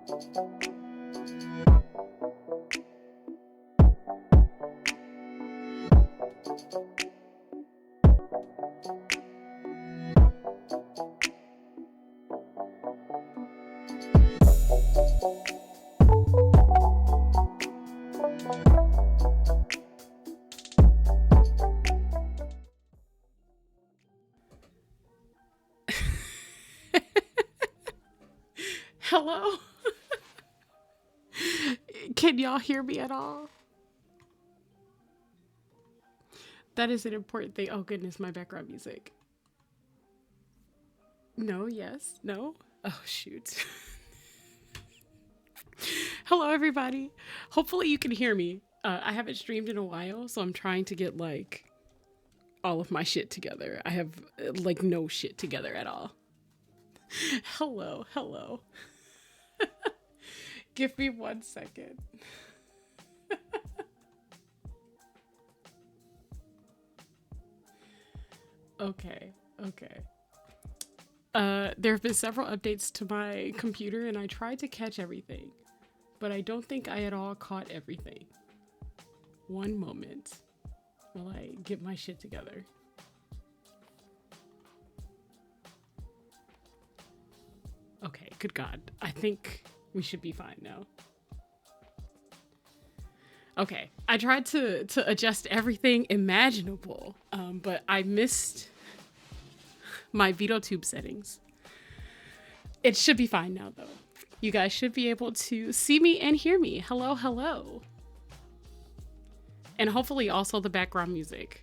Hello? Can y'all hear me at all? That is an important thing. Oh goodness, my background music. No, yes, no. Oh shoot. Hello everybody. Hopefully you can hear me. I haven't streamed in a while, so I'm trying to get like all of my shit together. I have like no shit together at all. Hello, hello. Give me 1 second. Okay. There have been several updates to my computer and I tried to catch everything, but I don't think I at all caught everything. One moment while I get my shit together. Okay, good God. I think we should be fine now. Okay, I tried to adjust everything imaginable, but I missed my VideoTube settings. It should be fine now, though. You guys should be able to see me and hear me. Hello, hello. And hopefully also the background music.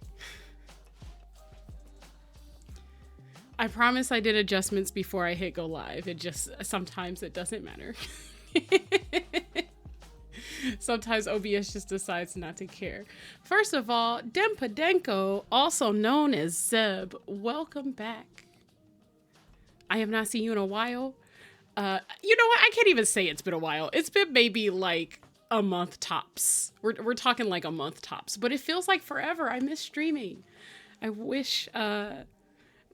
I promise I did adjustments before I hit go live. It just, sometimes it doesn't matter. Sometimes OBS just decides not to care. First of all, Dempadenko, also known as Zeb, welcome back. I have not seen you in a while. You know what? I can't even say it's been a while. It's been maybe like a month tops. We're talking like a month tops, but it feels like forever. I miss streaming. I wish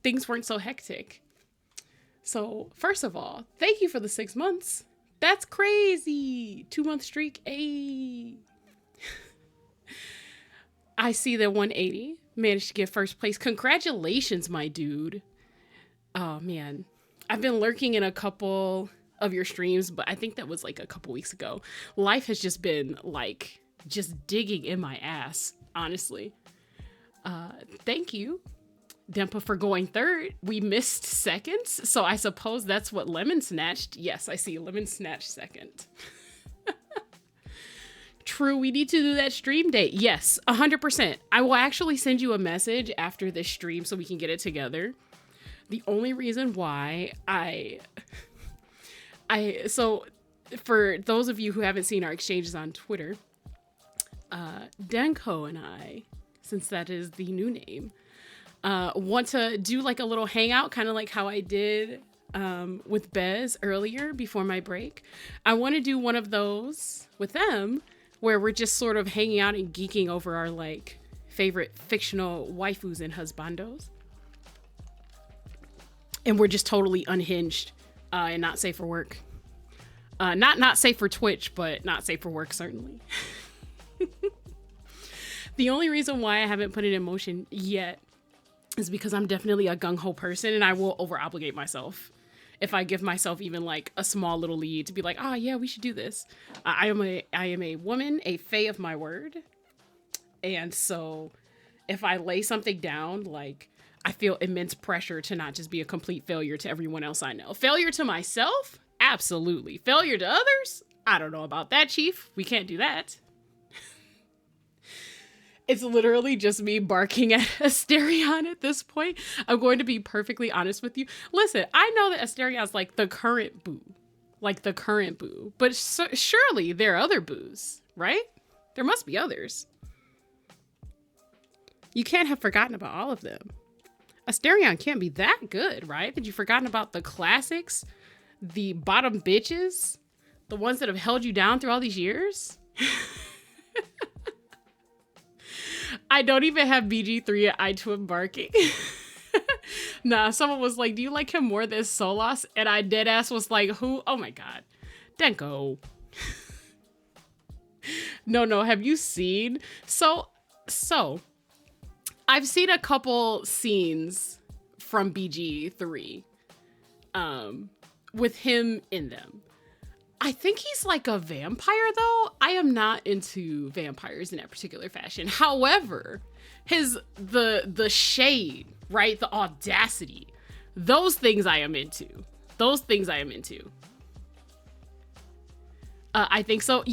things weren't so hectic. So first of all, thank you for the 6 months. That's crazy. 2-month streak. Ayy. I see that 180 managed to get first place. Congratulations, my dude. Oh man. I've been lurking in a couple of your streams, but I think that was like a couple weeks ago. Life has just been like just digging in my ass, honestly. Thank you, Dempa, for going third. We missed seconds, so I suppose that's what Lemon snatched. Yes, I see Lemon snatched second. True, we need to do that stream date. Yes, 100%. I will actually send you a message after this stream so we can get it together. The only reason why so for those of you who haven't seen our exchanges on Twitter, Danko and I, since that is the new name, want to do like a little hangout, kind of like how I did with Bez earlier before my break. I want to do one of those with them where we're just sort of hanging out and geeking over our like favorite fictional waifus and husbandos. And we're just totally unhinged and not safe for work. Not safe for Twitch, but not safe for work, certainly. The only reason why I haven't put it in motion yet is because I'm definitely a gung-ho person and I will over-obligate myself if I give myself even like a small little lead to be like, oh yeah, we should do this. I am a woman, a fae of my word. And so if I lay something down, like I feel immense pressure to not just be a complete failure to everyone else I know. Failure to myself? Absolutely. Failure to others? I don't know about that, Chief. We can't do that. It's literally just me barking at Asterion at this point. I'm going to be perfectly honest with you. Listen, I know that Asterion's like the current boo. Like the current boo. But surely there are other boos, right? There must be others. You can't have forgotten about all of them. Asterion can't be that good, right? That you've forgotten about the classics, the bottom bitches, the ones that have held you down through all these years. I don't even have BG3 at I2M barking. Nah, someone was like, do you like him more than Solas? And I deadass was like, who? Oh my God. Denko. No, have you seen? So, I've seen a couple scenes from BG3 with him in them. I think he's like a vampire though. I am not into vampires in that particular fashion. However, the shade, right? The audacity, those things I am into. I think so.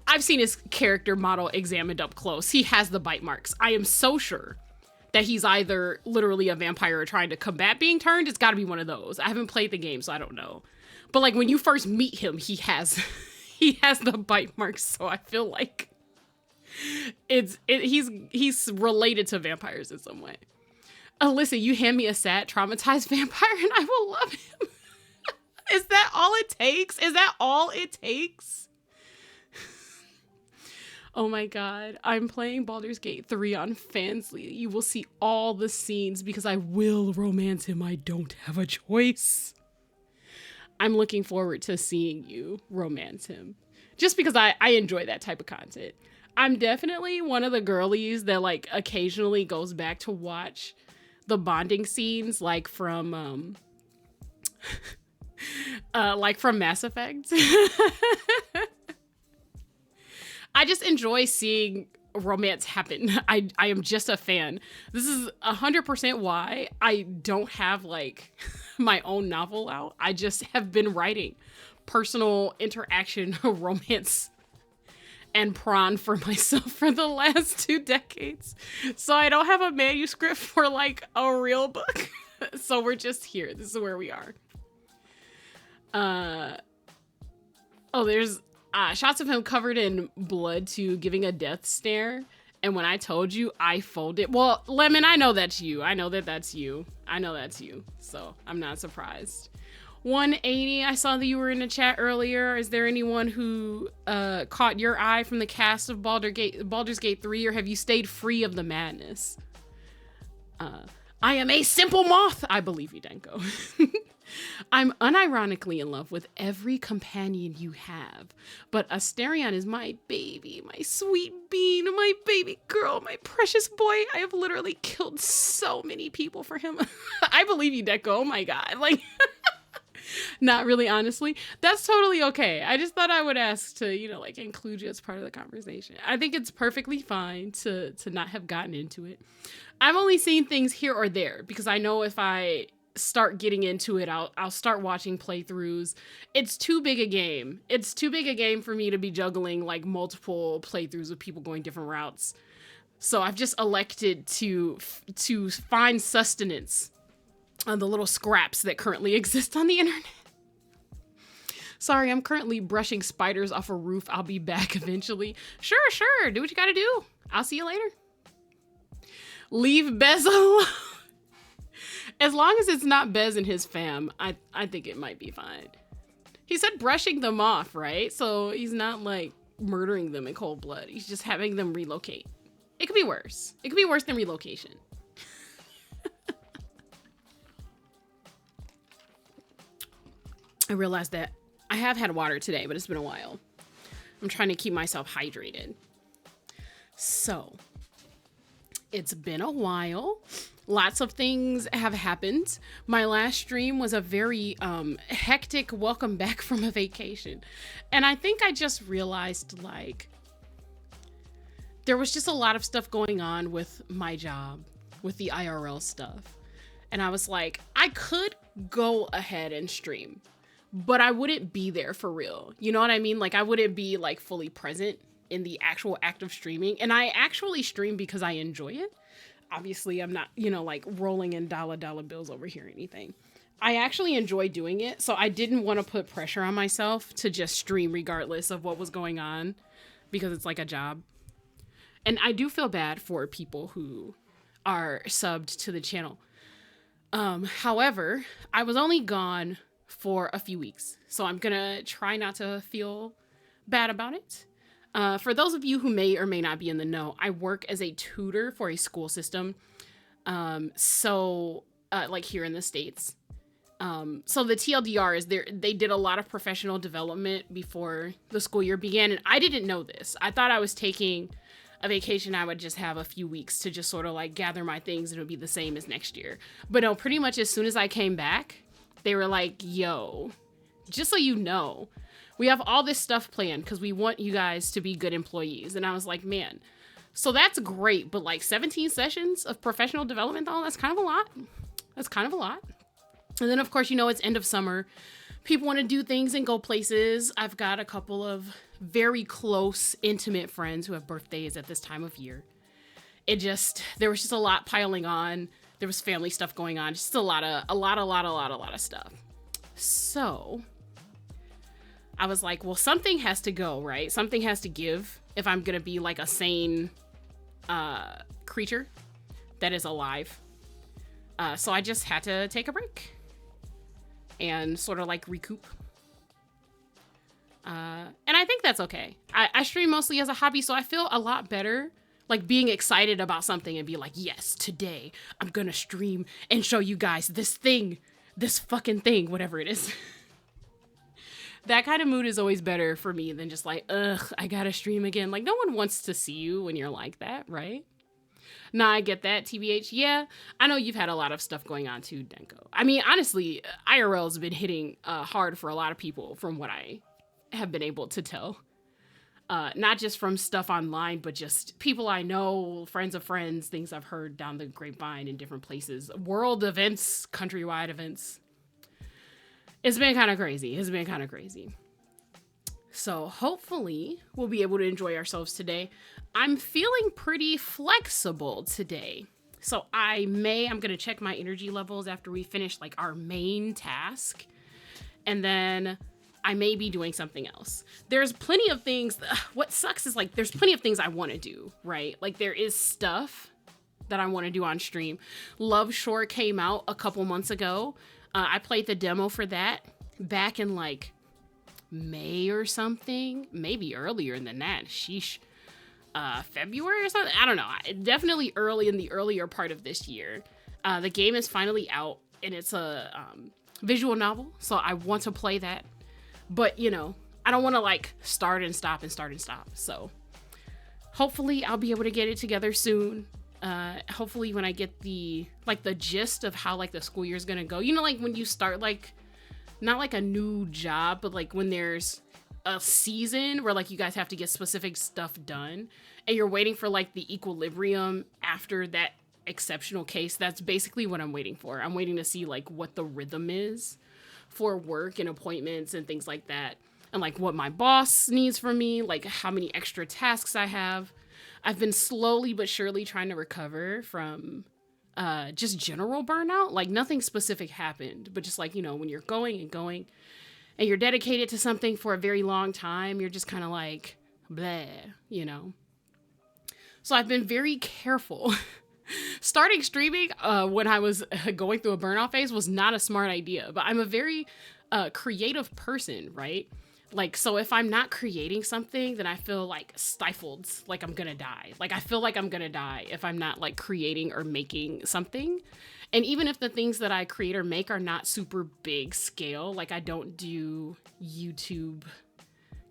I've seen his character model examined up close. He has the bite marks. I am so sure that he's either literally a vampire or trying to combat being turned. It's got to be one of those. I haven't played the game, so I don't know. But like when you first meet him, he has the bite marks. So I feel like he's related to vampires in some way. Listen, you hand me a sad, traumatized vampire, and I will love him. Is that all it takes? Is that all it takes? Oh my god, I'm playing Baldur's Gate 3 on Fansly. You will see all the scenes because I will romance him. I don't have a choice. I'm looking forward to seeing you romance him. Just because I enjoy that type of content. I'm definitely one of the girlies that like occasionally goes back to watch the bonding scenes like from Mass Effect. I just enjoy seeing romance happen. I am just a fan. This is 100% why I don't have like my own novel out. I just have been writing personal interaction romance and prawn for myself for the last 2 decades. So I don't have a manuscript for like a real book. So we're just here. This is where we are. There's shots of him covered in blood to giving a death stare. And when I told you, I folded. Well, Lemon, I know that's you. I know that's you. So I'm not surprised. 180, I saw that you were in the chat earlier. Is there anyone who caught your eye from the cast of Baldur's Gate 3, or have you stayed free of the madness? I am a simple moth. I believe you, Denko. I'm unironically in love with every companion you have, but Asterion is my baby, my sweet bean, my baby girl, my precious boy. I have literally killed so many people for him. I believe you, Denko. Oh my god. Like, not really, honestly. That's totally okay. I just thought I would ask to, like, include you as part of the conversation. I think it's perfectly fine to not have gotten into it. I've only seen things here or there because I know if I start getting into it, I'll start watching playthroughs. It's too big a game. It's too big a game for me to be juggling like multiple playthroughs of people going different routes. So I've just elected to find sustenance on the little scraps that currently exist on the internet. Sorry, I'm currently brushing spiders off a roof. I'll be back eventually. Sure. Do what you gotta do. I'll see you later. Leave Bez alone. As long as it's not Bez and his fam, I think it might be fine. He said brushing them off, right? So he's not like murdering them in cold blood. He's just having them relocate. It could be worse. It could be worse than relocation. I realized that I have had water today, but it's been a while. I'm trying to keep myself hydrated. So, it's been a while. Lots of things have happened. My last stream was a very hectic welcome back from a vacation. And I think I just realized like there was just a lot of stuff going on with my job, with the IRL stuff. And I was like, I could go ahead and stream, but I wouldn't be there for real. You know what I mean? Like I wouldn't be like fully present in the actual act of streaming. And I actually stream because I enjoy it. Obviously, I'm not, like rolling in dollar bills over here or anything. I actually enjoy doing it. So I didn't want to put pressure on myself to just stream regardless of what was going on because it's like a job. And I do feel bad for people who are subbed to the channel. However, I was only gone for a few weeks. So I'm going to try not to feel bad about it. For those of you who may or may not be in the know, I work as a tutor for a school system. Like here in the States. So the TLDR is they did a lot of professional development before the school year began. And I didn't know this. I thought I was taking a vacation. I would just have a few weeks to just sort of like gather my things and it would be the same as next year. But no, pretty much as soon as I came back, they were like, yo, just so you know, we have all this stuff planned because we want you guys to be good employees. And I was like, man, so that's great. But like 17 sessions of professional development, though, that's kind of a lot. That's kind of a lot. And then, of course, you know, it's end of summer. People want to do things and go places. I've got a couple of very close, intimate friends who have birthdays at this time of year. There was just a lot piling on. There was family stuff going on. Just a lot of stuff. So I was like, well, something has to go, right? Something has to give if I'm going to be like a sane creature that is alive. So I just had to take a break and sort of like recoup. And I think that's okay. I stream mostly as a hobby, so I feel a lot better like being excited about something and be like, yes, today I'm gonna stream and show you guys this fucking thing, whatever it is. That kind of mood is always better for me than just like, ugh, I gotta stream again. Like, no one wants to see you when you're like that, right? Nah, I get that, TBH. Yeah, I know you've had a lot of stuff going on too, Denko. I mean, honestly, IRL has been hitting hard for a lot of people from what I have been able to tell. Not just from stuff online, but just people I know, friends of friends, things I've heard down the grapevine in different places. World events, countrywide events. It's been kind of crazy. So hopefully we'll be able to enjoy ourselves today. I'm feeling pretty flexible today. So I'm going to check my energy levels after we finish like our main task. And then I may be doing something else. There's plenty of things. What sucks is like, there's plenty of things I want to do, right? Like there is stuff that I want to do on stream. Love Shore came out a couple months ago. I played the demo for that back in like May or something, maybe earlier than that. Sheesh. February or something. I don't know. Definitely early in the earlier part of this year. The game is finally out and it's a visual novel. So I want to play that. But, you know, I don't want to like start and stop. So hopefully I'll be able to get it together soon. Hopefully when I get the gist of how like the school year is going to go, you know, like when you start like, not like a new job, but like when there's a season where like you guys have to get specific stuff done and you're waiting for like the equilibrium after that exceptional case. That's basically what I'm waiting for. I'm waiting to see like what the rhythm is for work and appointments and things like that. And like what my boss needs from me, like how many extra tasks I have. I've been slowly but surely trying to recover from just general burnout. Like nothing specific happened, but just like, you know, when you're going and you're dedicated to something for a very long time, you're just kind of like, bleh, you know? So I've been very careful. Starting streaming when I was going through a burnout phase was not a smart idea, but I'm a very creative person, right? Like, so if I'm not creating something, then I feel like stifled, like I'm gonna die. Like I feel like I'm gonna die if I'm not like creating or making something. And even if the things that I create or make are not super big scale, like I don't do YouTube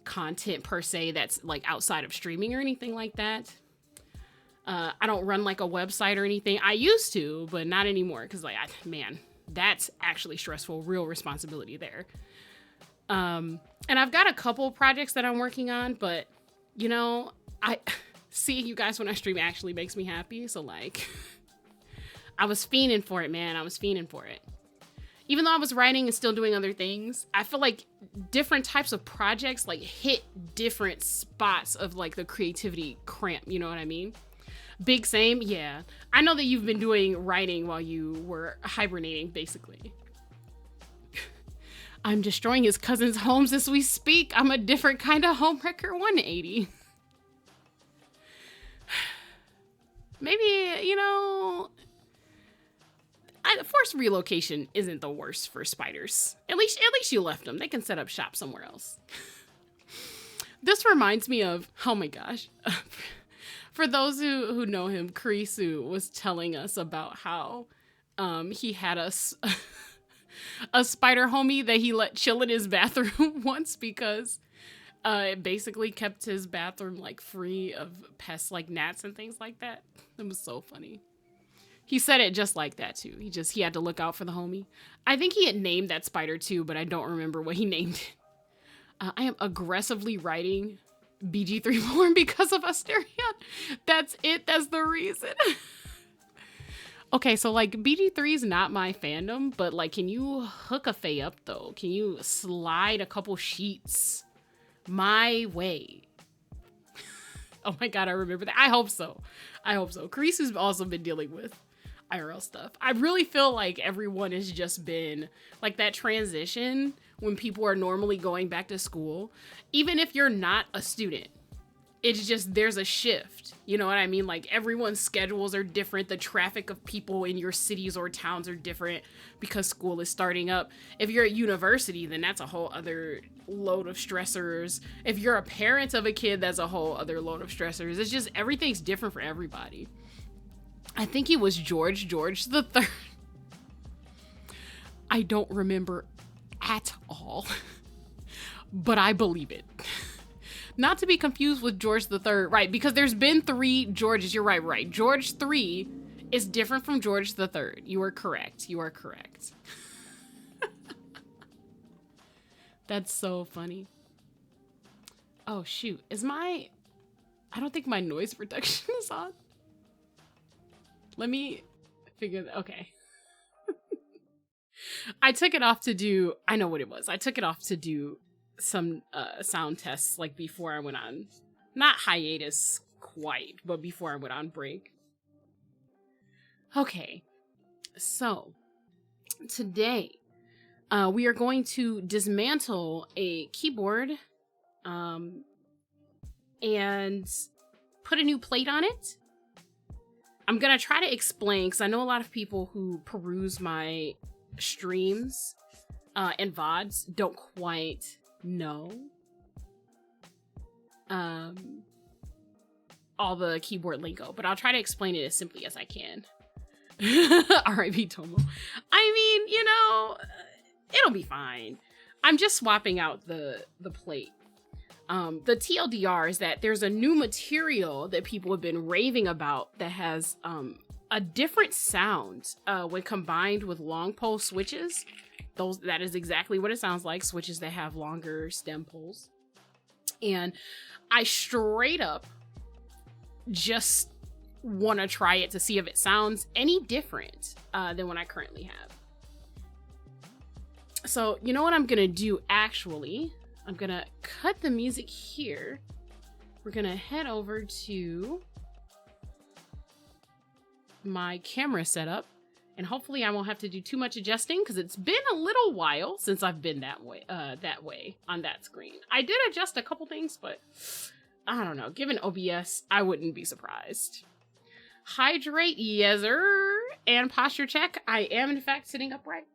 content per se that's like outside of streaming or anything like that. I don't run like a website or anything. I used to, but not anymore. Cause like, man, that's actually stressful, real responsibility there. And I've got a couple projects that I'm working on, but you know, seeing you guys when I stream actually makes me happy. So like, I was fiending for it, man. I was fiending for it. Even though I was writing and still doing other things, I feel like different types of projects like hit different spots of like the creativity cramp. You know what I mean? Big same. Yeah. I know that you've been doing writing while you were hibernating, basically. I'm destroying his cousin's homes as we speak. I'm a different kind of homewrecker 180. Maybe, you know, forced relocation isn't the worst for spiders. At least you left them. They can set up shop somewhere else. This reminds me of, oh my gosh. For those who know him, Kurisu was telling us about how he had us a spider homie that he let chill in his bathroom once because it basically kept his bathroom like free of pests like gnats and things like that. It was so funny. He said it just like that too. He had to look out for the homie. I think he had named that spider too, but I don't remember what he named it. I am aggressively writing BG3 porn because of Asterion. That's it. That's the reason. Okay, so like BG3 is not my fandom, but like, can you hook a fae up though? Can you slide a couple sheets my way? Oh my god, I remember that. I hope so. I hope so. Karisu's also been dealing with IRL stuff. I really feel like everyone has just been like that transition when people are normally going back to school. Even if you're not a student, it's just there's a shift. You know what I mean? Like everyone's schedules are different. The traffic of people in your cities or towns are different because school is starting up. If you're at university, then that's a whole other load of stressors. If you're a parent of a kid, that's a whole other load of stressors. It's just everything's different for everybody. I think he was George the Third. I don't remember at all, but I believe it. Not to be confused with George the Third, right? Because there's been 3 Georges. You're right. George 3 is different from George the Third. You are correct. That's so funny. Oh shoot, I don't think my noise protection is on. Let me figure that. Okay. I took it off to do, I know what it was. I took it off to do some sound tests like before I went on, not hiatus quite, but before I went on break. Okay. So today we are going to dismantle a keyboard and put a new plate on it. I'm gonna try to explain because I know a lot of people who peruse my streams and VODs don't quite know all the keyboard lingo, but I'll try to explain it as simply as I can. R.I.P. Tomo. I mean, you know, it'll be fine. I'm just swapping out the plate. The TLDR is that there's a new material that people have been raving about that has a different sound when combined with long pole switches. That is exactly what it sounds like, switches that have longer stem poles. And I straight up just want to try it to see if it sounds any different than what I currently have. So you know what I'm gonna do actually? I'm gonna cut the music here. We're gonna head over to my camera setup, and hopefully I won't have to do too much adjusting because it's been a little while since I've been that way on that screen. I did adjust a couple things, but I don't know. Given OBS, I wouldn't be surprised. Hydrate, yeser, and posture check. I am in fact sitting upright.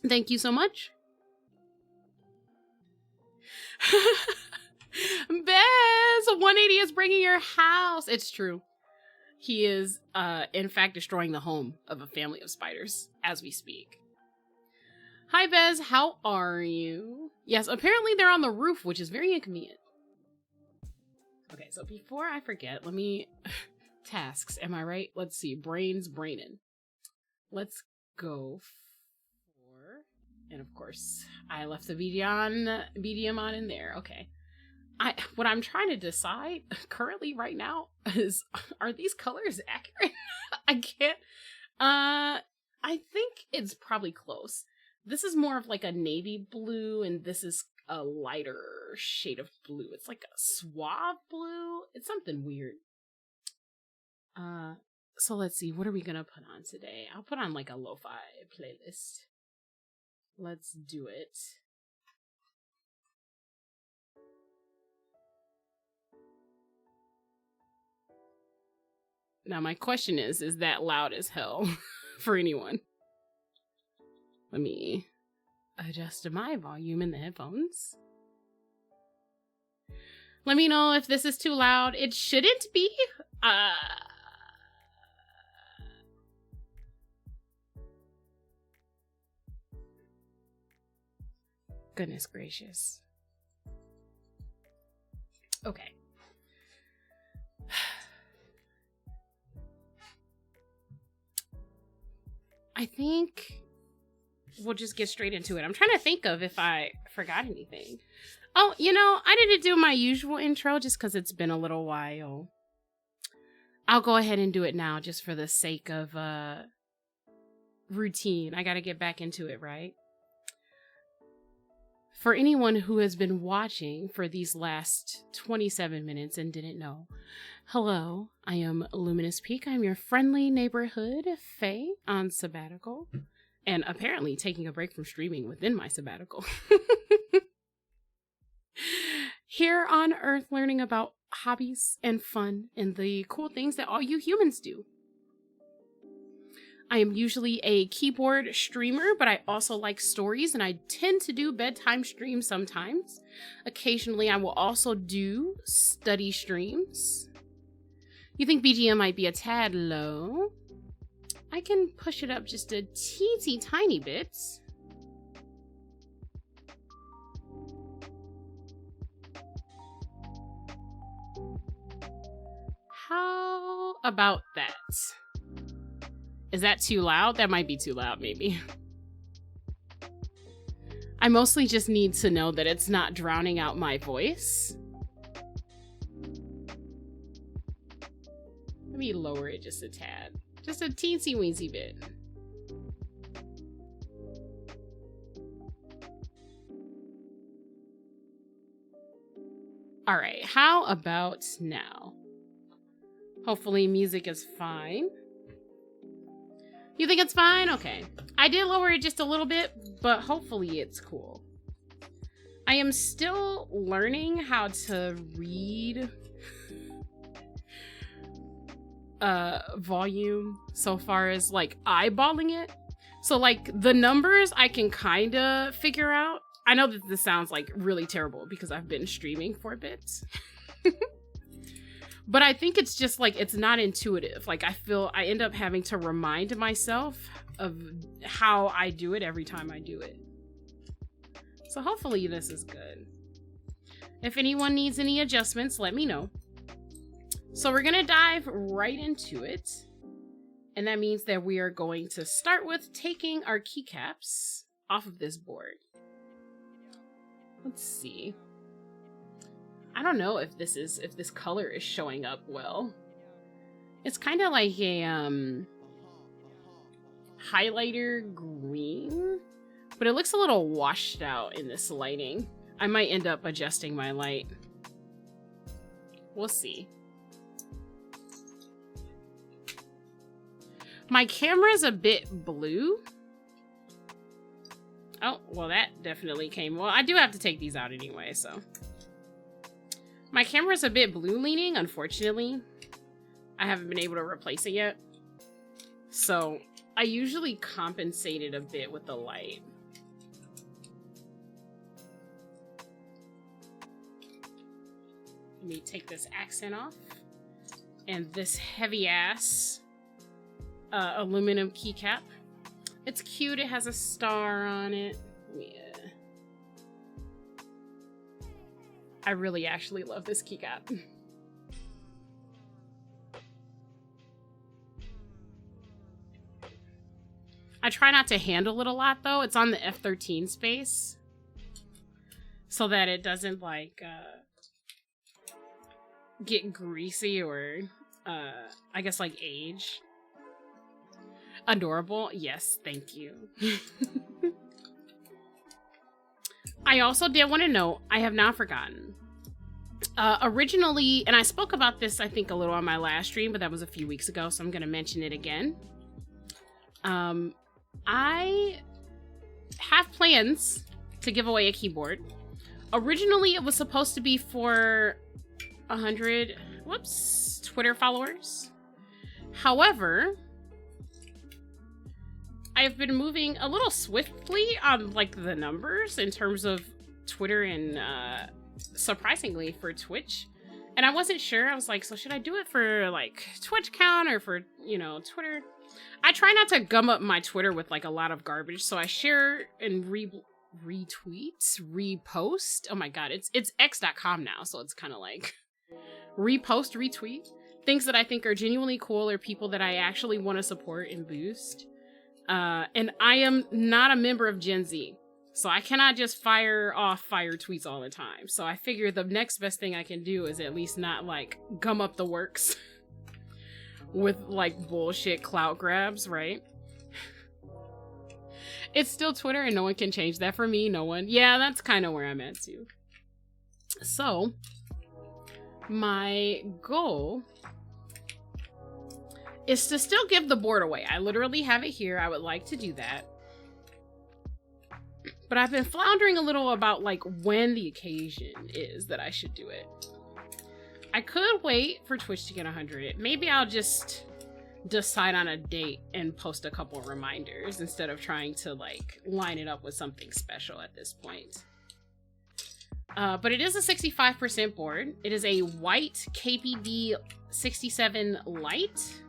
Thank you so much. Bez, 180 is bringing your house. It's true. He is, in fact, destroying the home of a family of spiders as we speak. Hi, Bez. How are you? Yes, apparently they're on the roof, which is very inconvenient. Okay, so before I forget, let me... tasks, am I right? Let's see. Braining. Let's go for... And of course, I left the BDM on in there. Okay. What I'm trying to decide currently right now is, are these colors accurate? I can't. I think it's probably close. This is more of like a navy blue, and this is a lighter shade of blue. It's like a suave blue. It's something weird. So let's see. What are we gonna put on today? I'll put on like a lo-fi playlist. Let's do it. Now my question is that loud as hell for anyone? Let me adjust my volume in the headphones. Let me know if this is too loud. It shouldn't be. Goodness gracious. Okay. I think we'll just get straight into it. I'm trying to think of if I forgot anything. Oh, you know, I didn't do my usual intro just because it's been a little while. I'll go ahead and do it now just for the sake of routine. I got to get back into it, right? For anyone who has been watching for these last 27 minutes and didn't know, hello, I am Luminous Peak. I'm your friendly neighborhood fae on sabbatical, and apparently taking a break from streaming within my sabbatical. Here on Earth, learning about hobbies and fun and the cool things that all you humans do. I am usually a keyboard streamer, but I also like stories, and I tend to do bedtime streams sometimes. Occasionally, I will also do study streams. You think BGM might be a tad low? I can push it up just a teensy tiny bit. How about that? Is that too loud? That might be too loud, maybe. I mostly just need to know that it's not drowning out my voice. Let me lower it just a tad. Just a teensy weensy bit. All right, how about now? Hopefully music is fine. You think it's fine? Okay. I did lower it just a little bit, but hopefully it's cool. I am still learning how to read volume so far as like eyeballing it. So like the numbers I can kind of figure out. I know that this sounds like really terrible because I've been streaming for a bit. But I think it's just like, it's not intuitive. Like I feel I end up having to remind myself of how I do it every time I do it. So hopefully this is good. If anyone needs any adjustments, let me know. So we're gonna dive right into it. And that means that we are going to start with taking our keycaps off of this board. Let's see. I don't know if this color is showing up well. It's kind of like a highlighter green, but it looks a little washed out in this lighting. I might end up adjusting my light. We'll see. My camera's a bit blue. Oh, well that definitely came. Well, I do have to take these out anyway, so. My camera's a bit blue leaning, unfortunately. I haven't been able to replace it yet. So I usually compensate it a bit with the light. Let me take this accent off. And this heavy ass aluminum keycap. It's cute, it has a star on it. Yeah. I really actually love this keycap. I try not to handle it a lot though. It's on the F13 space. So that it doesn't like get greasy or I guess like age. Adorable. Yes, thank you. I also did want to note, I have not forgotten. Originally, and I spoke about this, I think, a little on my last stream, but that was a few weeks ago, so I'm going to mention it again. I have plans to give away a keyboard. Originally, it was supposed to be for 100, Twitter followers. However, I've been moving a little swiftly on like the numbers in terms of Twitter and surprisingly for Twitch. And I wasn't sure. I was like, so should I do it for like Twitch count or for, you know, Twitter? I try not to gum up my Twitter with like a lot of garbage. So I share and retweet, repost. Oh my god, it's x.com now, so it's kind of like repost, retweet things that I think are genuinely cool or people that I actually want to support and boost. And I am not a member of Gen Z, so I cannot just fire tweets all the time. So I figure the next best thing I can do is at least not like gum up the works with like bullshit clout grabs, right? It's still Twitter and no one can change that for me. No one. Yeah, that's kind of where I'm at too. So my goal is to still give the board away. I literally have it here. I would like to do that. But I've been floundering a little about like when the occasion is that I should do it. I could wait for Twitch to get 100. Maybe I'll just decide on a date and post a couple reminders instead of trying to like line it up with something special at this point. But it is a 65% board. It is a white KPD 67 light.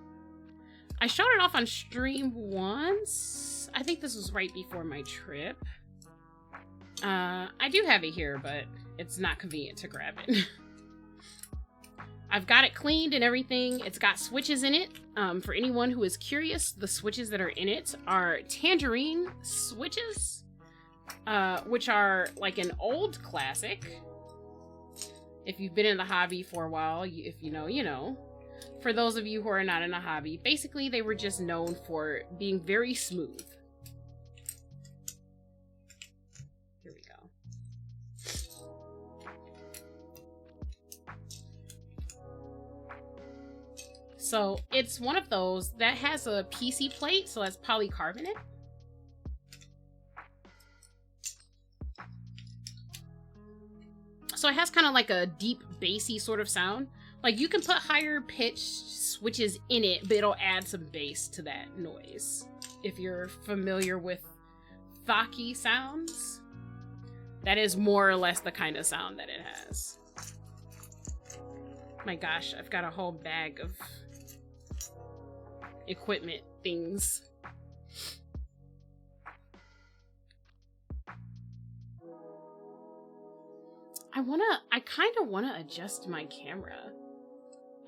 I showed it off on stream once. I think this was right before my trip. I do have it here, but it's not convenient to grab it. I've got it cleaned and everything. It's got switches in it. For anyone who is curious, the switches that are in it are tangerine switches, which are like an old classic. If you've been in the hobby for a while, if you know, you know. For those of you who are not in the hobby, basically they were just known for being very smooth. Here we go. So it's one of those that has a PC plate, so that's polycarbonate. So it has kind of like a deep bassy sort of sound. Like you can put higher pitch switches in it, but it'll add some bass to that noise. If you're familiar with Thaki sounds, that is more or less the kind of sound that it has. My gosh, I've got a whole bag of equipment things. I kind of wanna adjust my camera.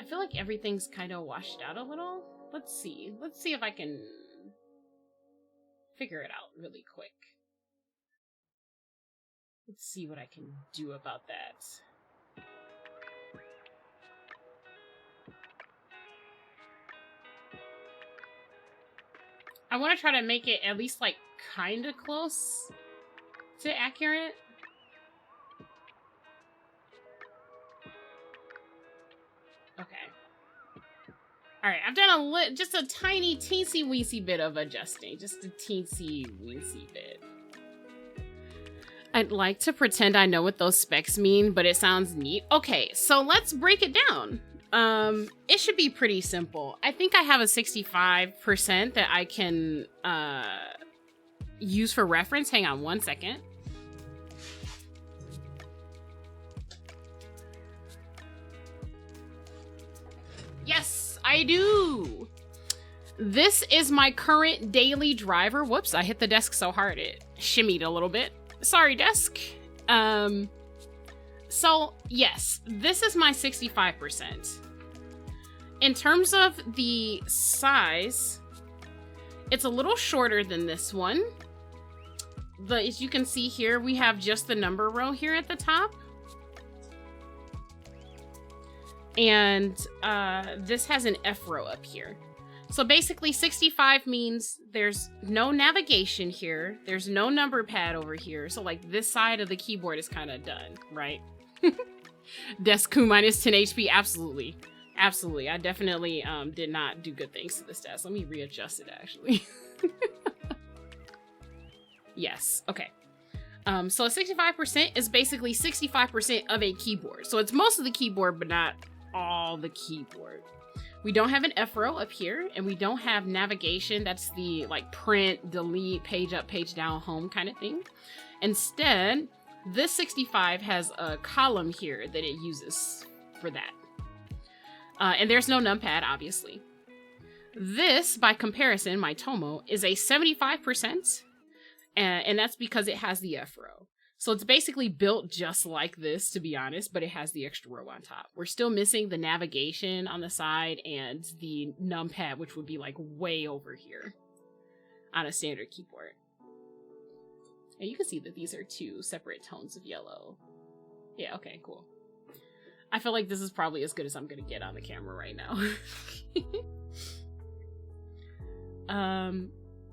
I feel like everything's kind of washed out a little. Let's see if I can figure it out really quick. Let's see what I can do about that. I want to try to make it at least like kind of close to accurate. Okay. All right, I've done just a tiny teensy weensy bit of adjusting, just a teensy weensy bit. I'd like to pretend I know what those specs mean, but it sounds neat. Okay, so let's break it down. It should be pretty simple. I think I have a 65% that I can use for reference. Hang on one second. Yes, I do. This is my current daily driver. Whoops, I hit the desk so hard it shimmied a little bit. Sorry, desk. So yes, this is my 65%. In terms of the size, it's a little shorter than this one. As you can see here, we have just the number row here at the top. And this has an F row up here. So basically 65 means there's no navigation here. There's no number pad over here. So like this side of the keyboard is kind of done, right? Desk minus 10 HP, absolutely. Absolutely. I definitely did not do good things to this desk. Let me readjust it actually. Yes, okay. So 65% is basically 65% of a keyboard. So it's most of the keyboard, but not all the keyboard. We don't have an F row up here, and we don't have navigation. That's the like print, delete, page up, page down, home kind of thing. Instead, this 65 has a column here that it uses for that. And there's no numpad, obviously. This, by comparison, My Tomo, is a 75%. And that's because it has the F row. So it's basically built just like this, to be honest, but it has the extra row on top. We're still missing the navigation on the side and the numpad, which would be like way over here on a standard keyboard. And you can see that these are 2 separate tones of yellow. Yeah, okay, cool. I feel like this is probably as good as I'm gonna get on the camera right now.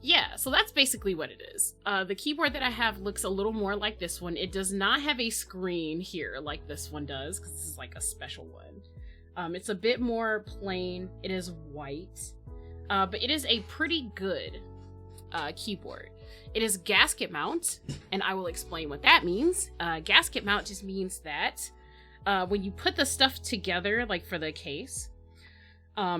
Yeah, so that's basically what it is. The keyboard that I have looks a little more like this one. It does not have a screen here like this one does, because this is like a special one. It's a bit more plain. It is white, but it is a pretty good keyboard. It is gasket mount, and I will explain what that means. Gasket mount just means that when you put the stuff together, like for the case,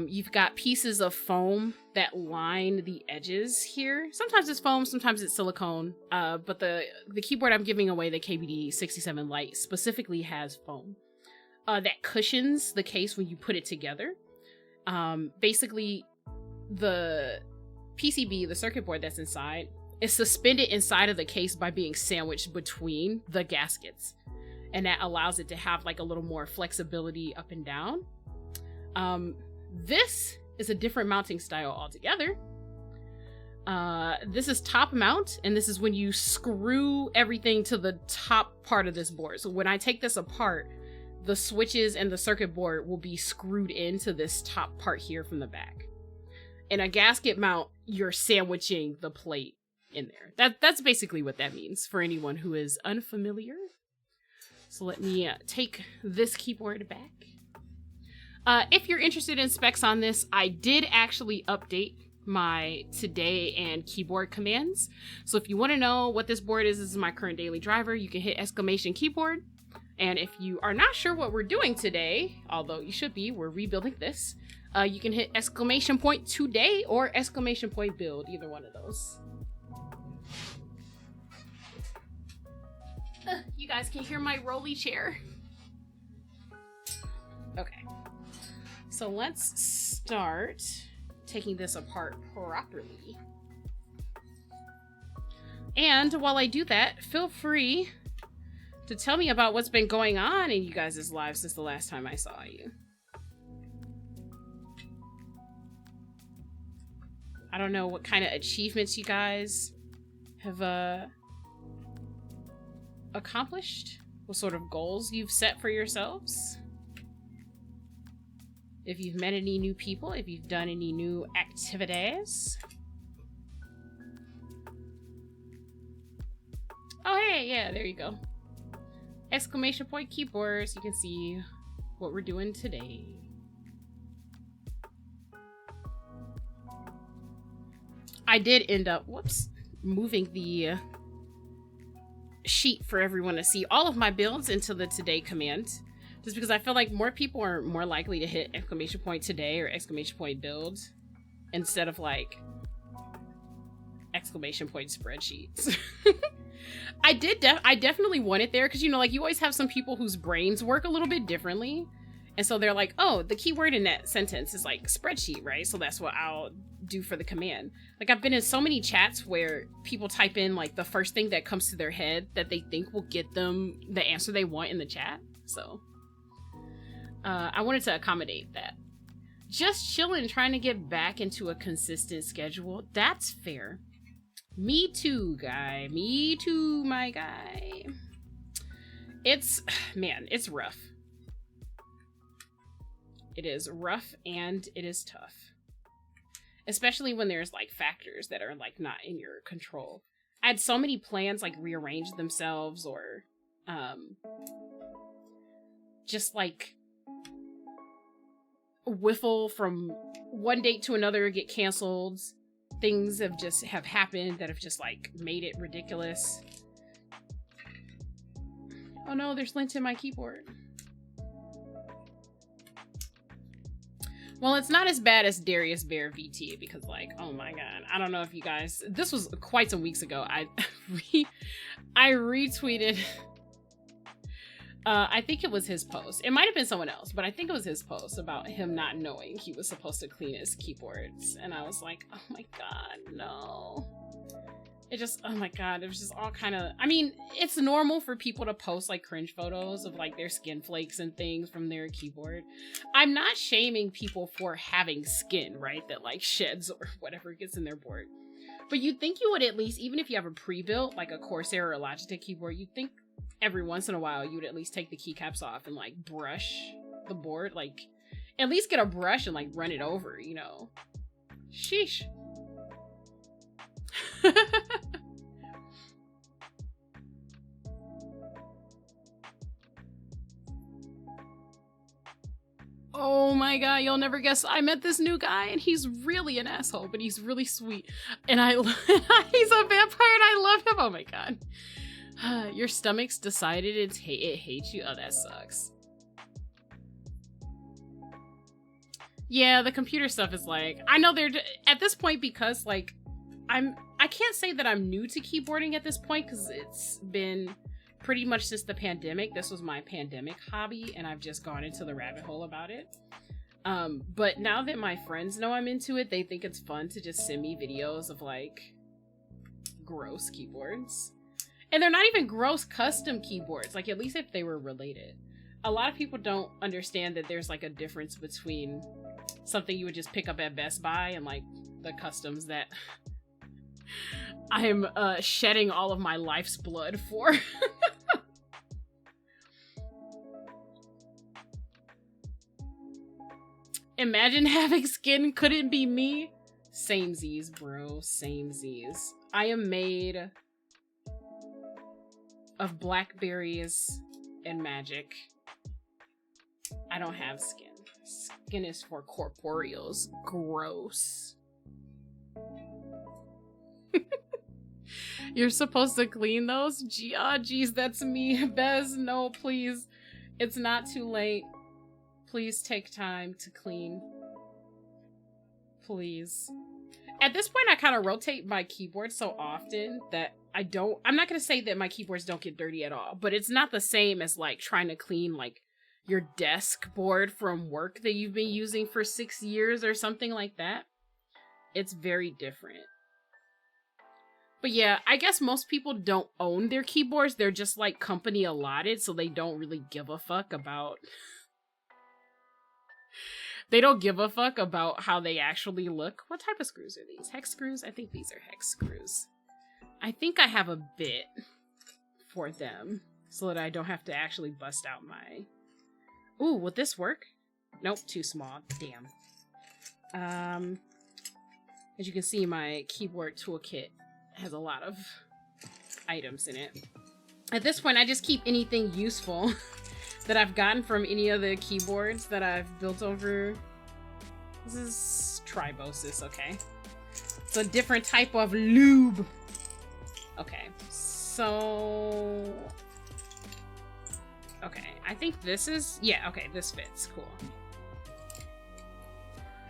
you've got pieces of foam that line the edges here. Sometimes it's foam, sometimes it's silicone, but the keyboard I'm giving away, the KBD 67 Lite, specifically has foam that cushions the case when you put it together. Basically, the PCB, the circuit board that's inside, is suspended inside of the case by being sandwiched between the gaskets, and that allows it to have like a little more flexibility up and down. This is a different mounting style altogether. This is top mount, and this is when you screw everything to the top part of this board. So when I take this apart, the switches and the circuit board will be screwed into this top part here from the back. In a gasket mount, you're sandwiching the plate in there. That's basically what that means for anyone who is unfamiliar. So let me take this keyboard back. If you're interested in specs on this, I did actually update my today and keyboard commands. So if you want to know what this board is, this is my current daily driver, you can hit exclamation keyboard. And if you are not sure what we're doing today, although you should be, we're rebuilding this, you can hit exclamation point today or exclamation point build, either one of those. You guys can hear my rolly chair. Okay. So let's start taking this apart properly. And while I do that, feel free to tell me about what's been going on in you guys' lives since the last time I saw you. I don't know what kind of achievements you guys have accomplished, what sort of goals you've set for yourselves. If you've met any new people, if you've done any new activities. Oh, hey, yeah, there you go. Exclamation point keyboard, so you can see what we're doing today. I did end up, moving the sheet for everyone to see all of my builds into the today command. Just because I feel like more people are more likely to hit exclamation point today or exclamation point build instead of like exclamation point spreadsheets. I definitely want it there because, you know, like you always have some people whose brains work a little bit differently. And so they're like, oh, the keyword in that sentence is like spreadsheet, right? So that's what I'll do for the command. Like I've been in so many chats where people type in like the first thing that comes to their head that they think will get them the answer they want in the chat. So I wanted to accommodate that. Just chilling, trying to get back into a consistent schedule. That's fair. Me too, guy. Me too, my guy. It's rough. It is rough and it is tough. Especially when there's like factors that are like not in your control. I had so many plans like rearrange themselves or just like whiffle from one date to another, get canceled. Things have happened that have just like made it ridiculous. Oh no, there's lint in my keyboard. Well, it's not as bad as Darius Bear VT because, like, oh my god, I don't know if you guys. This was quite some weeks ago. I retweeted. I think it was his post. It might have been someone else, but I think it was his post about him not knowing he was supposed to clean his keyboards, and I was like, oh my god, no. It just, oh my god, it was just all kind of, I mean, it's normal for people to post like cringe photos of like their skin flakes and things from their keyboard. I'm not shaming people for having skin, right, that like sheds or whatever gets in their board. But you'd think you would at least, even if you have a pre-built, like a Corsair or a Logitech keyboard, you'd think every once in a while you would at least take the keycaps off and like brush the board, like at least get a brush and like run it over, you know. Sheesh. Oh my god, you'll never guess. I met this new guy and he's really an asshole, but he's really sweet. And he's a vampire and I love him. Oh my god. Your stomach's decided it hates you. Oh, that sucks. Yeah, the computer stuff is like, I know they're at this point because like I can't say that I'm new to keyboarding at this point because it's been pretty much since the pandemic. This was my pandemic hobby and I've just gone into the rabbit hole about it. But now that my friends know I'm into it, they think it's fun to just send me videos of like gross keyboards. And they're not even gross custom keyboards, like at least if they were related. A lot of people don't understand that there's like a difference between something you would just pick up at Best Buy and like the customs that I'm shedding all of my life's blood for. Imagine having skin couldn't be me. Samesies, bro. Samesies. I am made of blackberries and magic. I don't have skin. Skin is for corporeals. Gross. You're supposed to clean those? Geez, that's me. Bez, no, please. It's not too late. Please take time to clean. Please. At this point, I kind of rotate my keyboard so often that I'm not going to say that my keyboards don't get dirty at all, but it's not the same as like trying to clean like your desk board from work that you've been using for 6 years or something like that. It's very different. But yeah, I guess most people don't own their keyboards. They're just like company allotted, so they don't really give a fuck about... They don't give a fuck about how they actually look. What type of screws are these? Hex screws? I think these are hex screws. I think I have a bit for them so that I don't have to actually bust out my... Ooh, would this work? Nope, too small. Damn. As you can see, my keyboard toolkit has a lot of items in it. At this point, I just keep anything useful that I've gotten from any of the keyboards that I've built over. This is Tribosis, okay. It's a different type of lube. Okay, so... Okay, I think this is... Yeah, okay, this fits. Cool.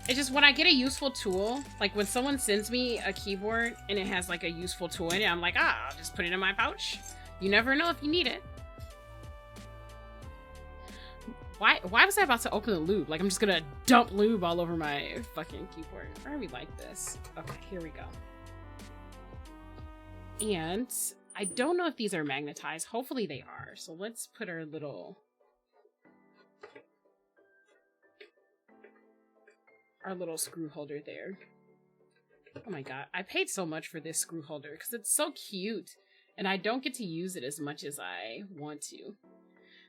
It's just when I get a useful tool, like when someone sends me a keyboard and it has like a useful tool in it, I'm like, I'll just put it in my pouch. You never know if you need it. Why was I about to open the lube? Like, I'm just gonna dump lube all over my fucking keyboard. Why are we like this? Okay, here we go. And I don't know if these are magnetized. Hopefully they are. So let's put our little screw holder there. Oh my god, I paid so much for this screw holder because it's so cute. And I don't get to use it as much as I want to.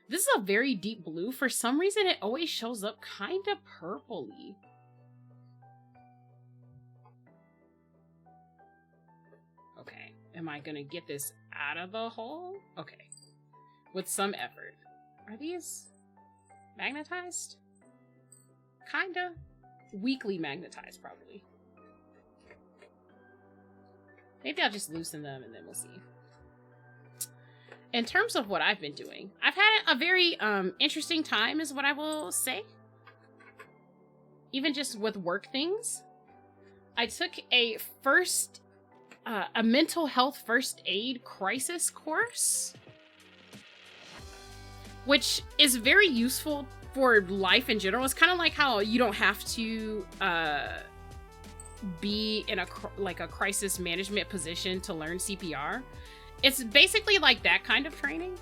This is a very deep blue. For some reason, it always shows up kind of purpley. Okay, am I gonna get this out of the hole? Okay, with some effort. Are these magnetized? Kinda. Weakly magnetized, probably. Maybe I'll just loosen them and then we'll see. In terms of what I've been doing, I've had a very interesting time is what I will say. Even just with work things. I took a mental health first aid crisis course, which is very useful for life in general. It's kind of like how you don't have to be in a crisis management position to learn CPR. It's basically like that kind of training.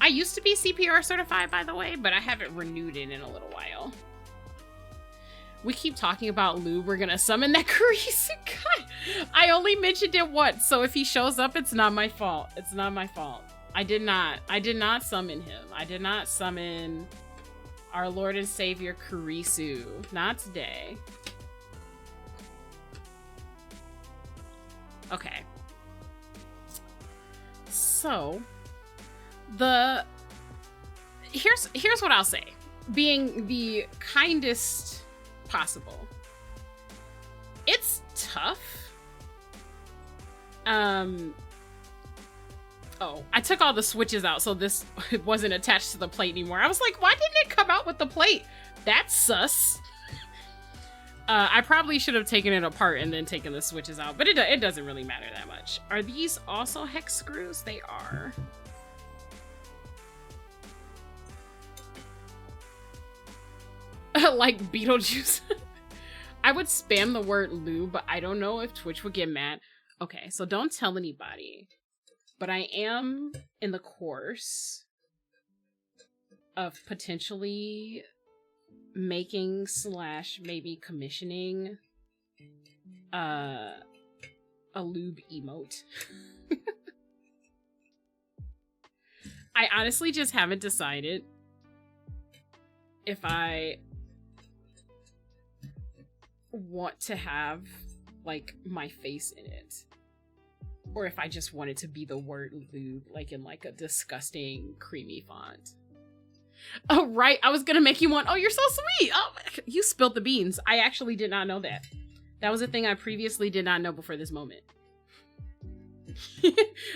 I used to be CPR certified, by the way, but I haven't renewed it in a little while. We keep talking about lube. We're gonna summon that Kurisu guy. I only mentioned it once, so if he shows up, it's not my fault. It's not my fault. I did not summon him. I did not summon our Lord and Savior Kurisu. Not today. Okay. So, here's what I'll say. Being the kindest possible. It's tough. Oh, I took all the switches out, so this wasn't attached to the plate anymore. I was like, why didn't it come out with the plate? That's sus. I probably should have taken it apart and then taken the switches out, but it doesn't really matter that much. Are these also hex screws? They are. Like Beetlejuice. I would spam the word lube, but I don't know if Twitch would get mad. Okay, so don't tell anybody. But I am in the course of potentially making / maybe commissioning a lube emote. I honestly just haven't decided if I want to have like my face in it, or if I just want it to be the word lube, like in like a disgusting creamy font. Oh right, I was gonna make you one. Oh, you're so sweet. Oh, you spilled the beans. I actually did not know that. That was a thing I previously did not know before this moment.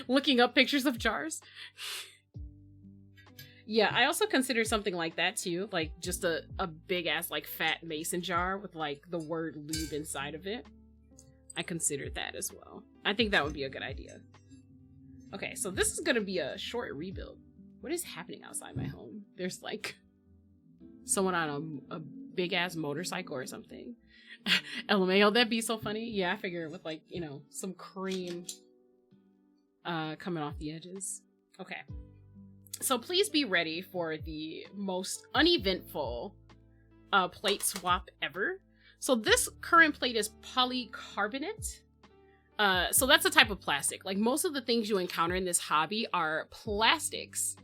Looking up pictures of jars. Yeah, I also consider something like that too, like just a big ass like fat mason jar with like the word lube inside of it. I considered that as well. I think that would be a good idea. Okay, so this is gonna be a short rebuild. What is happening outside my home? There's like someone on a big ass motorcycle or something. LMAO, that'd be so funny. Yeah, I figure with like, you know, some cream coming off the edges. Okay. So please be ready for the most uneventful plate swap ever. So this current plate is polycarbonate. So that's a type of plastic. Like most of the things you encounter in this hobby are plastics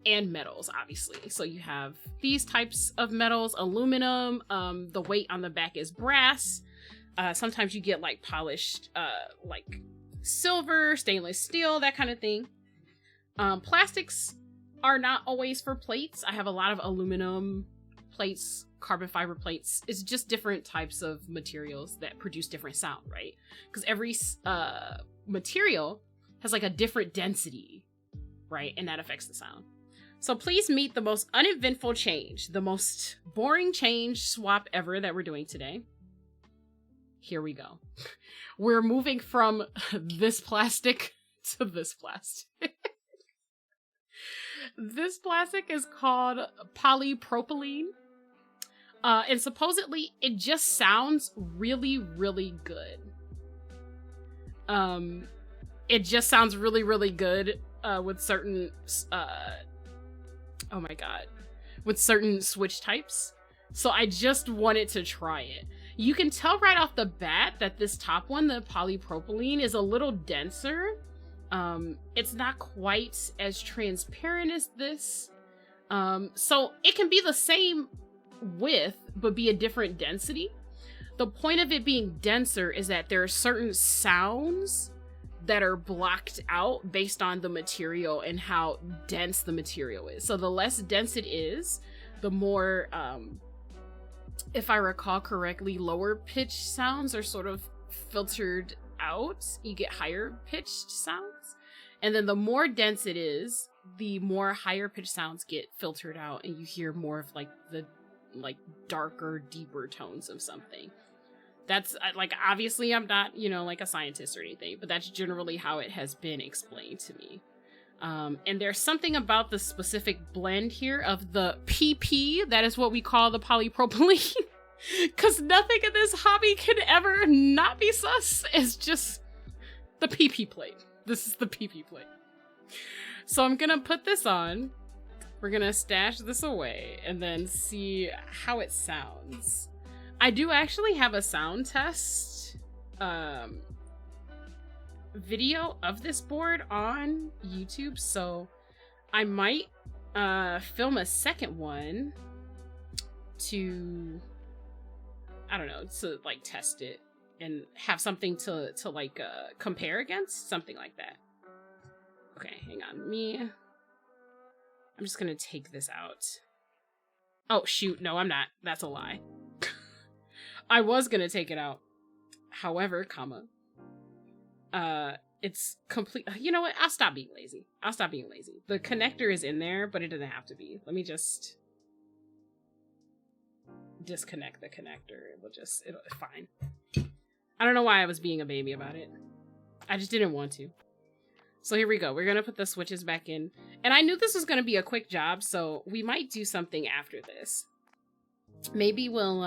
and metals, obviously. So you have these types of metals, aluminum, the weight on the back is brass. Sometimes you get like polished like silver, stainless steel, that kind of thing. Plastics are not always for plates. I have a lot of aluminum plates, carbon fiber plates. It's just different types of materials that produce different sound, right? Because every material has like a different density, right? And that affects the sound. So please meet the most uneventful change, the most boring change swap ever that we're doing today. Here we go. We're moving from this plastic to this plastic. This plastic is called polypropylene. And supposedly it just sounds really, really good. It just sounds really, really good with certain, oh my god, with certain switch types. So I just wanted to try it. You can tell right off the bat that this top one, the polypropylene, is a little denser. It's not quite as transparent as this. So it can be the same width, but be a different density. The point of it being denser is that there are certain sounds that are blocked out based on the material and how dense the material is. So the less dense it is, the more, if I recall correctly, lower pitched sounds are sort of filtered out. You get higher pitched sounds. And then the more dense it is, the more higher pitched sounds get filtered out, and you hear more of like the like darker, deeper tones of something. That's like, obviously I'm not, you know, like a scientist or anything, but that's generally how it has been explained to me. And there's something about the specific blend here of the PP, that is what we call the polypropylene, Because nothing in this hobby can ever not be sus. It's just the PP plate. This is the PP plate. So I'm gonna put this on. We're gonna stash this away and then see how it sounds. I do actually have a sound test video of this board on YouTube, so I might film a second one to, I don't know, to like test it and have something to like compare against, something like that. Okay, hang on. I'm just gonna take this out. Oh shoot, no, I'm not. That's a lie. I was gonna take it out. However, it's complete. You know what? I'll stop being lazy. The connector is in there, but it doesn't have to be. Let me just disconnect the connector. It'll fine. I don't know why I was being a baby about it. I just didn't want to. So here we go. We're gonna put the switches back in. And I knew this was gonna be a quick job, so we might do something after this. Maybe we'll,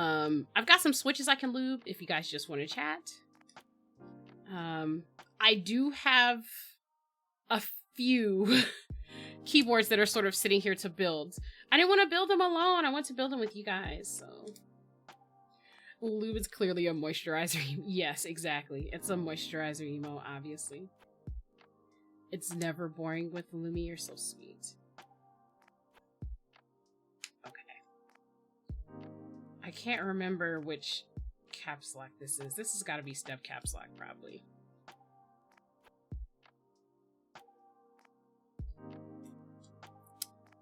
I've got some switches I can lube if you guys just want to chat. I do have a few keyboards that are sort of sitting here to build. I didn't want to build them alone. I want to build them with you guys, so. Lube is clearly a moisturizer. Yes, exactly. It's a moisturizer emo, obviously. It's never boring with Lumi. You're so sweet. Okay. I can't remember which caps lock this is. This has got to be step caps lock, probably.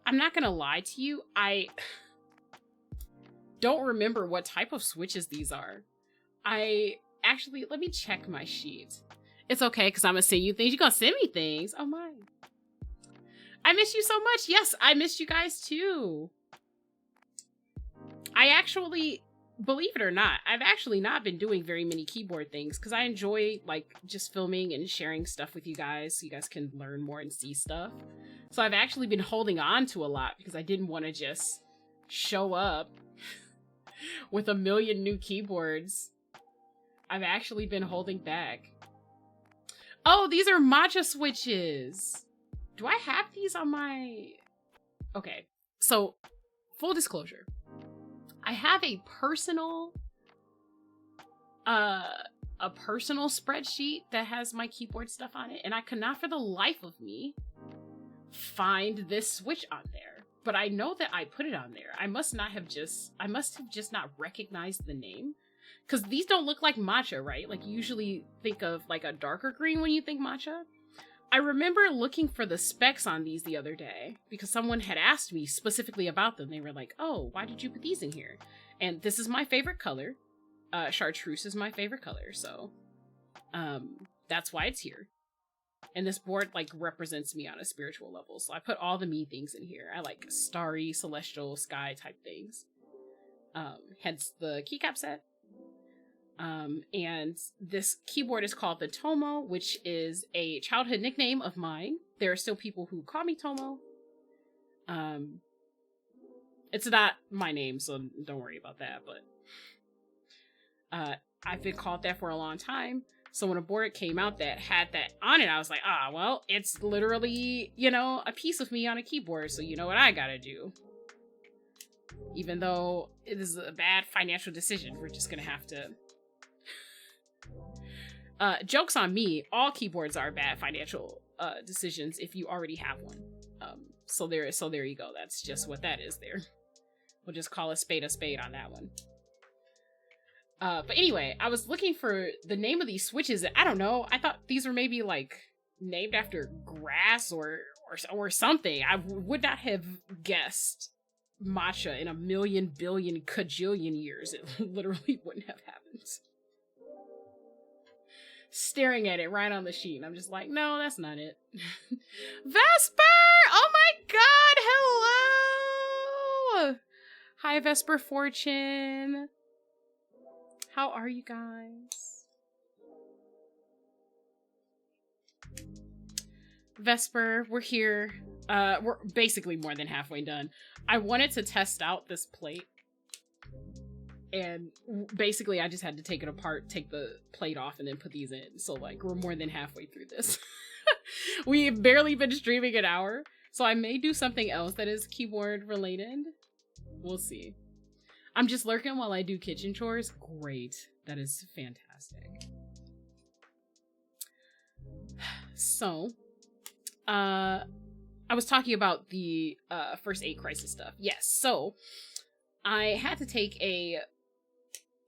I'm not gonna lie to you. I don't remember what type of switches these are. Let me check my sheet. It's okay, because I'm gonna send you things. You're gonna send me things. Oh my. I miss you so much. Yes, I missed you guys too. I actually, believe it or not, I've actually not been doing very many keyboard things because I enjoy like just filming and sharing stuff with you guys so you guys can learn more and see stuff. So I've actually been holding on to a lot because I didn't want to just show up with a million new keyboards. I've actually been holding back. Oh, these are matcha switches. Do I have these on my... Okay, so full disclosure. I have a personal spreadsheet that has my keyboard stuff on it, and I could not for the life of me find this switch on there. But I know that I put it on there. I must have just not recognized the name. Because these don't look like matcha, right? Like, you usually think of, like, a darker green when you think matcha. I remember looking for the specs on these the other day, because someone had asked me specifically about them. They were like, oh, why did you put these in here? And this is my favorite color. Chartreuse is my favorite color, so that's why it's here. And this board, like, represents me on a spiritual level. So I put all the me things in here. I like starry, celestial, sky type things. Hence the keycap set. And this keyboard is called the Tomo, which is a childhood nickname of mine. There are still people who call me Tomo. It's not my name, so don't worry about that, but I've been called that for a long time. So when a board came out that had that on it, I was like, well, it's literally, you know, a piece of me on a keyboard, so you know what I gotta do. Even though it is a bad financial decision, we're just gonna have to... joke's on me, all keyboards are bad financial decisions if you already have one. So there you go. That's just what that is there. We'll just call a spade on that one. But anyway, I was looking for the name of these switches. I don't know. I thought these were maybe like named after grass or something. I would not have guessed matcha in a million, billion, kajillion years. It literally wouldn't have happened. Staring at it right on the sheet. I'm just like, no, that's not it. Vesper! Oh my god, hello! Hi, Vesper Fortune. How are you guys? Vesper, we're here. We're basically more than halfway done. I wanted to test out this plate. And basically I just had to take it apart, take the plate off, and then put these in. So like we're more than halfway through this. We've barely been streaming an hour. So I may do something else that is keyboard related. We'll see. I'm just lurking while I do kitchen chores. Great. That is fantastic. So, I was talking about the first aid crisis stuff. Yes. So I had to take a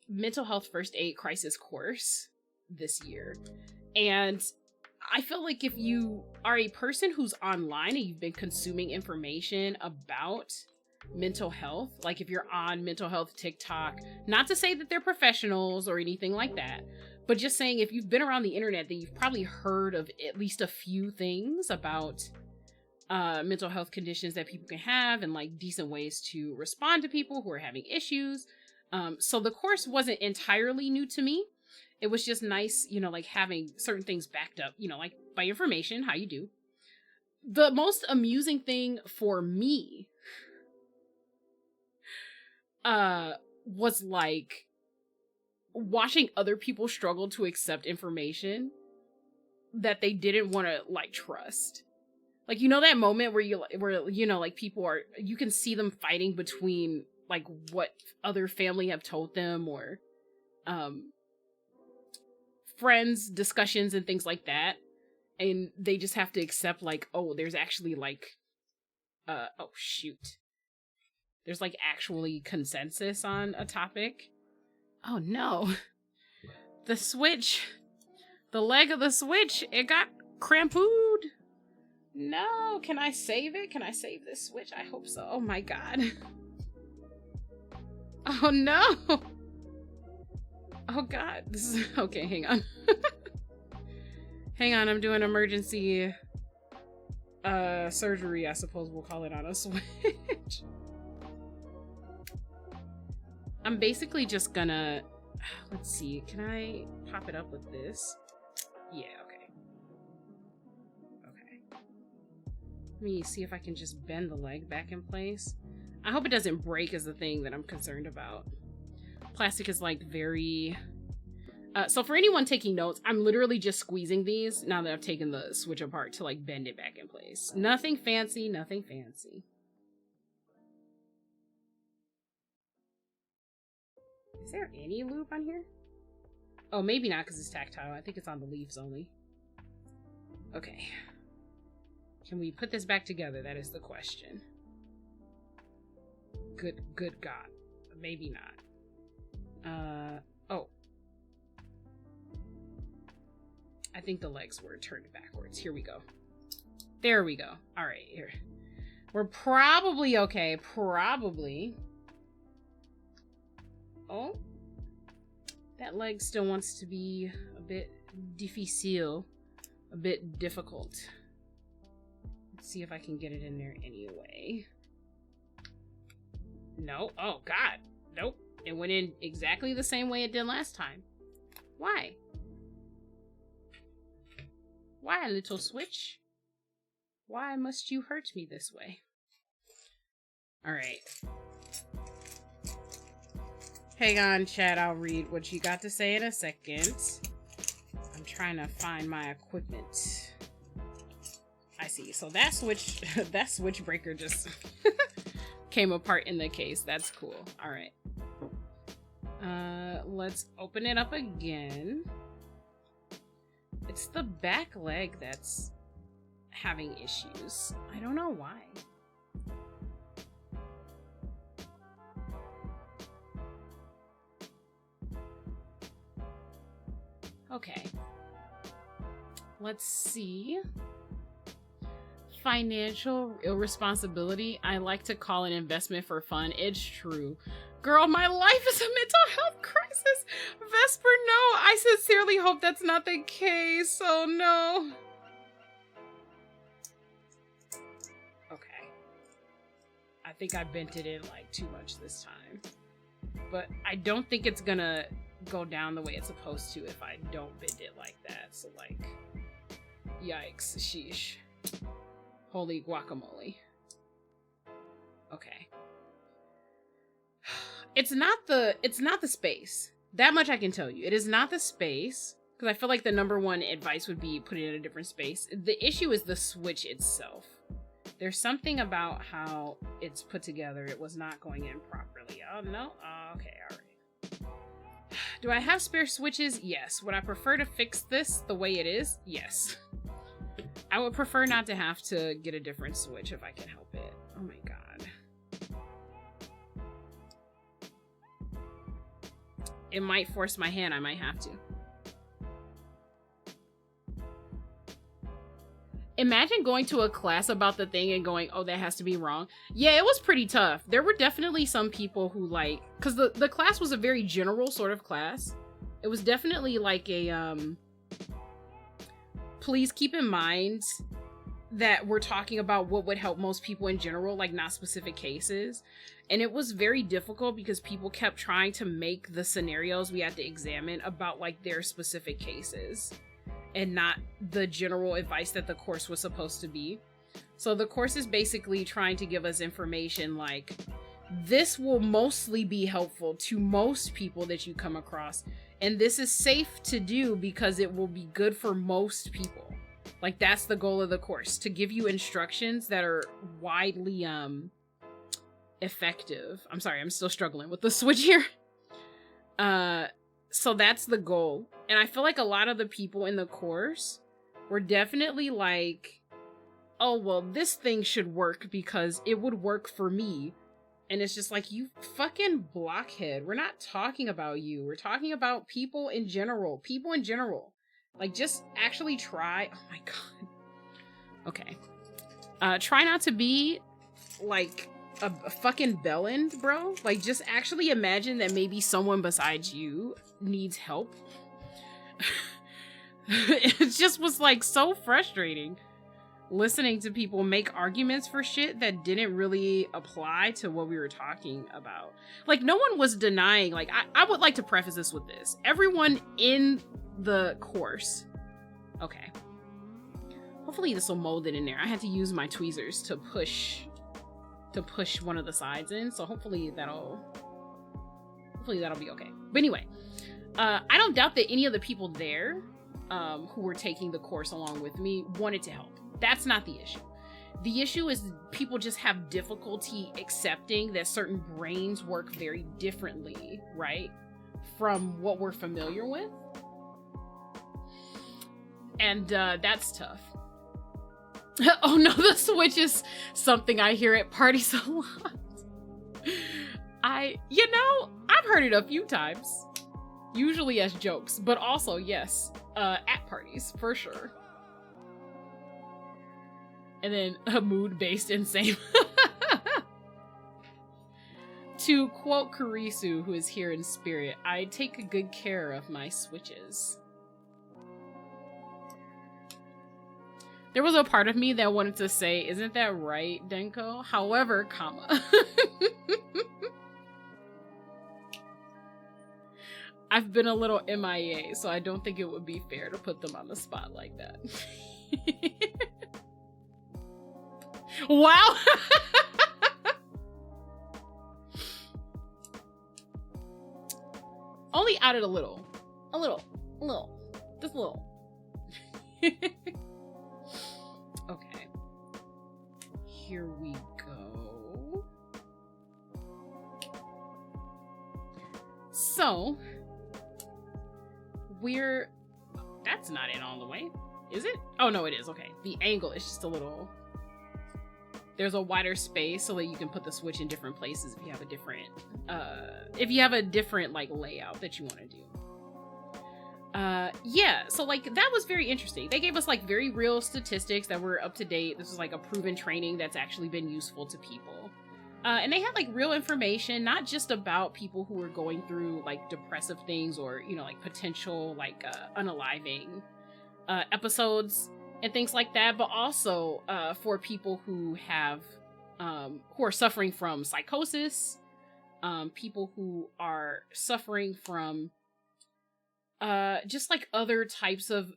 mental health first aid crisis course this year. And I feel like if you are a person who's online and you've been consuming information about mental health, like if you're on mental health TikTok, not to say that they're professionals or anything like that, but just saying if you've been around the internet, then you've probably heard of at least a few things about mental health conditions that people can have and like decent ways to respond to people who are having issues. So the course wasn't entirely new to me. It was just nice, you know, like having certain things backed up, you know, like by information, how you do. The most amusing thing for me was like watching other people struggle to accept information that they didn't want to like trust. Like, you know, that moment where you know, like people are, you can see them fighting between like what other family have told them or, friends discussions and things like that, and they just have to accept like, oh, there's actually like oh shoot, there's like actually consensus on a topic. Oh no, the switch, the leg of the switch, it got crampooed. No, can I save it? Can I save this switch? I hope so. Oh my god. Oh no. Oh god, this is okay. Hang on. Hang on, I'm doing emergency surgery, I suppose we'll call it, on a switch. I'm basically just gonna, let's see, can I pop it up with this? Yeah, okay. Okay. Let me see if I can just bend the leg back in place. I hope it doesn't break is the thing that I'm concerned about. Plastic is like very so for anyone taking notes, I'm literally just squeezing these now that I've taken the switch apart to like bend it back in place. Nothing fancy, nothing fancy. Is there any lube on here? Oh, maybe not because it's tactile. I think it's on the leaves only. Okay. Can we put this back together? That is the question. Good God. Maybe not. Oh. I think the legs were turned backwards. Here we go. There we go. All right, here. We're probably okay. Probably. Oh. That leg still wants to be a bit difficile. A bit difficult. Let's see if I can get it in there anyway. No. Oh, God. Nope. It went in exactly the same way it did last time. Why? Why, little switch? Why must you hurt me this way? Alright. Hang on, chat. I'll read what you got to say in a second. I'm trying to find my equipment. I see. So that switch, that switch breaker just came apart in the case. That's cool. Alright. Let's open it up again. It's the back leg that's having issues. I don't know why. Okay. Let's see. Financial irresponsibility. I like to call an investment for fun. It's true. Girl, my life is a mental health crisis. Vesper, no. I sincerely hope that's not the case. Oh, no. Okay. I think I bent it in like too much this time. But I don't think it's gonna go down the way it's supposed to if I don't bend it like that. So like, yikes, sheesh. Holy guacamole. Okay. It's not the space. That much I can tell you. It is not the space, because I feel like the number one advice would be put it in a different space. The issue is the Switch itself. There's something about how it's put together. It was not going in properly. Oh, no? Okay, all right. Do I have spare switches? Yes. Would I prefer to fix this the way it is? Yes. I would prefer not to have to get a different switch if I can help it. Oh my god. It might force my hand. I might have to. Imagine going to a class about the thing and going, oh, that has to be wrong. Yeah, it was pretty tough. There were definitely some people who like, because the class was a very general sort of class. It was definitely like a, please keep in mind that we're talking about what would help most people in general, like not specific cases. And it was very difficult because people kept trying to make the scenarios we had to examine about like their specific cases, and not the general advice that the course was supposed to be. So the course is basically trying to give us information like, this will mostly be helpful to most people that you come across, and this is safe to do because it will be good for most people. Like, that's the goal of the course, to give you instructions that are widely effective. I'm sorry, I'm still struggling with the switch here. So that's the goal. And I feel like a lot of the people in the course were definitely like, oh, well, this thing should work because it would work for me. And it's just like, you fucking blockhead. We're not talking about you. We're talking about people in general. People in general. Like, just actually try. Oh my god. Okay. Try not to be like a fucking bellend, bro. Like, just actually imagine that maybe someone besides you needs help. It just was like so frustrating listening to people make arguments for shit that didn't really apply to what we were talking about. Like, no one was denying, like, I would like to preface this with this. Everyone in the course, okay, hopefully this will mold it in there. I had to use my tweezers to push one of the sides in, so hopefully that'll be okay. But anyway, I don't doubt that any of the people there who were taking the course along with me wanted to help. That's not the issue. The issue is people just have difficulty accepting that certain brains work very differently, right, from what we're familiar with. And that's tough. Oh no, the Switch is something I hear at parties a lot. I've heard it a few times. Usually as jokes, but also, yes, at parties, for sure. And then a mood-based insane. To quote Kurisu, who is here in spirit, I take good care of my switches. There was a part of me that wanted to say, isn't that right, Denko? However, comma. I've been a little MIA, so I don't think it would be fair to put them on the spot like that. Wow! Only added a little. Just a little. Okay. Here we go. So, that's not it all the way, is it? Oh no, it is. Okay. The angle is just a little, there's a wider space so that you can put the Switch in different places if you have a different like layout that you want to do. Yeah, so like that was very interesting. They gave us like very real statistics that were up to date. This is like a proven training that's actually been useful to people. And they had like real information, not just about people who were going through like depressive things or, like potential like unaliving episodes and things like that, but also for people who are suffering from psychosis, people who are suffering from just like other types of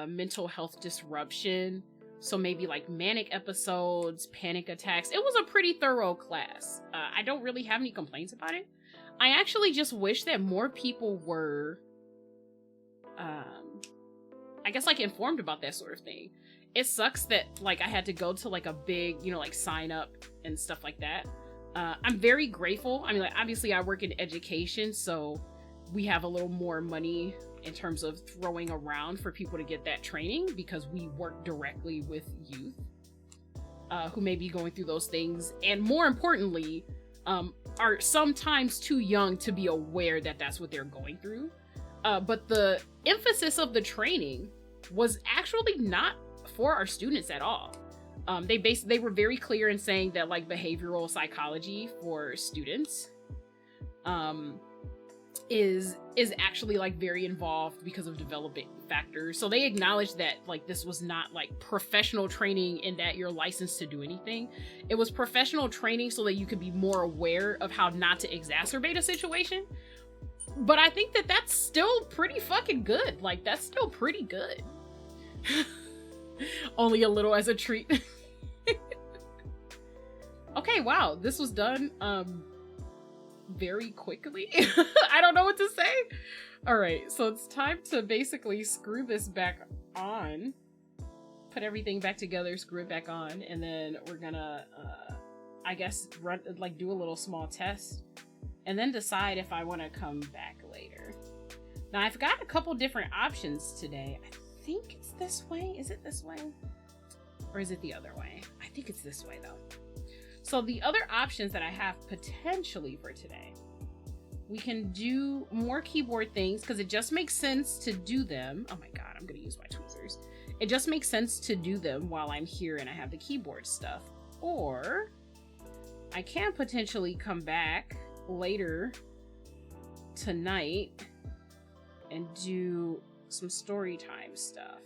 mental health disruption. So maybe like manic episodes, panic attacks. It was a pretty thorough class. I don't really have any complaints about it. I actually just wish that more people were, I guess, like, informed about that sort of thing. It sucks that, like, I had to go to, like, a big, you know, like, sign up and stuff like that. I'm very grateful. I mean, like, obviously I work in education, so we have a little more money in terms of throwing around for people to get that training, because we work directly with youth who may be going through those things, and more importantly, are sometimes too young to be aware that that's what they're going through. But the emphasis of the training was actually not for our students at all. They were very clear in saying that, like, behavioral psychology for students is actually, like, very involved because of development factors. So they acknowledged that, like, this was not, like, professional training in that you're licensed to do anything. It was professional training so that you could be more aware of how not to exacerbate a situation. But I think that that's still pretty fucking good. Like, that's still pretty good. Only a little as a treat. Okay, wow, this was done very quickly. I don't know what to say. All right, so it's time to basically screw this back on, put everything back together, screw it back on, and then we're gonna I guess do a little small test and then decide if I want to come back later. Now, I've got a couple different options today. I think it's this way. Is it this way? Or is it the other way? I think it's this way, though. So the other options that I have potentially for today, we can do more keyboard things because it just makes sense to do them. Oh my god, I'm going to use my tweezers. It just makes sense to do them while I'm here and I have the keyboard stuff. Or I can potentially come back later tonight and do some story time stuff.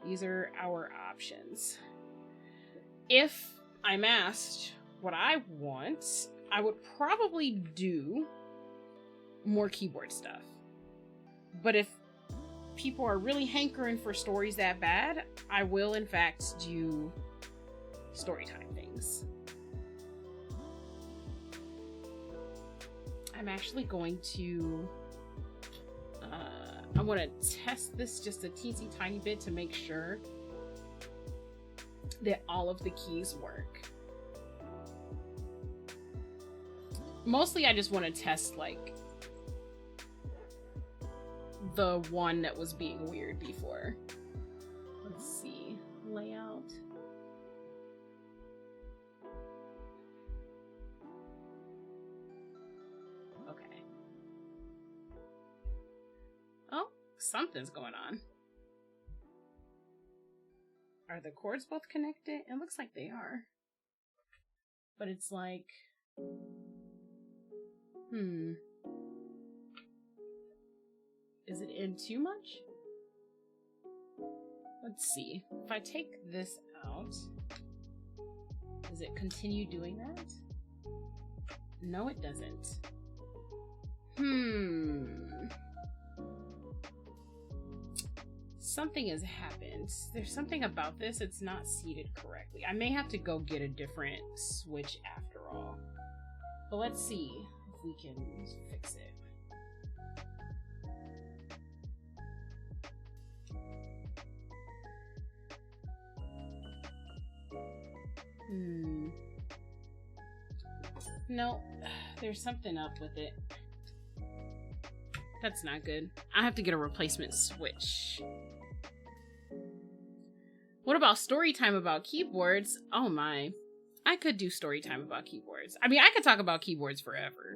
These are our options. If I'm asked what I want, I would probably do more keyboard stuff. But if people are really hankering for stories that bad, I will in fact do storytime things. I'm actually going to I want to test this just a teensy tiny bit to make sure that all of the keys work. Mostly I just want to test, like, the one that was being weird before. Let's see. Layout. Okay. Oh, something's going on. Are the cords both connected? It looks like they are. But it's like... Is it in too much? Let's see. If I take this out, does it continue doing that? No, it doesn't. Something has happened. There's something about this, it's not seated correctly. I may have to go get a different switch after all. But let's see if we can fix it. No, there's something up with it. That's not good. I have to get a replacement switch. What about story time about keyboards? Oh my. I could do story time about keyboards. I mean, I could talk about keyboards forever.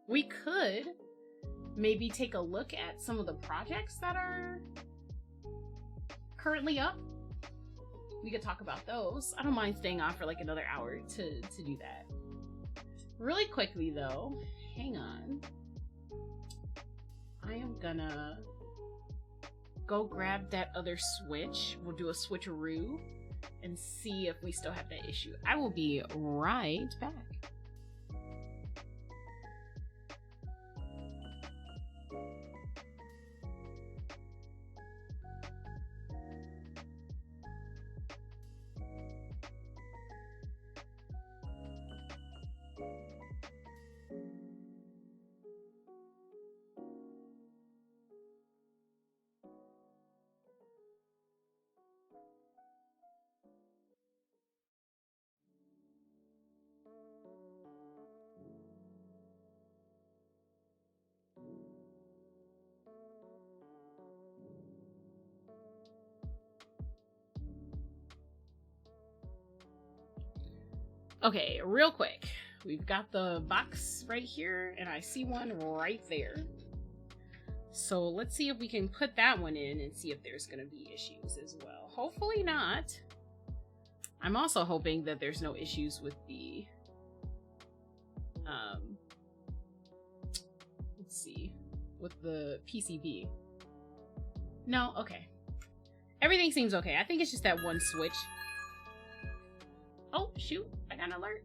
We could maybe take a look at some of the projects that are currently up. We could talk about those. I don't mind staying on for like another hour to do that. Really quickly though, hang on. I am gonna go grab that other switch. We'll do a switcheroo and see if we still have that issue. I will be right back. Okay, real quick. We've got the box right here, and I see one right there. So let's see if we can put that one in and see if there's going to be issues as well. Hopefully not. I'm also hoping that there's no issues with the, let's see, with the PCB. No, okay. Everything seems okay. I think it's just that one switch. Oh, shoot. I got an alert.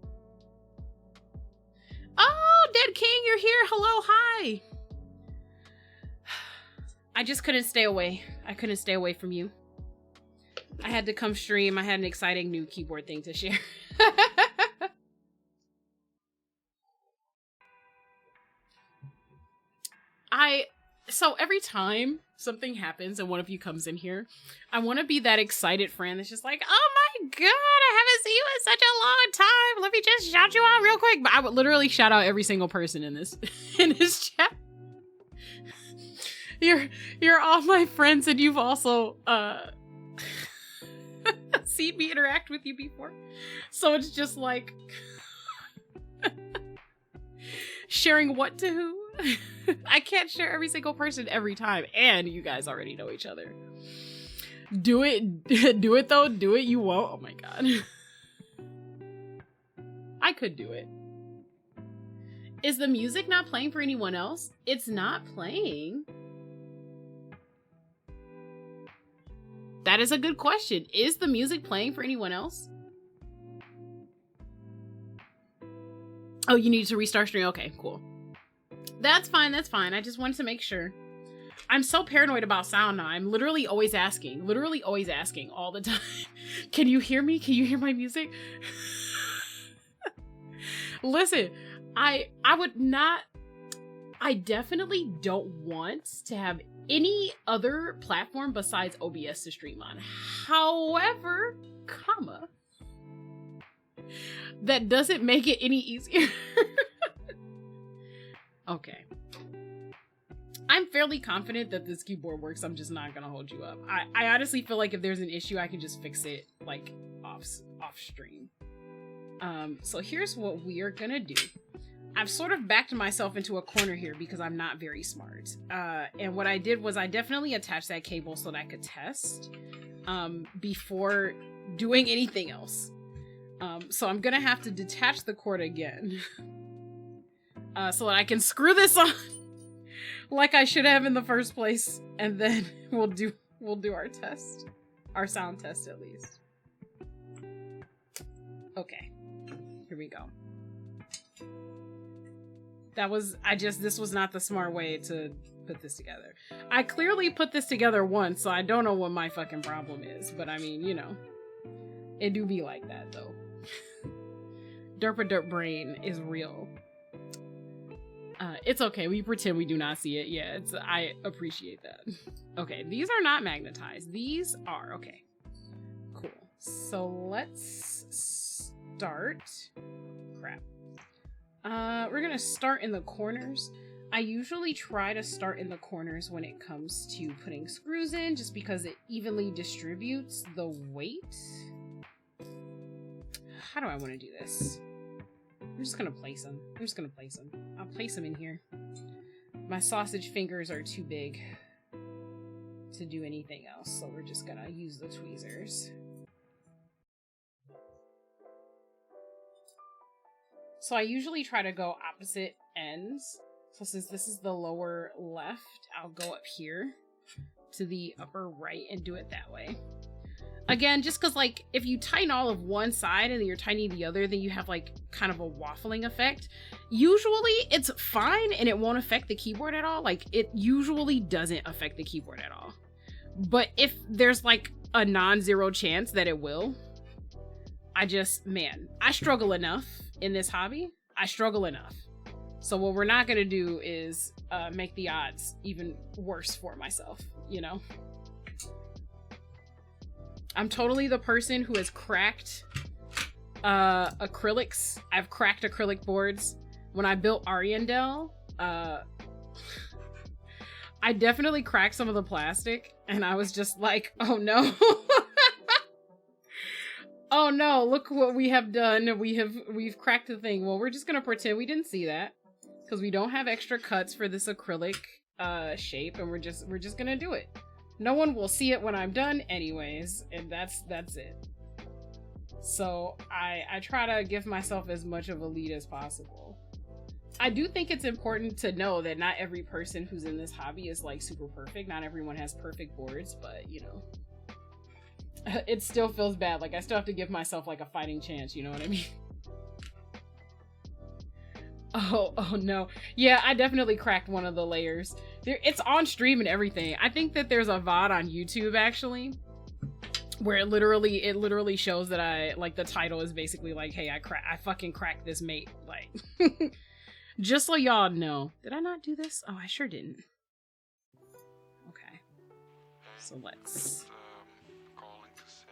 Oh, Dead King, you're here. Hello, hi. I just couldn't stay away. I couldn't stay away from you. I had to come stream. I had an exciting new keyboard thing to share. So every time something happens and one of you comes in here, I want to be that excited friend that's just like, oh my god, I haven't seen you in such a long time. Let me just shout you out real quick. But I would literally shout out every single person in this chat. You're all my friends, and you've also seen me interact with you before. So it's just like sharing what to who. I can't share every single person every time, and you guys already know each other. Do it. Do it though. Do it. You won't. Oh my god. I could do it. Is the music not playing for anyone else? It's not playing. That is a good question. Is the music playing for anyone else? Oh, you need to restart stream? Okay, cool. That's fine, that's fine. I just wanted to make sure. I'm so paranoid about sound now. I'm literally always asking all the time. Can you hear me? Can you hear my music? Listen, I definitely don't want to have any other platform besides OBS to stream on. However, that doesn't make it any easier. Okay. I'm fairly confident that this keyboard works. I'm just not gonna hold you up. I honestly feel like if there's an issue, I can just fix it like off stream. So here's what we are gonna do. I've sort of backed myself into a corner here because I'm not very smart. And what I did was I definitely attached that cable so that I could test before doing anything else. So I'm gonna have to detach the cord again so that I can screw this on like I should have in the first place, and then we'll do our test, our sound test at least. Okay, here we go. This was not the smart way to put this together. I clearly put this together once, so I don't know what my fucking problem is, but I mean, you know, it do be like that though. Derp brain is real. It's okay. We pretend we do not see it. Yeah, I appreciate that. Okay, these are not magnetized. These are. Okay, cool. So let's start. Crap. We're gonna start in the corners. I usually try to start in the corners when it comes to putting screws in, just because it evenly distributes the weight. How do I want to do this? I'm just gonna place them. I'll place them in here. My sausage fingers are too big to do anything else, so we're just gonna use the tweezers. So I usually try to go opposite ends. So since this is the lower left, I'll go up here to the upper right and do it that way. Again, just because, like, if you tighten all of one side and then you're tightening the other, then you have, like, kind of a waffling effect. Usually, it's fine and it won't affect the keyboard at all. Like, it usually doesn't affect the keyboard at all. But if there's, like, a non-zero chance that it will, I struggle enough in this hobby. I struggle enough. So what we're not going to do is make the odds even worse for myself, you know? I'm totally the person who has cracked acrylics. I've cracked acrylic boards. When I built Ariandel, I definitely cracked some of the plastic, and I was just like, oh no. Oh no, look what we have done. We've cracked the thing. Well, we're just gonna pretend we didn't see that. Because we don't have extra cuts for this acrylic shape, and we're just gonna do it. No one will see it when I'm done anyways, and that's it. So I try to give myself as much of a lead as possible. I do think it's important to know that not every person who's in this hobby is like super perfect. Not everyone has perfect boards, but you know, it still feels bad. Like I still have to give myself like a fighting chance, you know what I mean? Oh no. Yeah, I definitely cracked one of the layers. It's on stream and everything. I think that there's a VOD on YouTube actually where it literally shows that I like the title is basically like, hey, I fucking cracked this mate. Like just so y'all know. Did I not do this? Oh, I sure didn't. Okay. So let's calling to say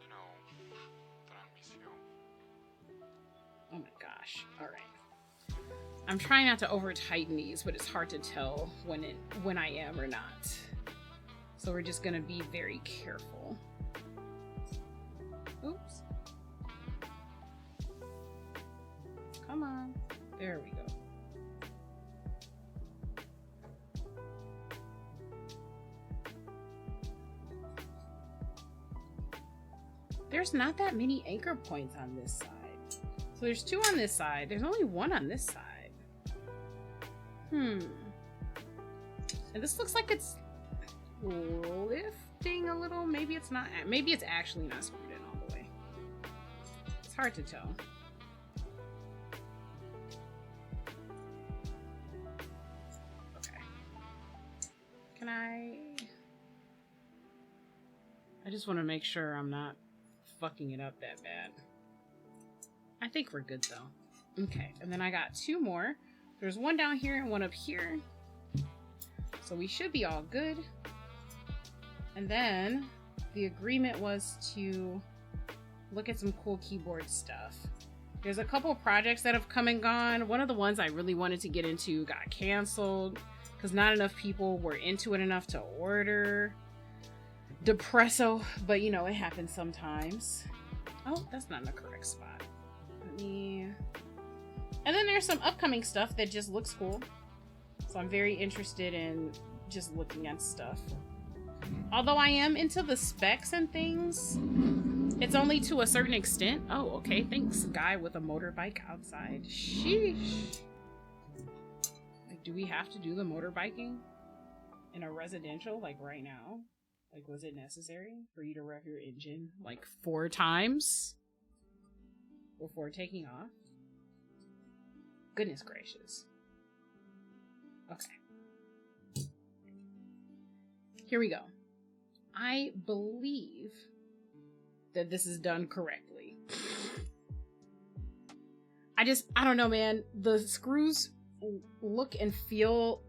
you know that I miss you. Oh my gosh. All right. I'm trying not to over tighten these, but it's hard to tell when I am or not. So we're just gonna be very careful. Oops. Come on. There we go. There's not that many anchor points on this side. So there's 2 on this side. There's only 1 on this side. And this looks like it's lifting a little. Maybe it's not. Maybe it's actually not screwed in all the way. It's hard to tell. Okay. Can I just want to make sure I'm not fucking it up that bad. I think we're good though. Okay, and then I got 2 more. There's 1 down here and 1 up here. So we should be all good. And then the agreement was to look at some cool keyboard stuff. There's a couple projects that have come and gone. One of the ones I really wanted to get into got canceled because not enough people were into it enough to order. Depresso, but you know, it happens sometimes. Oh, that's not in the correct spot. Let me... And then there's some upcoming stuff that just looks cool. So I'm very interested in just looking at stuff. Although I am into the specs and things, it's only to a certain extent. Oh, okay. Thanks, guy with a motorbike outside. Sheesh. Like, do we have to do the motorbiking in a residential, like right now? Like, was it necessary for you to rev your engine like 4 times before taking off? Goodness gracious. Okay. Here we go. I believe that this is done correctly. I don't know, man. The screws look and feel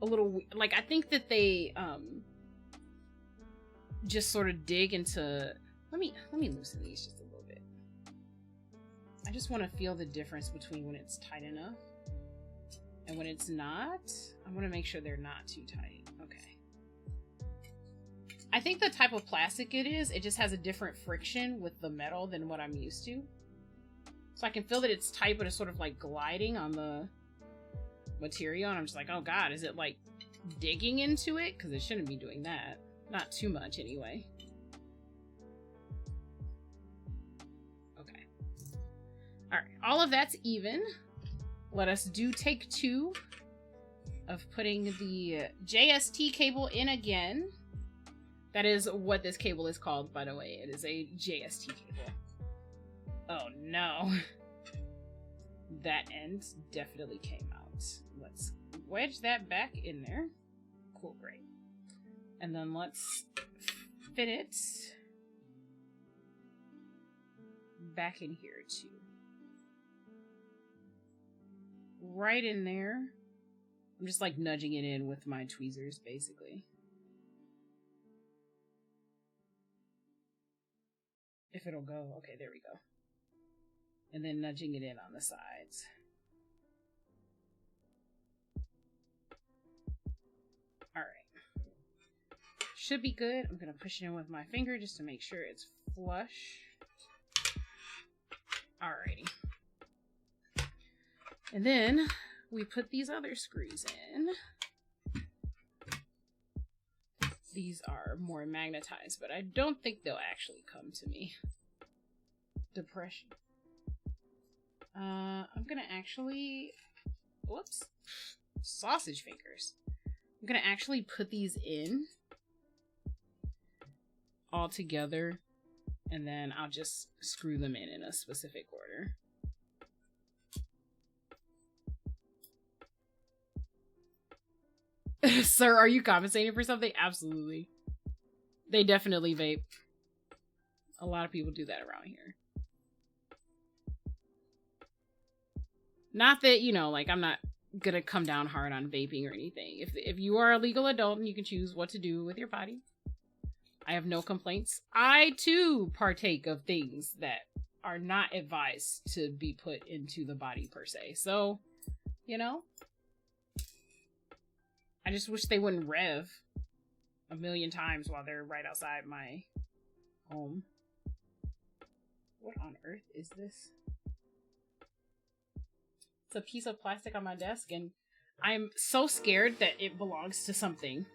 a little like, I think that they just sort of dig into... Let me loosen these just a little bit. I just want to feel the difference between when it's tight enough and when it's not. I want to make sure they're not too tight. Okay. I think the type of plastic it is, it just has a different friction with the metal than what I'm used to. So I can feel that it's tight, but it's sort of like gliding on the material. And I'm just like, oh God, is it like digging into it? Because it shouldn't be doing that. Not too much anyway. Okay. All right. All of that's even. Let us do take 2 of putting the JST cable in again. That is what this cable is called, by the way. It is a JST cable. Oh no. That end definitely came out. Let's wedge that back in there. Cool, great. And then let's fit it back in here too. Right in there. I'm just like nudging it in with my tweezers, basically. If it'll go. Okay, there we go. And then nudging it in on the sides. Alright. should be good. I'm gonna push it in with my finger just to make sure it's flush. Alrighty. And then we put these other screws in. These are more magnetized, but I don't think they'll actually come to me. Depression. I'm gonna actually, whoops, sausage fingers. I'm gonna actually put these in all together, and then I'll just screw them in a specific order. Sir, are you compensating for something? Absolutely. They definitely vape. A lot of people do that around here. Not that, you know, like, I'm not gonna come down hard on vaping or anything. If you are a legal adult and you can choose what to do with your body, I have no complaints. I, too, partake of things that are not advised to be put into the body, per se. So, you know, I just wish they wouldn't rev a million times while they're right outside my home. What on earth is this? It's a piece of plastic on my desk, and I'm so scared that it belongs to something.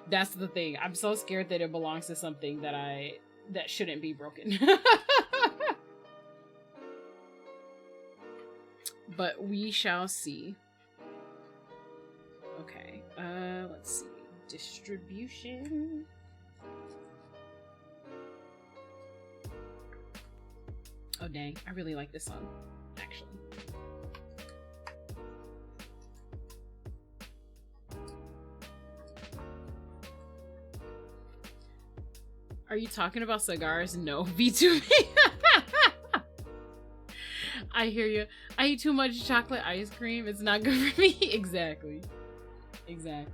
That's the thing. I'm so scared that it belongs to something that shouldn't be broken. But we shall see. Okay, let's see. Distribution. Oh dang, I really like this song, actually. Are you talking about cigars? No, V2. I hear you. I eat too much chocolate ice cream. It's not good for me. Exactly. Exactly.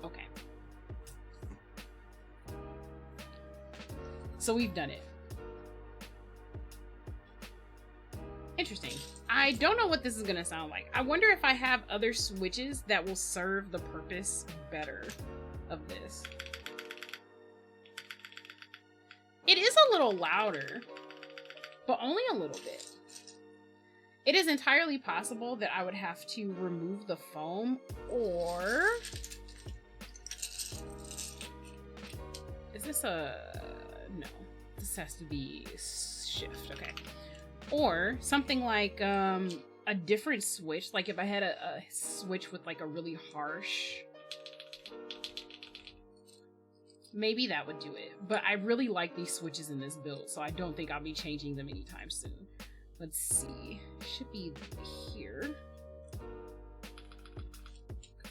Okay. So we've done it. Interesting. I don't know what this is gonna sound like. I wonder if I have other switches that will serve the purpose better of this. It is a little louder, but only a little bit. It is entirely possible that I would have to remove the foam, or is this a, no, this has to be shift, okay. Or something like a different switch, like if I had a switch with like a really harsh, maybe that would do it. But I really like these switches in this build, so I don't think I'll be changing them anytime soon. Let's see. Should be here.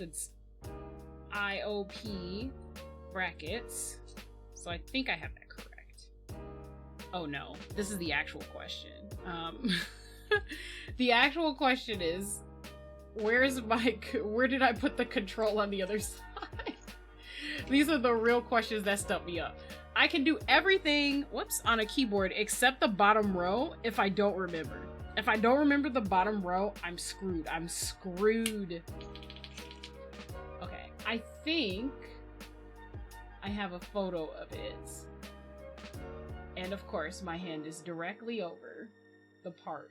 It's IOP brackets. So I think I have that correct. Oh no, this is the actual question. The actual question is, where did I put the control on the other side? These are the real questions that stump me up. I can do everything, whoops, on a keyboard except the bottom row if I don't remember. If I don't remember the bottom row, I'm screwed. I'm screwed. Okay, I think I have a photo of it. And of course, my hand is directly over the part.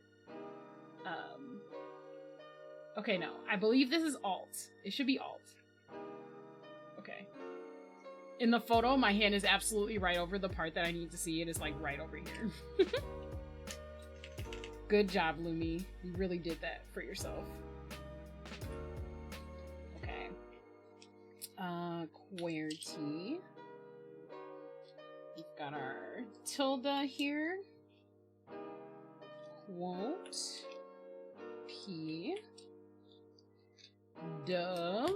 Okay, no, I believe this is Alt. It should be Alt. Okay. In the photo, my hand is absolutely right over the part that I need to see. It is like right over here. Good job, Lumi. You really did that for yourself. Okay. QWERTY. We've got our tilde here. Quote. P. Dub.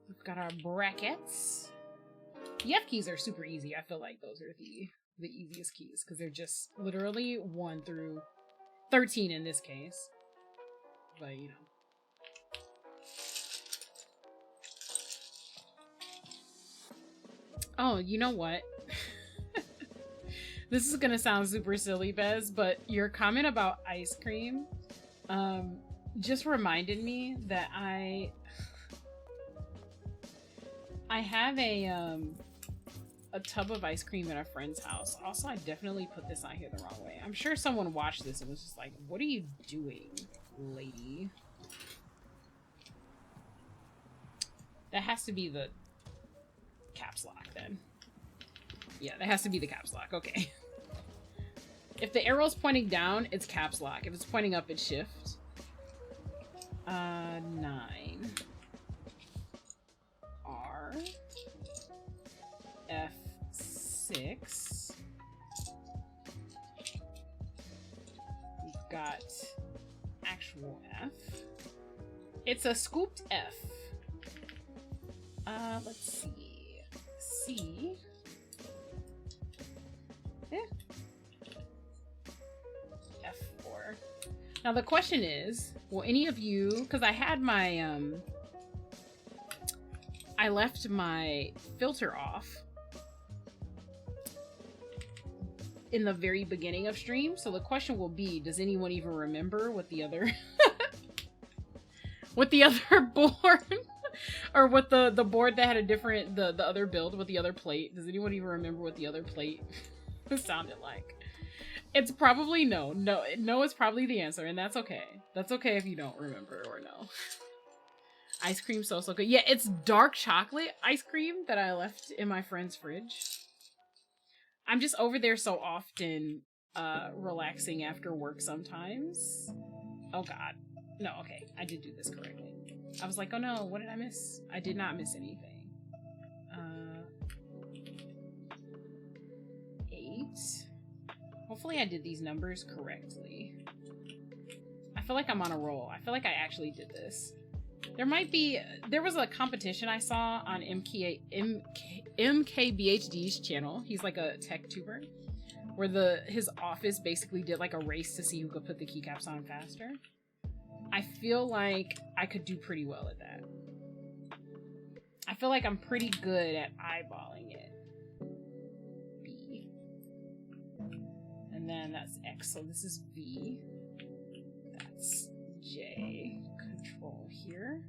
We've got our brackets. The F keys are super easy. I feel like those are the easiest keys because they're just literally 1 through 13 in this case. But you know. Oh, you know what? This is gonna sound super silly, Bez, but your comment about ice cream, just reminded me that I have a tub of ice cream at a friend's house. Also, I definitely put this on here the wrong way. I'm sure someone watched this and was just like, what are you doing, lady? That has to be the caps lock then. Yeah, that has to be the caps lock. Okay. If the arrow's pointing down, it's caps lock. If it's pointing up, it's shift. 9. R. F6. We've got actual F. It's a scooped F. Let's see. C. F4. Now the question is, will any of you, because I had my, I left my filter off in the very beginning of stream, so the question will be, does anyone even remember what the other, what the other board, or what the board that had a different, the other build with the other plate, does anyone even remember what the other plate sounded like? It's probably no. No is probably the answer, and that's okay. That's okay if you don't remember or know. Ice cream so good. Yeah, it's dark chocolate ice cream that I left in my friend's fridge. I'm just over there so often relaxing after work sometimes. Oh god. No, okay. I did do this correctly. I was like, oh no, what did I miss? I did not miss anything. 8. Hopefully I did these numbers correctly. I feel like I'm on a roll. I feel like I actually did this. There was a competition I saw on MKBHD's channel. He's like a tech tuber. Where his office basically did like a race to see who could put the keycaps on faster. I feel like I could do pretty well at that. I feel like I'm pretty good at eyeballing it. B. And then that's X, so this is V. That's J. Control here.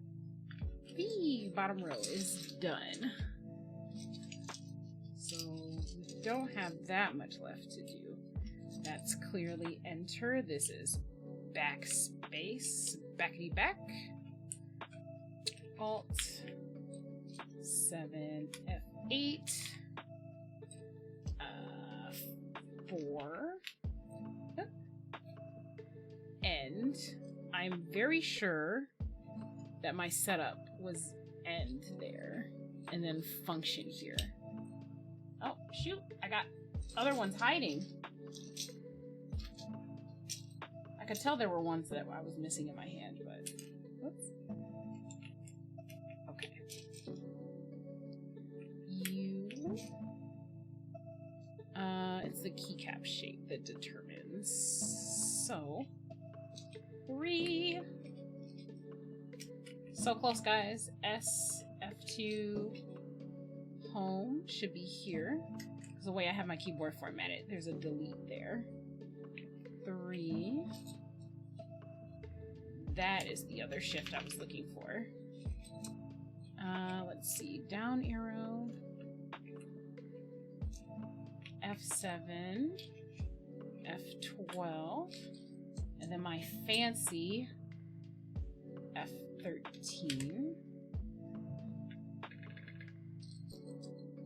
V, bottom row, is done. So we don't have that much left to do. That's clearly enter. This is backspace, backity back. Alt 7 F8 4 end. I'm very sure that my setup was end there and then function here. Oh shoot, I got other ones hiding. I could tell there were ones that I was missing in my hand, but whoops. Okay. U. It's the keycap shape that determines. So 3. So close, guys. S, F2, home should be here. Because the way I have my keyboard formatted, there's a delete there. 3. That is the other shift I was looking for. Let's see. Down arrow. F7. F12. And then my fancy F13.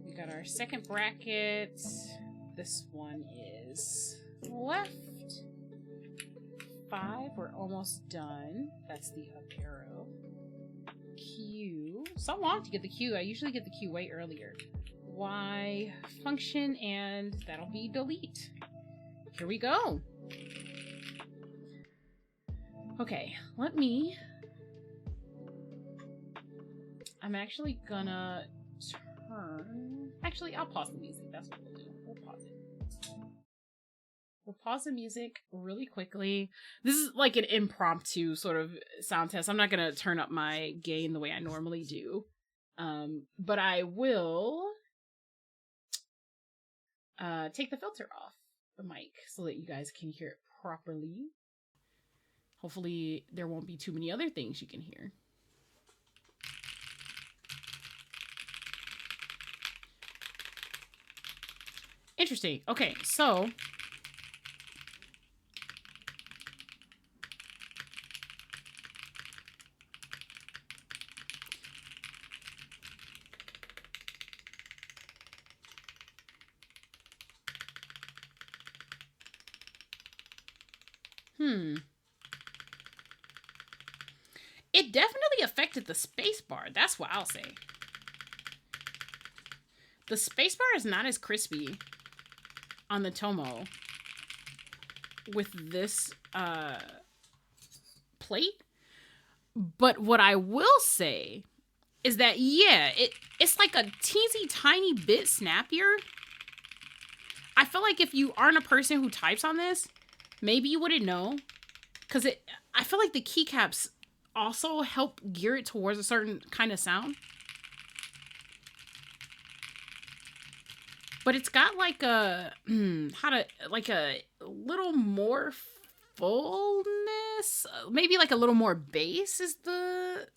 We got our second bracket. This one is left. 5, we're almost done. That's the up arrow. Q. So long to get the Q. I usually get the Q way earlier. Y, function, and that'll be delete. Here we go. Okay, I'm actually gonna turn... Actually, I'll pause the music. That's what we'll do. We'll pause it. We'll pause the music really quickly. This is like an impromptu sort of sound test. I'm not gonna turn up my gain the way I normally do. But I will take the filter off the mic so that you guys can hear it properly. Hopefully there won't be too many other things you can hear. Interesting. Okay, so it definitely affected the spacebar. That's what I'll say. The spacebar is not as crispy on the Tomo with this plate. But what I will say is that, yeah, it's like a teensy tiny bit snappier. I feel like if you aren't a person who types on this, maybe you wouldn't know. Because I feel like the keycaps also help gear it towards a certain kind of sound. But it's got like a, like a little more fullness. Maybe like a little more bass is the...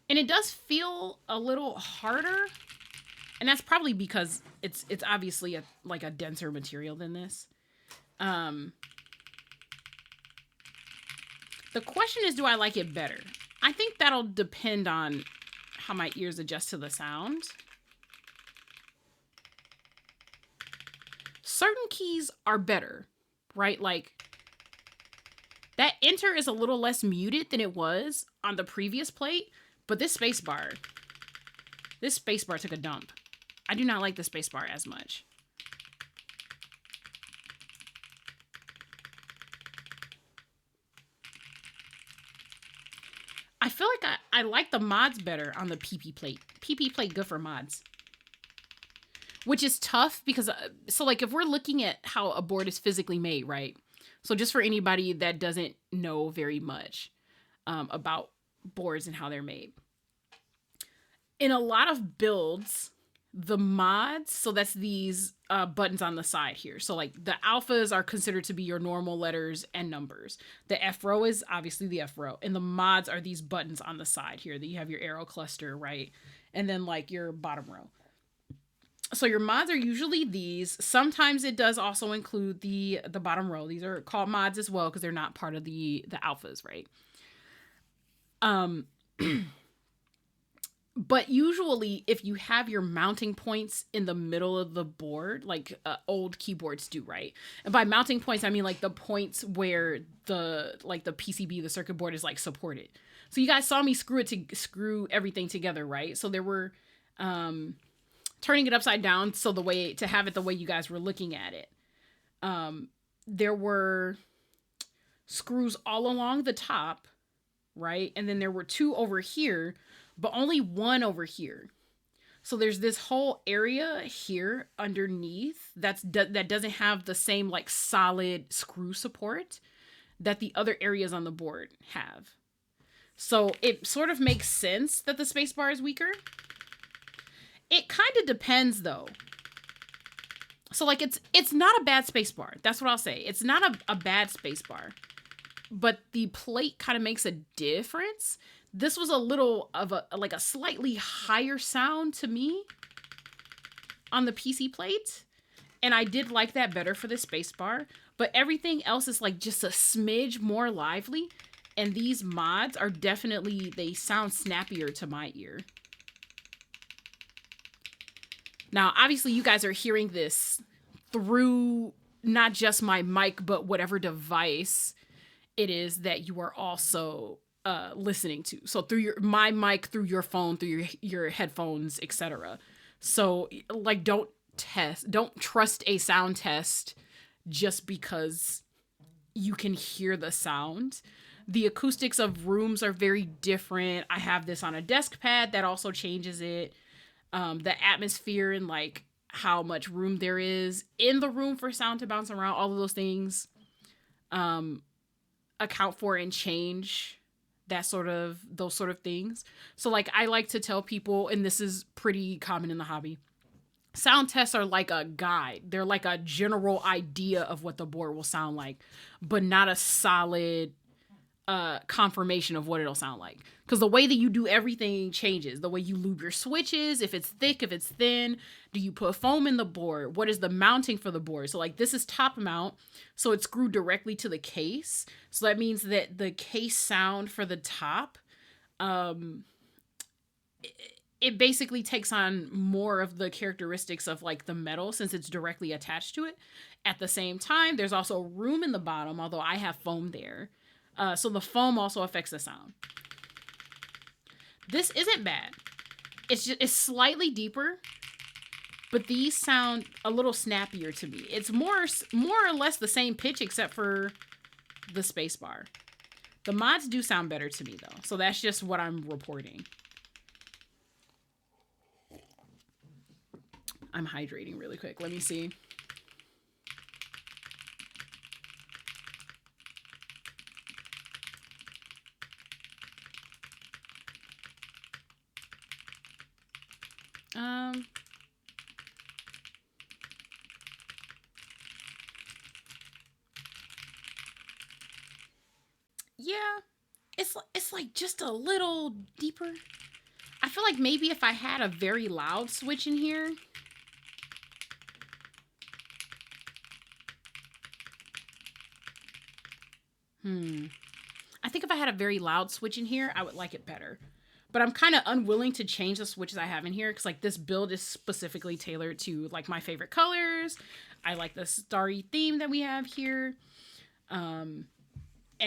And it does feel a little harder. And that's probably because it's obviously like a denser material than this. The question is, do I like it better? I think that'll depend on how my ears adjust to the sound. Certain keys are better, right? Like, that enter is a little less muted than it was on the previous plate, but this spacebar took a dump. I do not like the spacebar as much. I feel like I like the mods better on the PP plate. PP plate good for mods. Which is tough because, so like if we're looking at how a board is physically made, right? So just for anybody that doesn't know very much about boards and how they're made. In a lot of builds, the mods, so that's these buttons on the side here. So like the alphas are considered to be your normal letters and numbers. The F row is obviously the F row. And the mods are these buttons on the side here that you have your arrow cluster, right? And then like your bottom row. So your mods are usually these. Sometimes it does also include the bottom row. These are called mods as well because they're not part of the alphas, right? But usually if you have your mounting points in the middle of the board, like old keyboards do, right? And by mounting points, I mean like the points where the PCB, the circuit board is like supported. So you guys saw me screw everything together, right? So there were turning it upside down so to have it the way you guys were looking at it. There were screws all along the top, right? And then there were two over here, but only one over here. So there's this whole area here underneath that doesn't have the same like solid screw support that the other areas on the board have. So it sort of makes sense that the spacebar is weaker. It kind of depends though. So like it's not a bad spacebar. That's what I'll say. It's not a bad spacebar. But the plate kind of makes a difference. This was a little of a slightly higher sound to me on the PC plate. And I did like that better for the spacebar. But everything else is like just a smidge more lively. And these mods are definitely, they sound snappier to my ear. Now, obviously you guys are hearing this through not just my mic, but whatever device it is that you are also listening to. So through my mic, through your phone, through your headphones, etc. So like don't trust a sound test just because you can hear the sound. The acoustics of rooms are very different. I have this on a desk pad that also changes it. The atmosphere and like how much room there is in the room for sound to bounce around, all of those things account for and change those sort of things. So like I like to tell people, and this is pretty common in the hobby, sound tests are like a guide. They're like a general idea of what the board will sound like, but not a solid confirmation of what it'll sound like. Because the way that you do everything changes. The way you lube your switches, if it's thick, if it's thin, do you put foam in the board? What is the mounting for the board? So like this is top mount, so it's screwed directly to the case. So that means that the case sound for the top, it basically takes on more of the characteristics of like the metal since it's directly attached to it. At the same time, there's also room in the bottom, although I have foam there. So the foam also affects the sound. This isn't bad. It's slightly deeper, but these sound a little snappier to me. It's more or less the same pitch except for the space bar. The mods do sound better to me though, so that's just what I'm reporting. I'm hydrating really quick. Let me see. Yeah, it's like just a little deeper. I feel like maybe if I had a very loud switch in here. I think if I had a very loud switch in here, I would like it better. But I'm kind of unwilling to change the switches I have in here because like this build is specifically tailored to like my favorite colors. I like the starry theme that we have here. And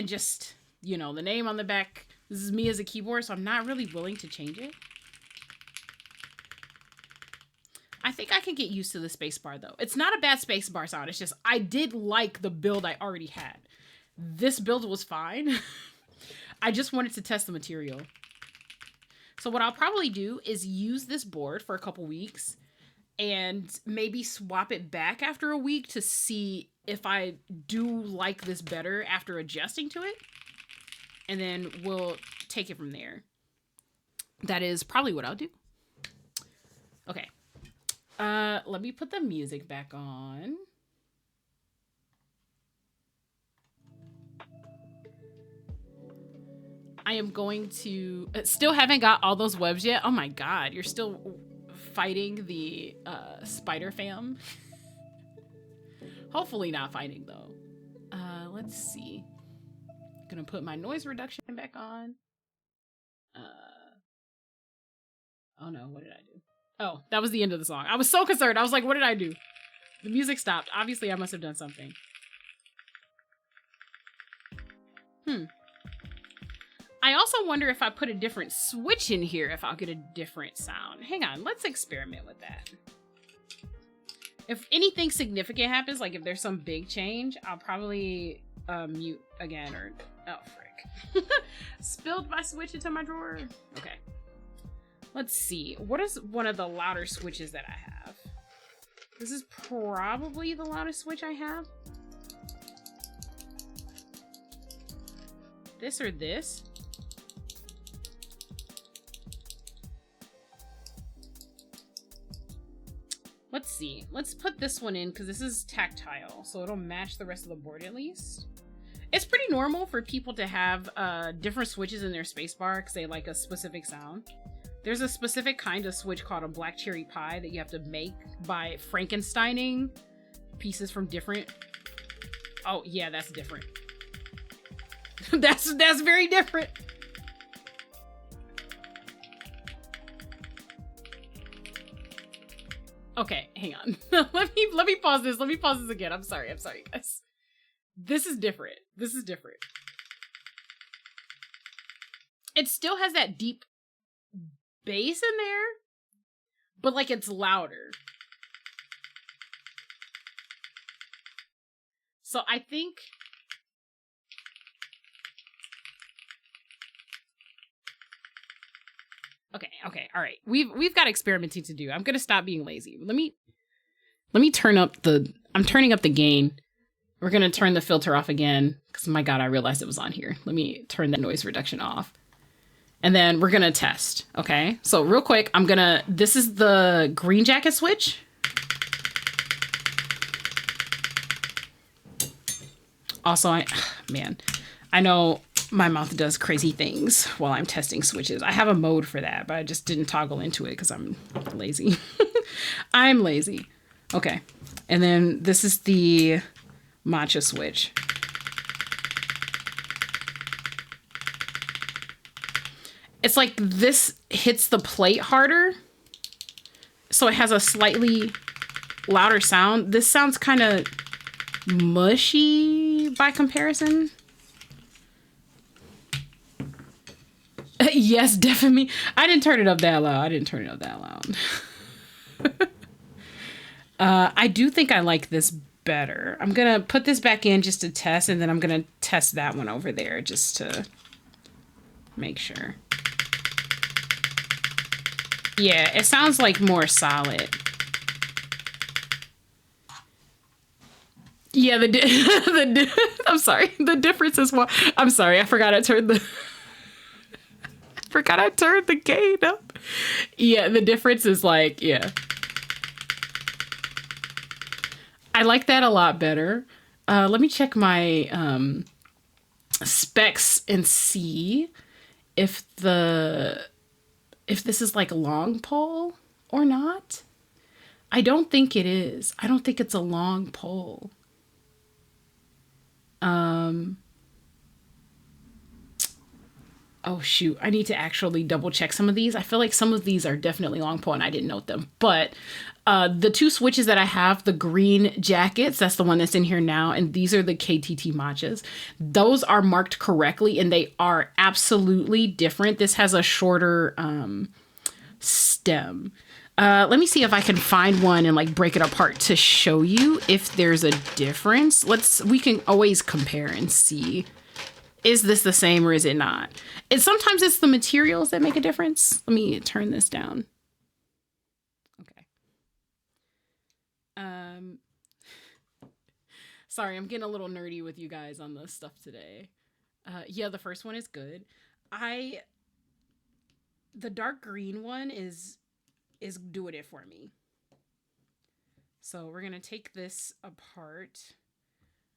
just, you know, the name on the back. This is me as a keyboard, so I'm not really willing to change it. I think I can get used to the spacebar though. It's not a bad spacebar sound. It's just I did like the build I already had. This build was fine. I just wanted to test the material. So what I'll probably do is use this board for a couple weeks and maybe swap it back after a week to see if I do like this better after adjusting to it. And then we'll take it from there. That is probably what I'll do. Okay. Let me put the music back on. I am going to... still haven't got all those webs yet. Oh my god, you're still fighting the spider fam. Hopefully not fighting though. Let's see. Gonna put my noise reduction back on. Oh no, what did I do? Oh, that was the end of the song. I was so concerned. I was like, what did I do? The music stopped. Obviously, I must have done something. I also wonder if I put a different switch in here, if I'll get a different sound. Hang on, let's experiment with that. If anything significant happens, like if there's some big change, I'll probably mute again or... Oh, frick. Spilled my switch into my drawer. Okay. Let's see. What is one of the louder switches that I have? This is probably the loudest switch I have. This or this? Let's see. Let's put this one in because this is tactile, so it'll match the rest of the board at least. It's pretty normal for people to have different switches in their spacebar because they like a specific sound. There's a specific kind of switch called a black cherry pie that you have to make by Frankensteining pieces from different... Oh, yeah, that's different. That's very different. Okay, hang on. let me pause this. Let me pause this again. I'm sorry, guys. This is different. This is different. It still has that deep bass in there, but like it's louder. So I think... Okay, all right. We've got experimenting to do. I'm gonna stop being lazy. Let me turn up the... I'm turning up the gain We're going to turn the filter off again because, my God, I realized it was on here. Let me turn that noise reduction off. And then we're going to test. Okay. So real quick, this is the green jacket switch. Also, I know my mouth does crazy things while I'm testing switches. I have a mode for that, but I just didn't toggle into it because I'm lazy. I'm lazy. Okay. And then this is the matcha switch. It's like this hits the plate harder, so it has a slightly louder sound. This sounds kind of mushy by comparison. Yes, definitely. I didn't turn it up that loud. I do think I like this better. I'm going to put this back in just to test, and then I'm going to test that one over there just to make sure. Yeah, it sounds like more solid. Yeah, I'm sorry. The difference is what I'm sorry. I forgot I turned the gain up. Yeah, the difference is like, yeah. I like that a lot better. Let me check my specs and see if this is like long pole or not. I don't think it is. I don't think it's a long pole. Oh shoot, I need to actually double check some of these. I feel like some of these are definitely long pole and I didn't note them. But the two switches that I have, the green jackets, that's the one that's in here now, and these are the KTT Matchas. Those are marked correctly and they are absolutely different. This has a shorter stem. Let me see if I can find one and like break it apart to show you if there's a difference. We can always compare and see. Is this the same or is it not? And sometimes it's the materials that make a difference. Let me turn this down. Okay. Sorry, I'm getting a little nerdy with you guys on this stuff today. Yeah, the first one is good. The dark green one is doing it for me. So we're going to take this apart.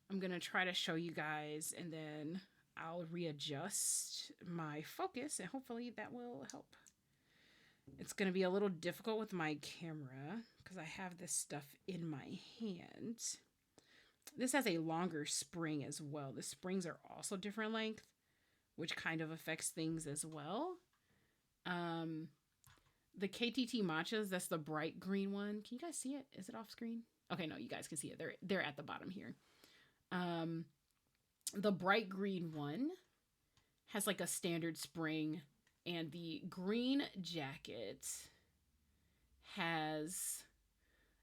I'm going to try to show you guys and then I'll readjust my focus and hopefully that will help. It's going to be a little difficult with my camera because I have this stuff in my hand. This has a longer spring as well. The springs are also different length, which kind of affects things as well. The KTT Matchas, that's the bright green one. Can you guys see it? Is it off screen? Okay, no, you guys can see it. They're at the bottom here. The bright green one has like a standard spring, and the green jacket has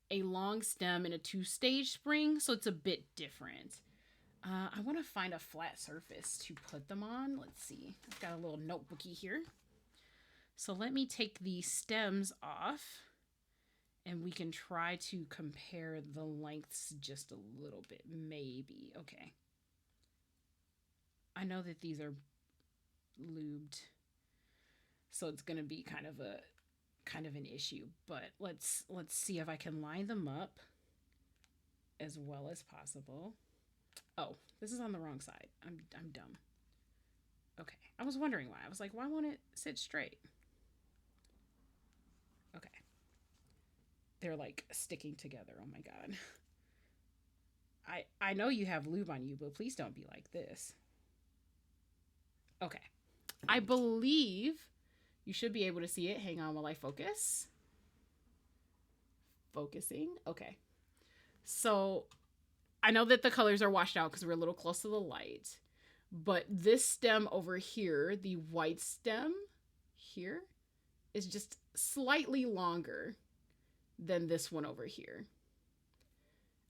a long stem and a 2-stage spring, so it's a bit different. I want to find a flat surface to put them on. Let's see. I've got a little notebooky here. So let me take the stems off and we can try to compare the lengths just a little bit, maybe. Okay. I know that these are lubed, so it's going to be kind of an issue, but let's see if I can line them up as well as possible. Oh, this is on the wrong side. I'm dumb. Okay. I was wondering why. I was like, why won't it sit straight? Okay. They're like sticking together. Oh my God. I know you have lube on you, but please don't be like this. Okay. I believe you should be able to see it. Hang on while I focus. Focusing. Okay. So I know that the colors are washed out because we're a little close to the light, but this stem over here, the white stem here, is just slightly longer than this one over here.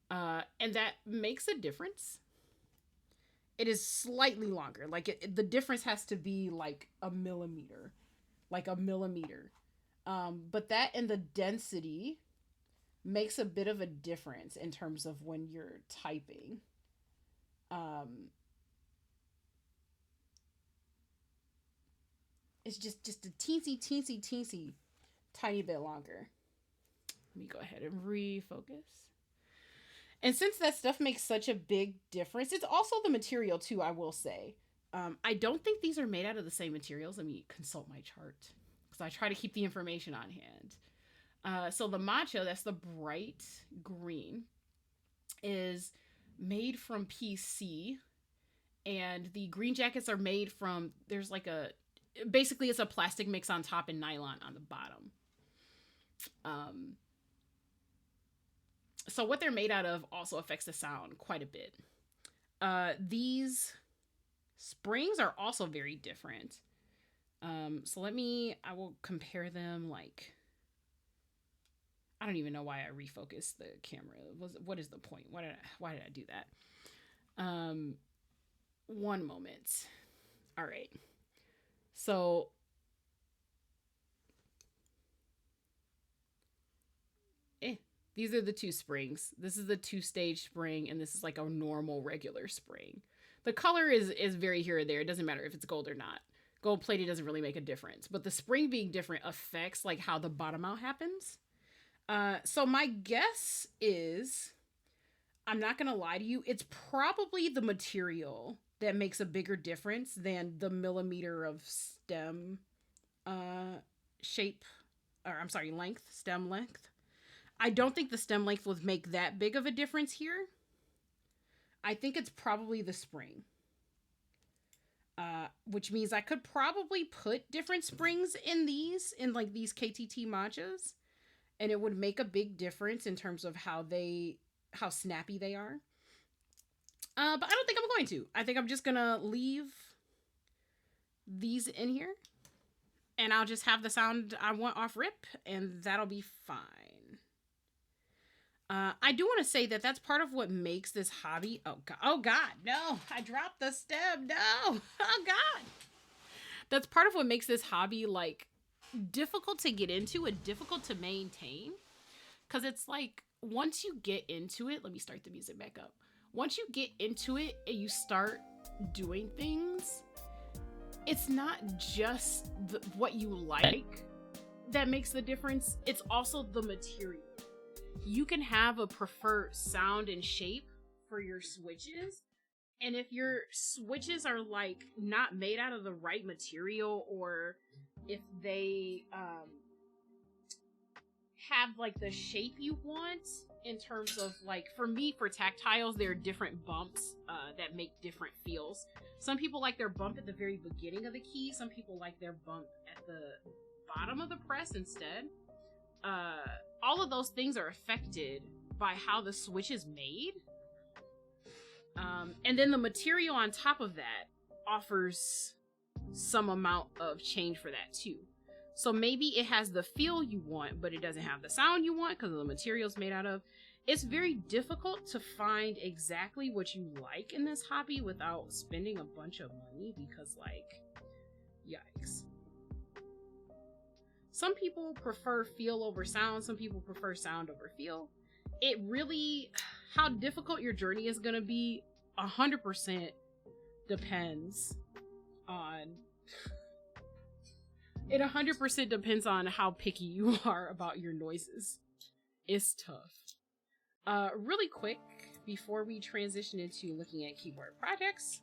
And that makes a difference. It is slightly longer. Like the difference has to be like a millimeter. But that and the density makes a bit of a difference in terms of when you're typing. It's just a teensy tiny bit longer. Let me go ahead and refocus. And since that stuff makes such a big difference, it's also the material too, I will say. I don't think these are made out of the same materials. Let me consult my chart because I try to keep the information on hand. So the matcha, that's the bright green, is made from PC, and the green jackets are made from, there's like basically it's a plastic mix on top and nylon on the bottom. So what they're made out of also affects the sound quite a bit. These springs are also very different. So I will compare them. Like, I don't even know why I refocused the camera. What is the point? Why did I do that? One moment. All right. So these are the two springs. This is the 2-stage spring, and this is like a normal regular spring. The color is very here or there. It doesn't matter if it's gold or not. Gold plated doesn't really make a difference, but the spring being different affects like how the bottom out happens. So my guess is, I'm not gonna lie to you, it's probably the material that makes a bigger difference than the millimeter of stem stem length. I don't think the stem length would make that big of a difference here. I think it's probably the spring. Which means I could probably put different springs in these KTT matchas, and it would make a big difference in terms of how snappy they are. But I don't think I'm going to. I think I'm just gonna leave these in here, and I'll just have the sound I want off rip, and that'll be fine. I do want to say that that's part of what makes this hobby. Oh God, no! I dropped the stem. No! Oh God! That's part of what makes this hobby like difficult to get into and difficult to maintain, because it's like once you get into it, let me start the music back up. Once you get into it and you start doing things, it's not just what you like that makes the difference. It's also the material. You can have a preferred sound and shape for your switches, and if your switches are like not made out of the right material, or if they have like the shape you want in terms of like, for me, for tactiles, there are different bumps that make different feels. Some people like their bump at the very beginning of the key. Some people like their bump at the bottom of the press instead. All of those things are affected by how the switch is made. And then the material on top of that offers some amount of change for that too. So maybe it has the feel you want, but it doesn't have the sound you want because of the materials made out of. It's very difficult to find exactly what you like in this hobby without spending a bunch of money, because like, yikes. Some people prefer feel over sound. Some people prefer sound over feel. It really, how difficult your journey is going to be 100% depends on, it 100% depends on how picky you are about your noises. It's tough. Really quick, before we transition into looking at keyboard projects,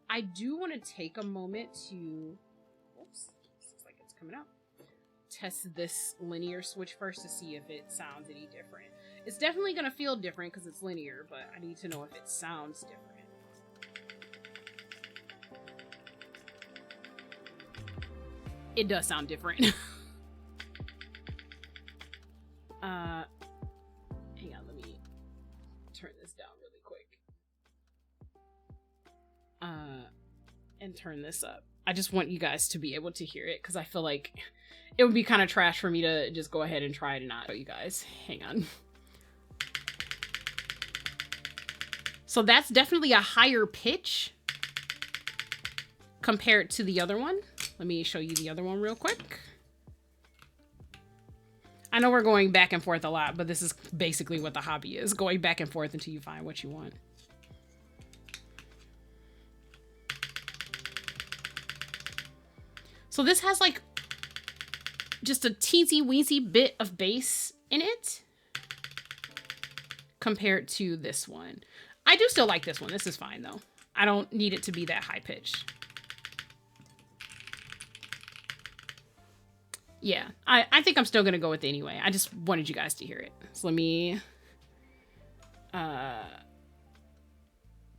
I do want to take a moment to, whoops, looks like it's coming out. Test this linear switch first to see if it sounds any different. It's definitely going to feel different because it's linear, but I need to know if it sounds different. It does sound different. Hang on, let me turn this down really quick. And turn this up. I just want you guys to be able to hear it, because I feel like it would be kind of trash for me to just go ahead and try it and not show you guys. Hang on. So that's definitely a higher pitch compared to the other one. Let me show you the other one real quick. I know we're going back and forth a lot, but this is basically what the hobby is. Going back and forth until you find what you want. So this has like just a teensy weensy bit of bass in it compared to this one. I do still like this one. This is fine though. I don't need it to be that high pitched. Yeah, I think I'm still gonna go with it anyway. I just wanted you guys to hear it. So let me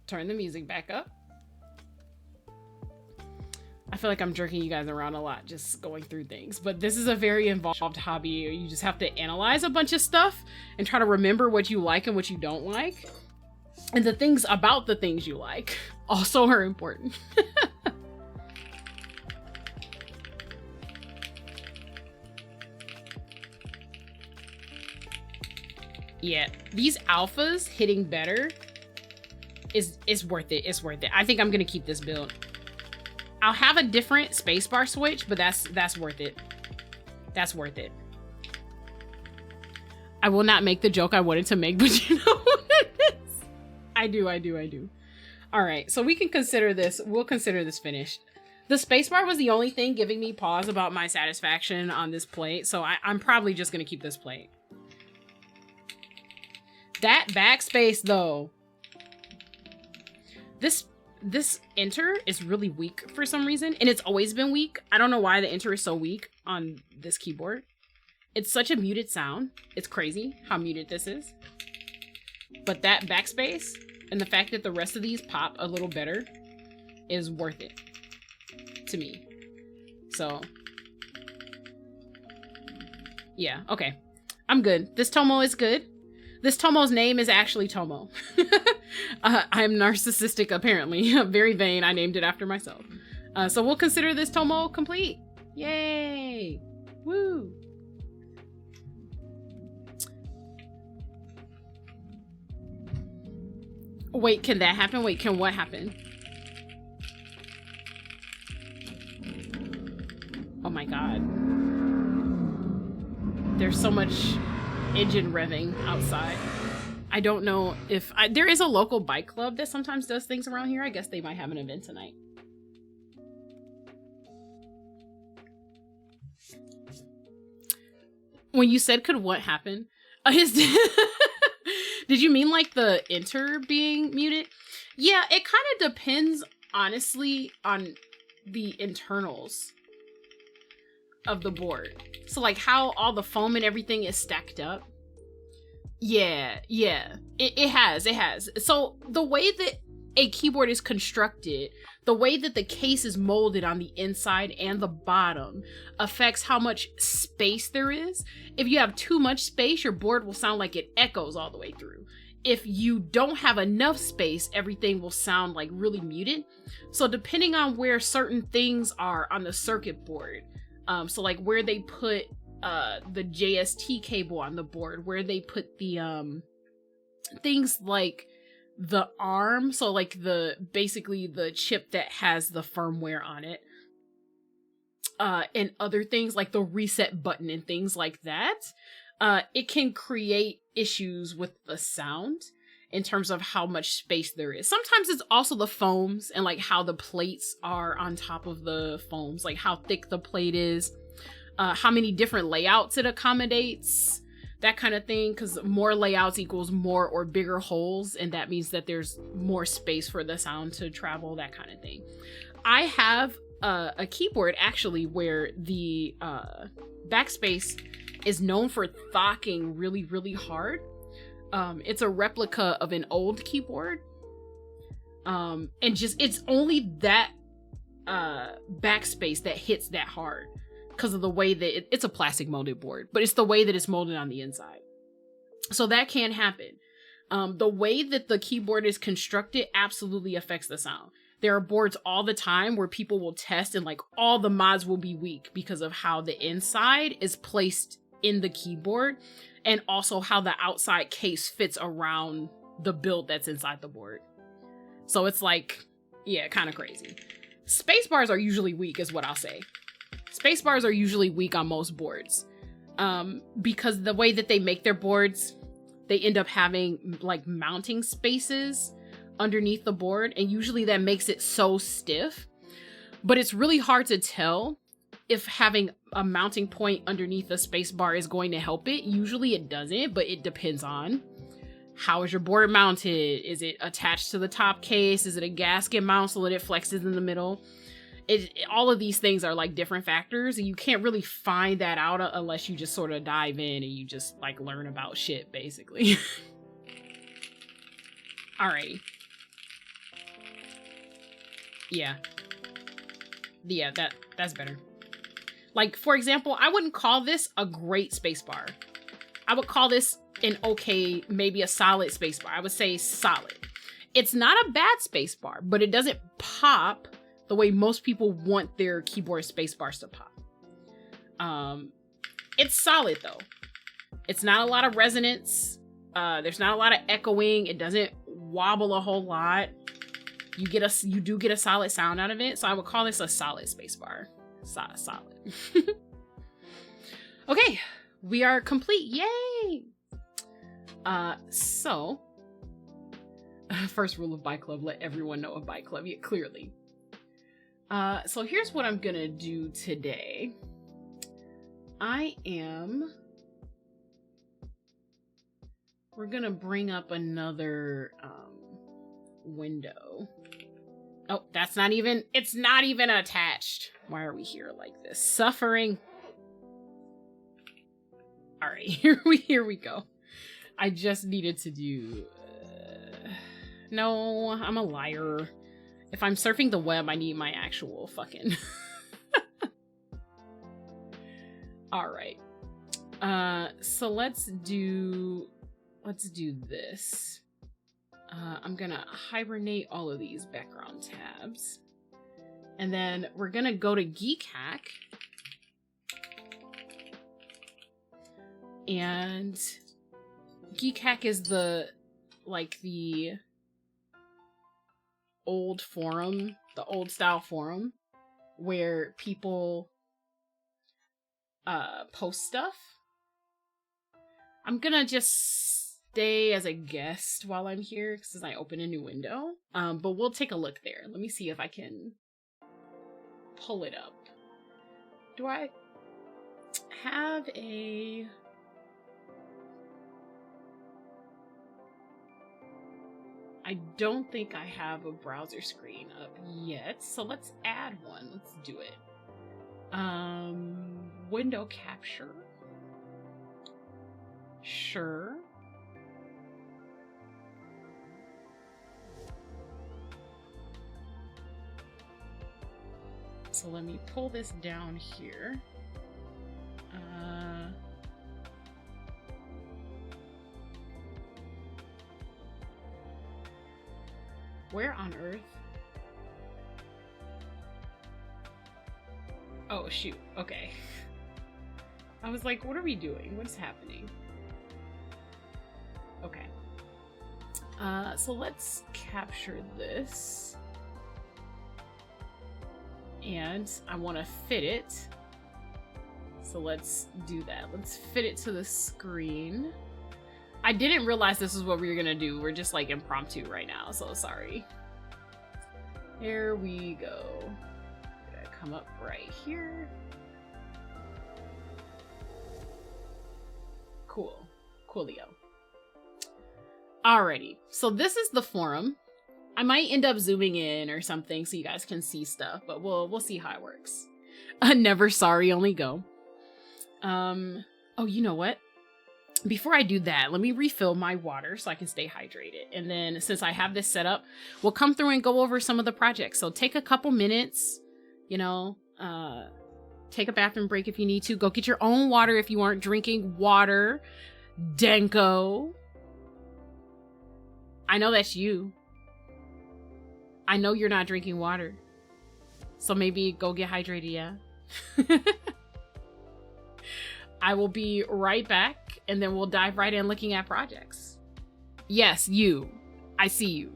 turn the music back up. I feel like I'm jerking you guys around a lot just going through things, but this is a very involved hobby. You just have to analyze a bunch of stuff and try to remember what you like and what you don't like. And the things about the things you like also are important. Yeah, these alphas hitting better is worth it. It's worth it. I think I'm gonna keep this build. I'll have a different spacebar switch, but that's worth it. That's worth it. I will not make the joke I wanted to make, but you know what it is. I do. All right, so we can consider this. We'll consider this finished. The spacebar was the only thing giving me pause about my satisfaction on this plate, so I'm probably just gonna keep this plate. That backspace though, this enter is really weak for some reason, and it's always been weak. I don't know why the enter is so weak on this keyboard. It's such a muted sound. It's crazy how muted this is. But that backspace and the fact that the rest of these pop a little better is worth it to me. So yeah, okay. I'm good. This Tomo is good. This Tomo's name is actually Tomo. I'm narcissistic, apparently. Very vain. I named it after myself. So we'll consider this Tomo complete. Yay! Woo! Wait, can that happen? Wait, can what happen? Oh my god. There's so much engine revving outside. I don't know if there is a local bike club that sometimes does things around here. I guess they might have an event tonight. When you said could what happen? Did you mean like the enter being muted? Yeah, it kind of depends, honestly, on the internals of the board. So like how all the foam and everything is stacked up. Yeah. It has. So the way that a keyboard is constructed, the way that the case is molded on the inside and the bottom affects how much space there is. If you have too much space, your board will sound like it echoes all the way through. If you don't have enough space, everything will sound like really muted. So depending on where certain things are on the circuit board, so like where they put the JST cable on the board, where they put the things like the ARM, so like basically the chip that has the firmware on it, and other things like the reset button and things like that, it can create issues with the sound in terms of how much space there is. Sometimes it's also the foams and like how the plates are on top of the foams, like how thick the plate is, how many different layouts it accommodates, that kind of thing, because more layouts equals more or bigger holes, and that means that there's more space for the sound to travel, that kind of thing. I have a keyboard actually where the backspace is known for thocking really, really hard. It's a replica of an old keyboard. And just, it's only that backspace that hits that hard because of the way that it's a plastic molded board, but it's the way that it's molded on the inside. So that can happen. The way that the keyboard is constructed absolutely affects the sound. There are boards all the time where people will test and like all the mods will be weak because of how the inside is placed in the keyboard and also how the outside case fits around the build that's inside the board. So it's like, yeah, kind of crazy. Space bars are usually weak is what I'll say. Space bars are usually weak on most boards because the way that they make their boards, they end up having like mounting spaces underneath the board, and usually that makes it so stiff. But it's really hard to tell if having a mounting point underneath the space bar is going to help it. Usually it doesn't, but it depends on how is your board mounted. Is it attached to the top case? Is it a gasket mount so that it flexes in the middle? All of these things are like different factors, and you can't really find that out unless you just sort of dive in and you just like learn about shit, basically. Alrighty. Yeah, that's better. Like, for example, I wouldn't call this a great spacebar. I would call this an okay, maybe a solid spacebar. I would say solid. It's not a bad spacebar, but it doesn't pop the way most people want their keyboard spacebars to pop. It's solid though. It's not a lot of resonance. There's not a lot of echoing. It doesn't wobble a whole lot. You do get a solid sound out of it. So I would call this a solid spacebar. Solid. Okay, we are complete. Yay! So first rule of Bike Club: let everyone know of Bike Club. Yeah, clearly. So here's what I'm gonna do today. We're gonna bring up another window. Oh, it's not even attached. Why are we here like this? Suffering. All right, here we go. I just needed to do, no, I'm a liar. If I'm surfing the web, I need my actual fucking. All right. So let's do this. I'm gonna hibernate all of these background tabs. And then we're gonna go to Geekhack. And Geekhack is the old forum, the old style forum where people post stuff. I'm gonna just stay as a guest while I'm here since I open a new window. But we'll take a look there. Let me see if I can pull it up. Do I have a... I don't think I have a browser screen up yet, so let's add one. Let's do it. Window capture. Sure. So let me pull this down here. Where on earth? Oh, shoot. Okay. I was like, what are we doing? What's happening? Okay. So let's capture this. And I want to fit it. So let's do that. Let's fit it to the screen. I didn't realize this is what we were gonna do. We're just like impromptu right now, so sorry. There we go. Gotta come up right here. Cool. Coolio. Alrighty, so this is the forum. I might end up zooming in or something so you guys can see stuff, but we'll see how it works. Never sorry, only go. Oh, you know what? Before I do that, let me refill my water so I can stay hydrated. And then since I have this set up, we'll come through and go over some of the projects. So take a couple minutes, you know, take a bathroom break if you need to. Go get your own water if you aren't drinking water. Denko. I know that's you. I know you're not drinking water. So maybe go get hydrated, yeah? I will be right back, and then we'll dive right in looking at projects. Yes, you. I see you.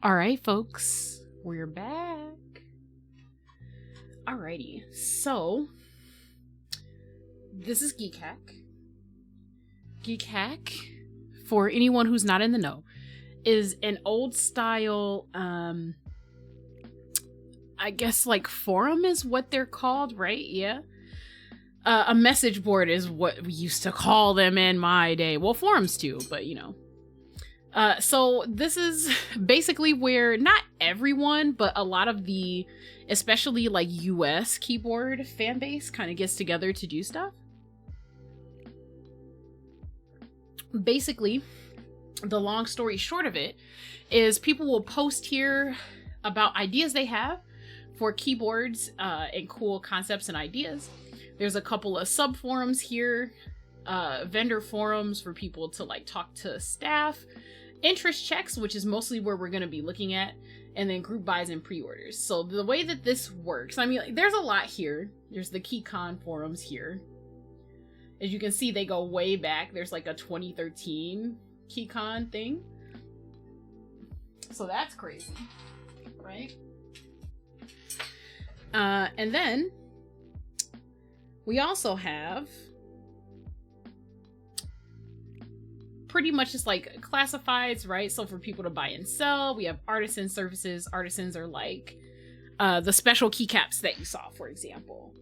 All right, folks, we're back. Alrighty, so this is Geekhack. Geekhack, for anyone who's not in the know, is an old style, I guess like forum is what they're called, right? Yeah. A message board is what we used to call them in my day. Well, forums too, but you know. So this is basically where not everyone, but a lot of the, especially like US keyboard fan base kind of gets together to do stuff. Basically, the long story short of it is people will post here about ideas they have for keyboards and cool concepts and ideas. There's a couple of sub forums here, vendor forums for people to like talk to staff, interest checks, which is mostly where we're going to be looking at, and then group buys and pre-orders. So the way that this works, I mean, like, there's a lot here. There's the KeyCon forums here. As you can see, they go way back. There's like a 2013 KeyCon thing. So that's crazy, right? And then we also have pretty much just like classifieds, right? So for people to buy and sell, we have artisan services. Artisans are like the special keycaps that you saw, for example.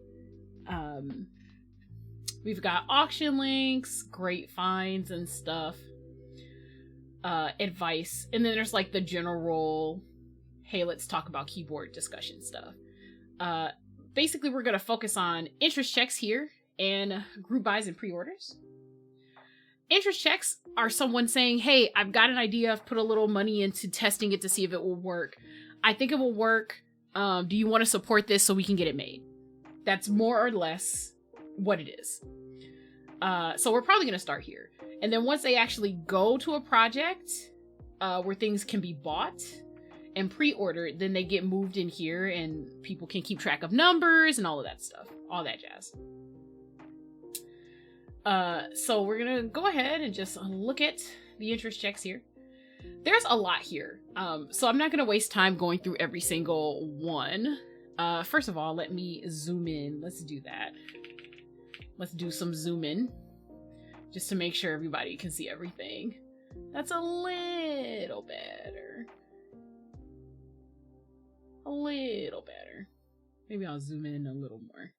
We've got auction links, great finds and stuff, advice, and then there's like the general, hey, let's talk about keyboard discussion stuff. Basically, we're going to focus on interest checks here and group buys and pre-orders. Interest checks are someone saying, hey, I've got an idea. I've put a little money into testing it to see if it will work. I think it will work. Do you want to support this so we can get it made? That's more or less what it is. So we're probably going to start here. And then once they actually go to a project where things can be bought and pre-ordered, then they get moved in here and people can keep track of numbers and all of that stuff. All that jazz. So we're gonna go ahead and just look at the interest checks here. There's a lot here. So I'm not gonna waste time going through every single one. First of all, let me zoom in. Let's do that. Let's do some zoom in just to make sure everybody can see everything. That's a little better. A little better. Maybe I'll zoom in a little more.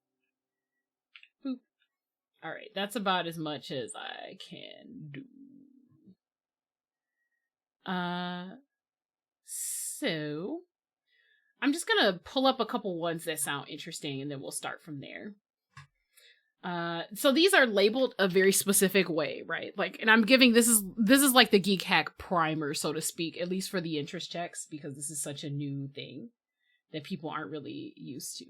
Boop. All right, that's about as much as I can do. So I'm just gonna pull up a couple ones that sound interesting, and then we'll start from there. So these are labeled a very specific way, right? Like, and I'm giving this is like the Geekhack primer, so to speak, at least for the interest checks, because this is such a new thing that people aren't really used to.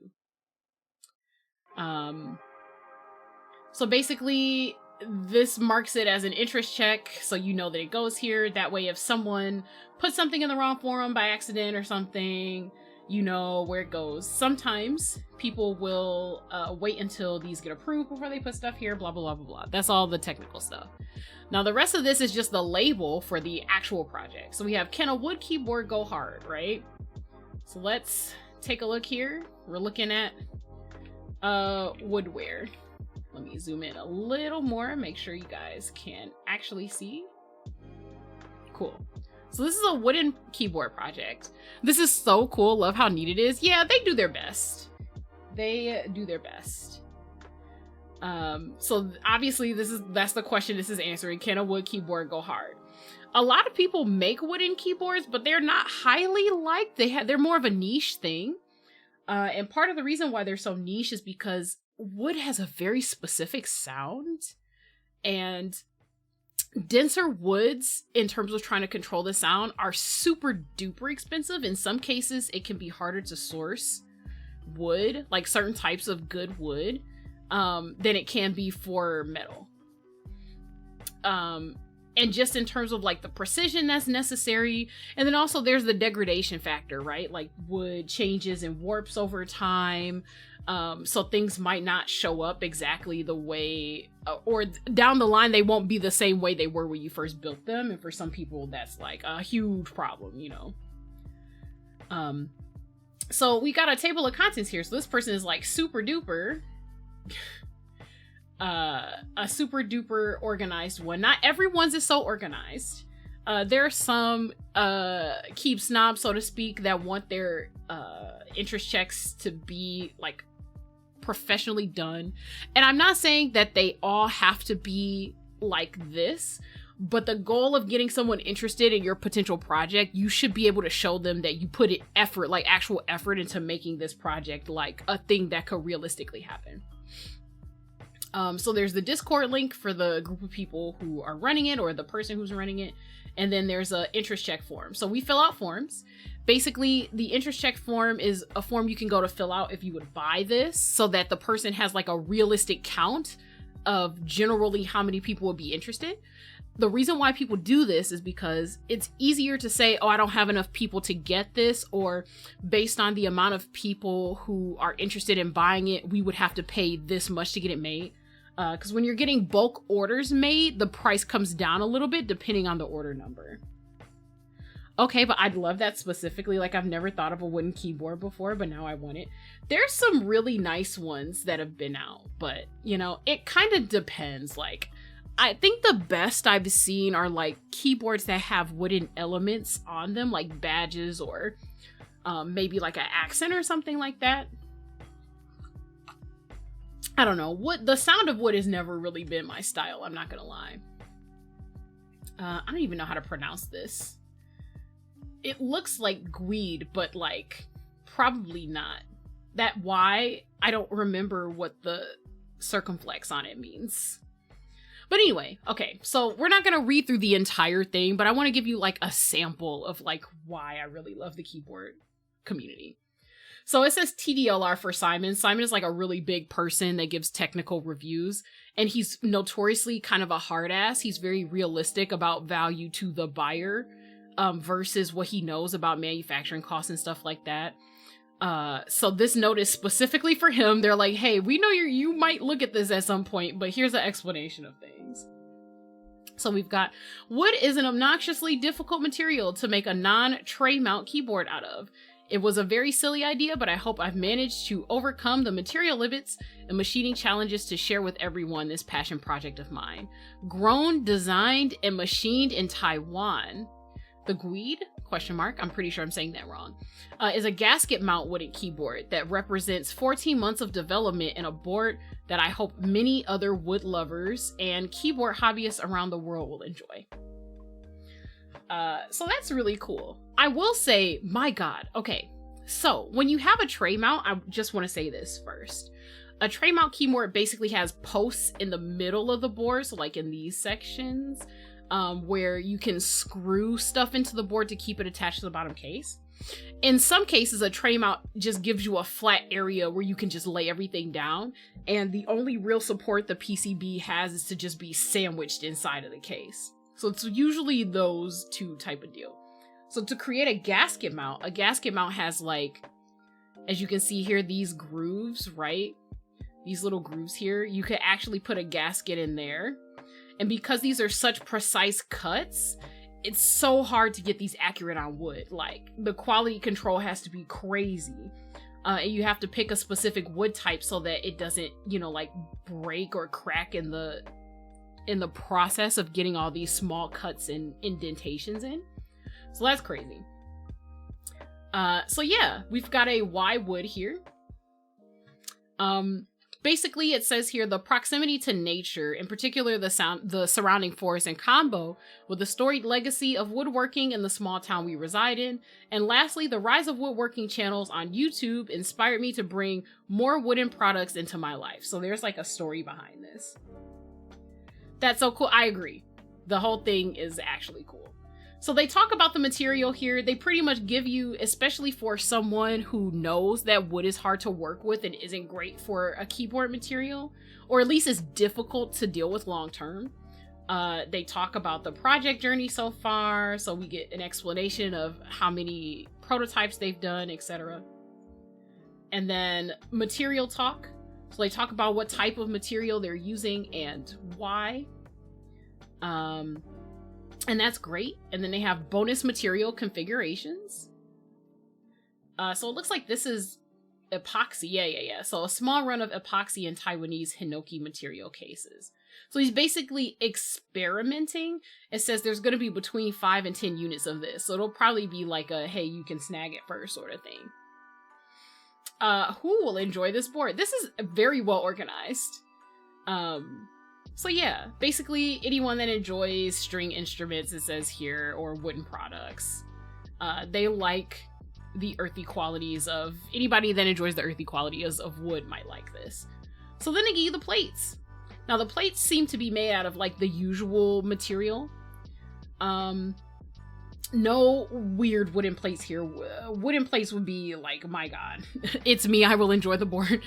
So basically, this marks it as an interest check, so you know that it goes here. That way, if someone puts something in the wrong forum by accident or something, you know where it goes. Sometimes people will wait until these get approved before they put stuff here, blah, blah, blah, blah, blah. That's all the technical stuff. Now, the rest of this is just the label for the actual project. So we have, can a wood keyboard go hard, right? So let's take a look here. We're looking at woodware. Let me zoom in a little more, make sure you guys can actually see. Cool. So this is a wooden keyboard project. This is so cool. Love how neat it is. Yeah, they do their best. They do their best. So obviously that's the question this is answering. Can a wood keyboard go hard? A lot of people make wooden keyboards, but they're not highly liked. They're more of a niche thing. And part of the reason why they're so niche is because wood has a very specific sound, and denser woods in terms of trying to control the sound are super duper expensive. In some cases, it can be harder to source wood, like certain types of good wood, than it can be for metal. And just in terms of like the precision that's necessary. And then also there's the degradation factor, right? Like wood changes and warps over time. So things might not show up exactly the way, or down the line, they won't be the same way they were when you first built them. And for some people, that's like a huge problem, you know? So we got a table of contents here. So this person is like super duper, a super duper organized one. Not everyone's is so organized. There are some keep snobs, so to speak, that want their interest checks to be like professionally done. And I'm not saying that they all have to be like this, but the goal of getting someone interested in your potential project, you should be able to show them that you put it effort, like actual effort, into making this project like a thing that could realistically happen. So there's the Discord link for the group of people who are running it, or the person who's running it. And then there's a interest check form. So we fill out forms. Basically, the interest check form is a form you can go to fill out if you would buy this, so that the person has like a realistic count of generally how many people would be interested. The reason why people do this is because it's easier to say, oh, I don't have enough people to get this, or based on the amount of people who are interested in buying it, we would have to pay this much to get it made. Because when you're getting bulk orders made, the price comes down a little bit depending on the order number. Okay, but I'd love that specifically. Like, I've never thought of a wooden keyboard before, but now I want it. There's some really nice ones that have been out, but, you know, it kind of depends. Like, I think the best I've seen are, like, keyboards that have wooden elements on them, like badges or maybe, like, an accent or something like that. I don't know. The sound of wood has never really been my style, I'm not gonna lie. I don't even know how to pronounce this. It looks like Gweed, but like probably not. That Y, I don't remember what the circumflex on it means. But anyway, okay, so we're not gonna read through the entire thing, but I want to give you like a sample of like why I really love the keyboard community. So it says TDLR for Simon. Simon is like a really big person that gives technical reviews, and he's notoriously kind of a hard ass. He's very realistic about value to the buyer versus what he knows about manufacturing costs and stuff like that. So this note is specifically for him. They're like, hey, we know you might look at this at some point, but here's an explanation of things. So we've got, wood is an obnoxiously difficult material to make a non-tray mount keyboard out of. It was a very silly idea, but I hope I've managed to overcome the material limits and machining challenges to share with everyone this passion project of mine. Grown, designed, and machined in Taiwan. The Gweed, ? I'm pretty sure I'm saying that wrong, is a gasket mount wooden keyboard that represents 14 months of development in a board that I hope many other wood lovers and keyboard hobbyists around the world will enjoy. So that's really cool. I will say, my God, okay, so when you have a tray mount, I just want to say this first. A tray mount keyboard basically has posts in the middle of the board, so like in these sections, where you can screw stuff into the board to keep it attached to the bottom case. In some cases, a tray mount just gives you a flat area where you can just lay everything down, and the only real support the PCB has is to just be sandwiched inside of the case. So it's usually those two type of deal. So to create a gasket mount has like, as you can see here, these grooves, right? These little grooves here, you could actually put a gasket in there. And because these are such precise cuts, it's so hard to get these accurate on wood. Like, the quality control has to be crazy. And you have to pick a specific wood type so that it doesn't, you know, like break or crack in the process of getting all these small cuts and indentations in. So that's crazy. So yeah, we've got a Y wood here. Basically, it says here, the proximity to nature, in particular the surrounding forest, in combo with the storied legacy of woodworking in the small town we reside in. And lastly, the rise of woodworking channels on YouTube inspired me to bring more wooden products into my life. So there's like a story behind this. That's so cool. I agree. The whole thing is actually cool. So they talk about the material here. They pretty much give you, especially for someone who knows that wood is hard to work with and isn't great for a keyboard material, or at least is difficult to deal with long term. They talk about the project journey so far, so we get an explanation of how many prototypes they've done, etc. And then material talk. So they talk about what type of material they're using and why. And that's great. And then they have bonus material configurations. So it looks like this is epoxy. Yeah. So a small run of epoxy and Taiwanese hinoki material cases. So he's basically experimenting. It says there's going to be between 5 and 10 units of this. So it'll probably be like a, hey, you can snag it first sort of thing. Who will enjoy this board? This is very well organized. So yeah, basically anyone that enjoys string instruments, it says here, or wooden products. They like the earthy qualities of, anybody that enjoys the earthy qualities of wood might like this. So then they give you the plates. Now the plates seem to be made out of like the usual material. No weird wooden plates here. Wooden plates would be like, my god, it's me, I will enjoy the board.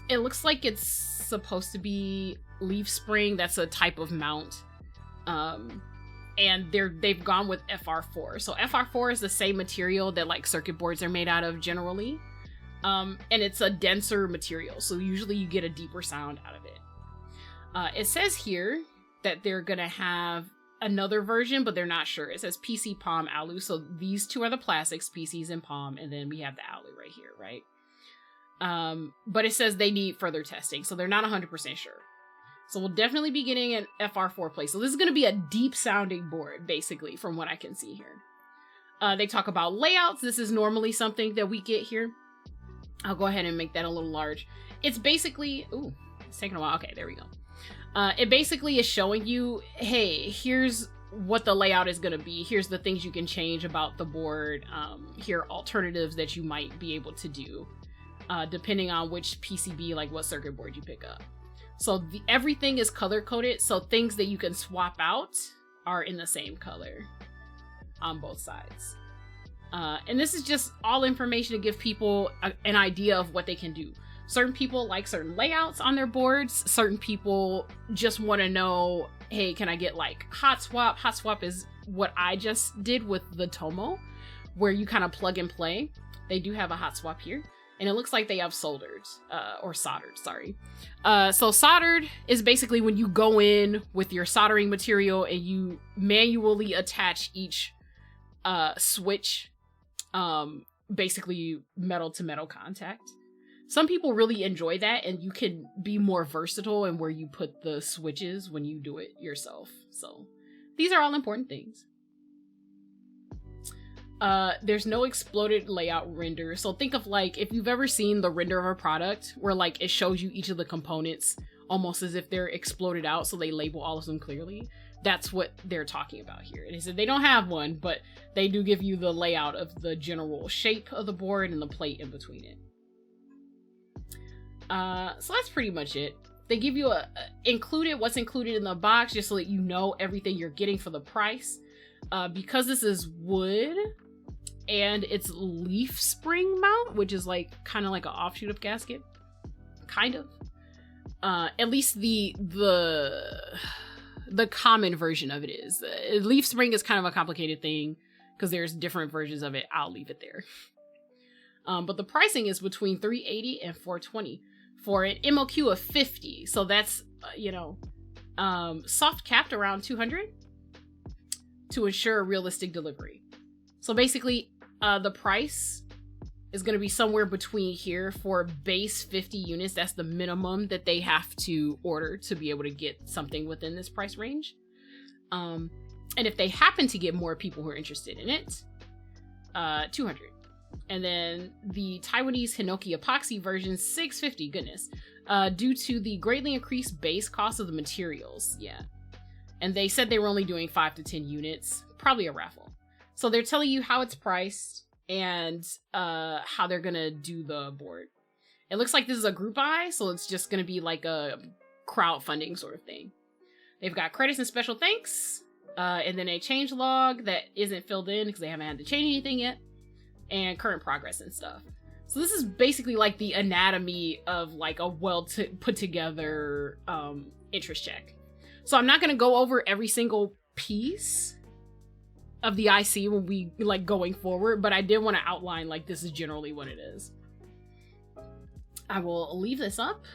It looks like it's supposed to be leaf spring. That's a type of mount. And they've gone with FR4. So FR4 is the same material that like circuit boards are made out of generally. And it's a denser material, so usually you get a deeper sound out of it. It says here that they're gonna have another version, but they're not sure. It says PC, Palm, Alu. So these two are the plastics, PCs and Palm, and then we have the Alu right here, right? But it says they need further testing, so they're not 100% sure. So we'll definitely be getting an FR4 plate. So this is going to be a deep sounding board, basically, from what I can see here. They talk about layouts. This is normally something that we get here. I'll go ahead and make that a little large. It's basically, ooh, it's taking a while. Okay, there we go. It basically is showing you, hey, here's what the layout is going to be. Here's the things you can change about the board. Here are alternatives that you might be able to do, depending on which PCB, like what circuit board you pick up. So everything is color coded, so things that you can swap out are in the same color on both sides. And this is just all information to give people an idea of what they can do. Certain people like certain layouts on their boards. Certain people just want to know, hey, can I get like hot swap? Hot swap is what I just did with the Tomo, where you kind of plug and play. They do have a hot swap here. And it looks like they have soldered, or soldered, sorry. So soldered is basically when you go in with your soldering material and you manually attach each switch, basically metal to metal contact. Some people really enjoy that, and you can be more versatile in where you put the switches when you do it yourself. So these are all important things. There's no exploded layout render. So think of like, if you've ever seen the render of a product where like it shows you each of the components almost as if they're exploded out, so they label all of them clearly. That's what they're talking about here. And they said they don't have one, but they do give you the layout of the general shape of the board and the plate in between it. So that's pretty much it. They give you what's included in the box, just so that you know everything you're getting for the price. Because this is wood and it's leaf spring mount, which is like kind of like an offshoot of gasket, kind of. At least the common version of it is. Leaf spring is kind of a complicated thing because there's different versions of it. I'll leave it there. But the pricing is between $380 and $420 for an MOQ of 50. So that's soft capped around $200 to ensure a realistic delivery. So basically, the price is going to be somewhere between here for base 50 units. That's the minimum that they have to order to be able to get something within this price range. And if they happen to get more people who are interested in it, $200. And then the Taiwanese Hinoki epoxy version, $650. Goodness. Due to the greatly increased base cost of the materials. Yeah. And they said they were only doing 5 to 10 units. Probably a raffle. So they're telling you how it's priced and how they're going to do the board. It looks like this is a group buy, so it's just going to be like a crowdfunding sort of thing. They've got credits and special thanks. And then a change log that isn't filled in because they haven't had to change anything yet. And current progress and stuff. So this is basically like the anatomy of like a well put together interest check. So I'm not going to go over every single piece of the IC when we like going forward, but I did want to outline like this is generally what it is. I will leave this up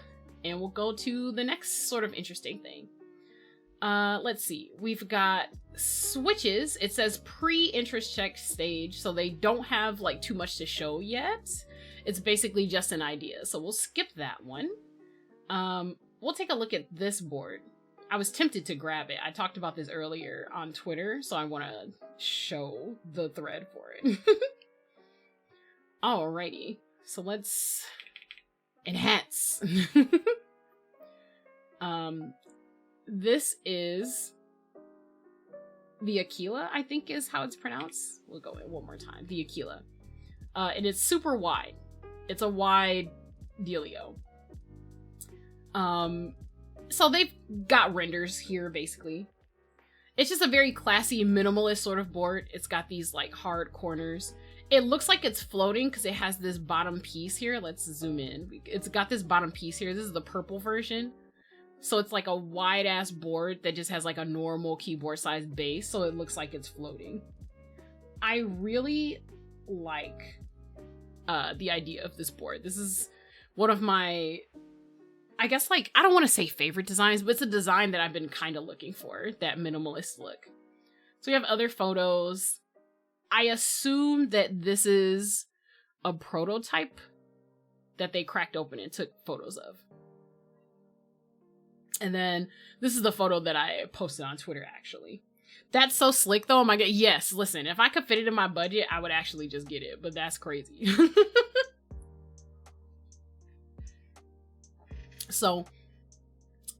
and we'll go to the next sort of interesting thing. Let's see. We've got switches. It says pre-interest check stage, so they don't have like too much to show yet. It's basically just an idea, so we'll skip that one. We'll take a look at this board. I was tempted to grab it. I talked about this earlier on Twitter, so I want to show the thread for it. Alrighty, so let's enhance. This is the Aquila, I think is how it's pronounced. We'll go in one more time. The Aquila. And it's super wide. It's a wide dealio. So they've got renders here, basically. It's just a very classy, minimalist sort of board. It's got these, like, hard corners. It looks like it's floating because it has this bottom piece here. Let's zoom in. It's got this bottom piece here. This is the purple version. So it's like a wide-ass board that just has, like, a normal keyboard-sized base, so it looks like it's floating. I really like the idea of this board. This is one of my, I guess, like, I don't want to say favorite designs, but it's a design that I've been kind of looking for, that minimalist look. So we have other photos. I assume that this is a prototype that they cracked open and took photos of. And then this is the photo that I posted on Twitter, actually. That's so slick, though. Oh my god. Yes, listen, if I could fit it in my budget, I would actually just get it, but that's crazy. So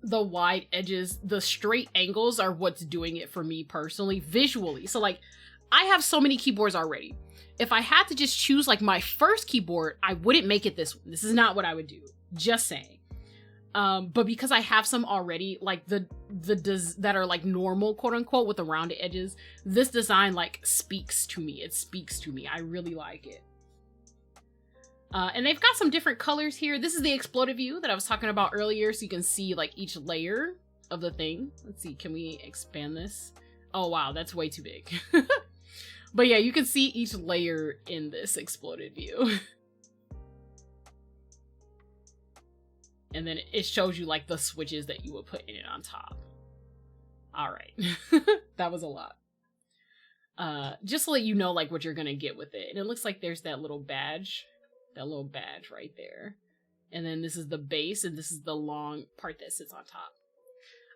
the wide edges, the straight angles are what's doing it for me personally, visually. So like, I have so many keyboards already. If I had to just choose like my first keyboard, I wouldn't make it this one. This is not what I would do. Just saying. But because I have some already, like the that are like normal, quote unquote, with the rounded edges, this design like speaks to me. It speaks to me. I really like it. And they've got some different colors here. This is the exploded view that I was talking about earlier, so you can see like each layer of the thing. Let's see, can we expand this? Oh wow, that's way too big. But yeah, you can see each layer in this exploded view. And then it shows you like the switches that you would put in it on top. All right. That was a lot. Just to let you know like what you're gonna get with it. And it looks like there's that little badge right there. And then this is the base, and this is the long part that sits on top.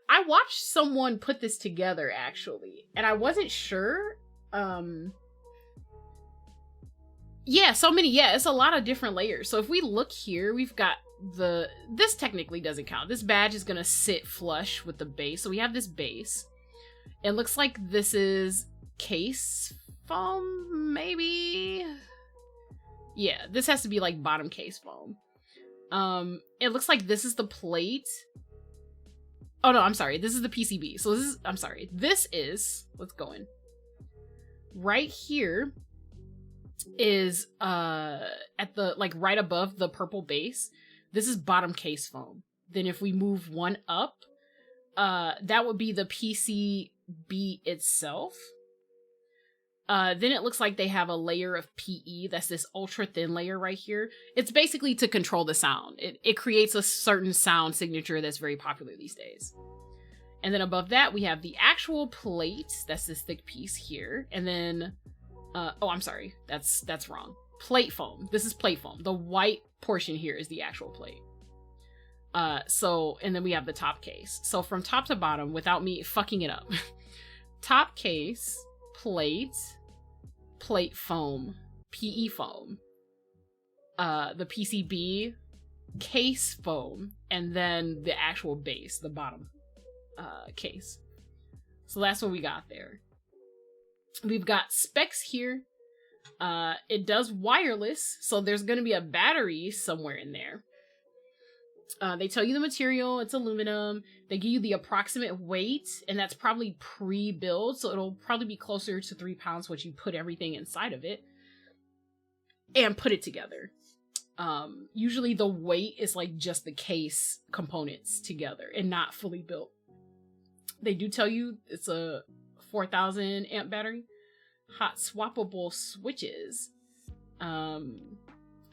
I watched someone put this together actually, and I wasn't sure. Yeah, it's a lot of different layers. So if we look here, we've got this technically doesn't count. This badge is gonna sit flush with the base. So we have this base. It looks like this is case foam, maybe? Yeah, this has to be like bottom case foam. It looks like this is the plate. Oh no, I'm sorry. This is the PCB. So this is, let's go in. Right here is at the like right above the purple base. This is bottom case foam. Then if we move one up, that would be the PCB itself. Then it looks like they have a layer of PE. That's this ultra thin layer right here. It's basically to control the sound. It creates a certain sound signature that's very popular these days. And then above that, we have the actual plate. That's this thick piece here. And then, oh, I'm sorry. That's wrong. Plate foam. This is plate foam. The white portion here is the actual plate. And then we have the top case. So from top to bottom, without me fucking it up. Top case, plate foam, PE foam, the PCB, case foam, and then the actual base, the bottom case. So that's what we got there. We've got specs here. It does wireless, so there's going to be a battery somewhere in there. They tell you the material, it's aluminum. They give you the approximate weight, and that's probably pre-built, so it'll probably be closer to 3 pounds once you put everything inside of it and put it together. Usually the weight is like just the case components together and not fully built. They do tell you it's a 4,000 amp battery. Hot swappable switches.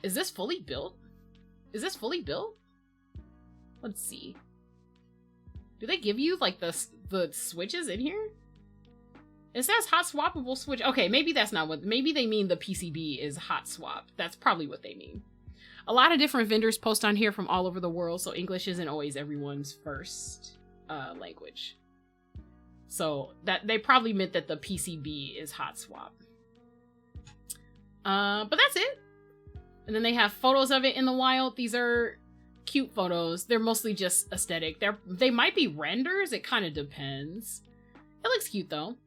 Is this fully built? Let's see. Do they give you like the switches in here? It says hot swappable switch. Okay, maybe that's not what, maybe they mean the PCB is hot swap. That's probably what they mean. A lot of different vendors post on here from all over the world, so English isn't always everyone's first language. So that they probably meant that the PCB is hot swap. But that's it. And then they have photos of it in the wild. These are cute photos. They're mostly just aesthetic. They might be renders. It kind of depends. It looks cute though.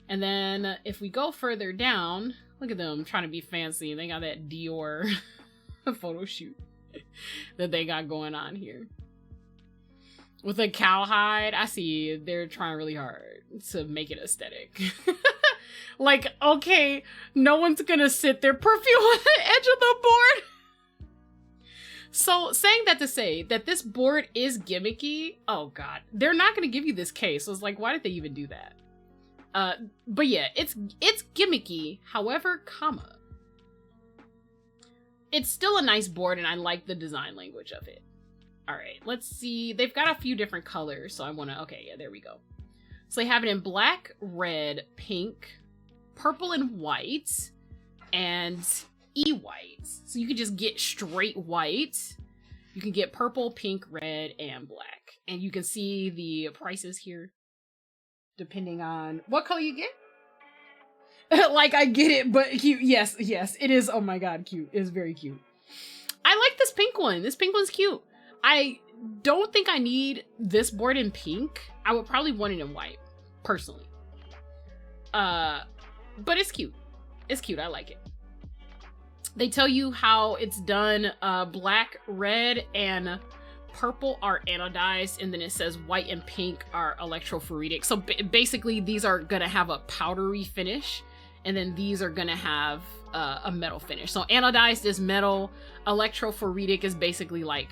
And then if we go further down, look at them trying to be fancy. They got that Dior photo shoot that they got going on here. With a cowhide, I see they're trying really hard to make it aesthetic. Like, okay, no one's gonna sit their perfume on the edge of the board. So, saying that to say that this board is gimmicky, oh god, they're not gonna give you this case. So it's like, why did they even do that? But yeah, it's gimmicky, however, comma. It's still a nice board and I like the design language of it. Alright, let's see. They've got a few different colors, so I wanna, okay, yeah, there we go. So they have it in black, red, pink, purple and white, and e-white. So you can just get straight white. You can get purple, pink, red, and black. And you can see the prices here, depending on what color you get. Like, I get it, but cute. Yes, it is. Oh my god, cute. It is very cute. I like this pink one. This pink one's cute. I don't think I need this board in pink. I would probably want it in white, personally. But it's cute. It's cute. I like it. They tell you how it's done. Black, red, and purple are anodized, and then it says white and pink are electrophoretic. So basically, these are gonna have a powdery finish, and then these are gonna have a metal finish. So anodized is metal. Electrophoretic is basically like,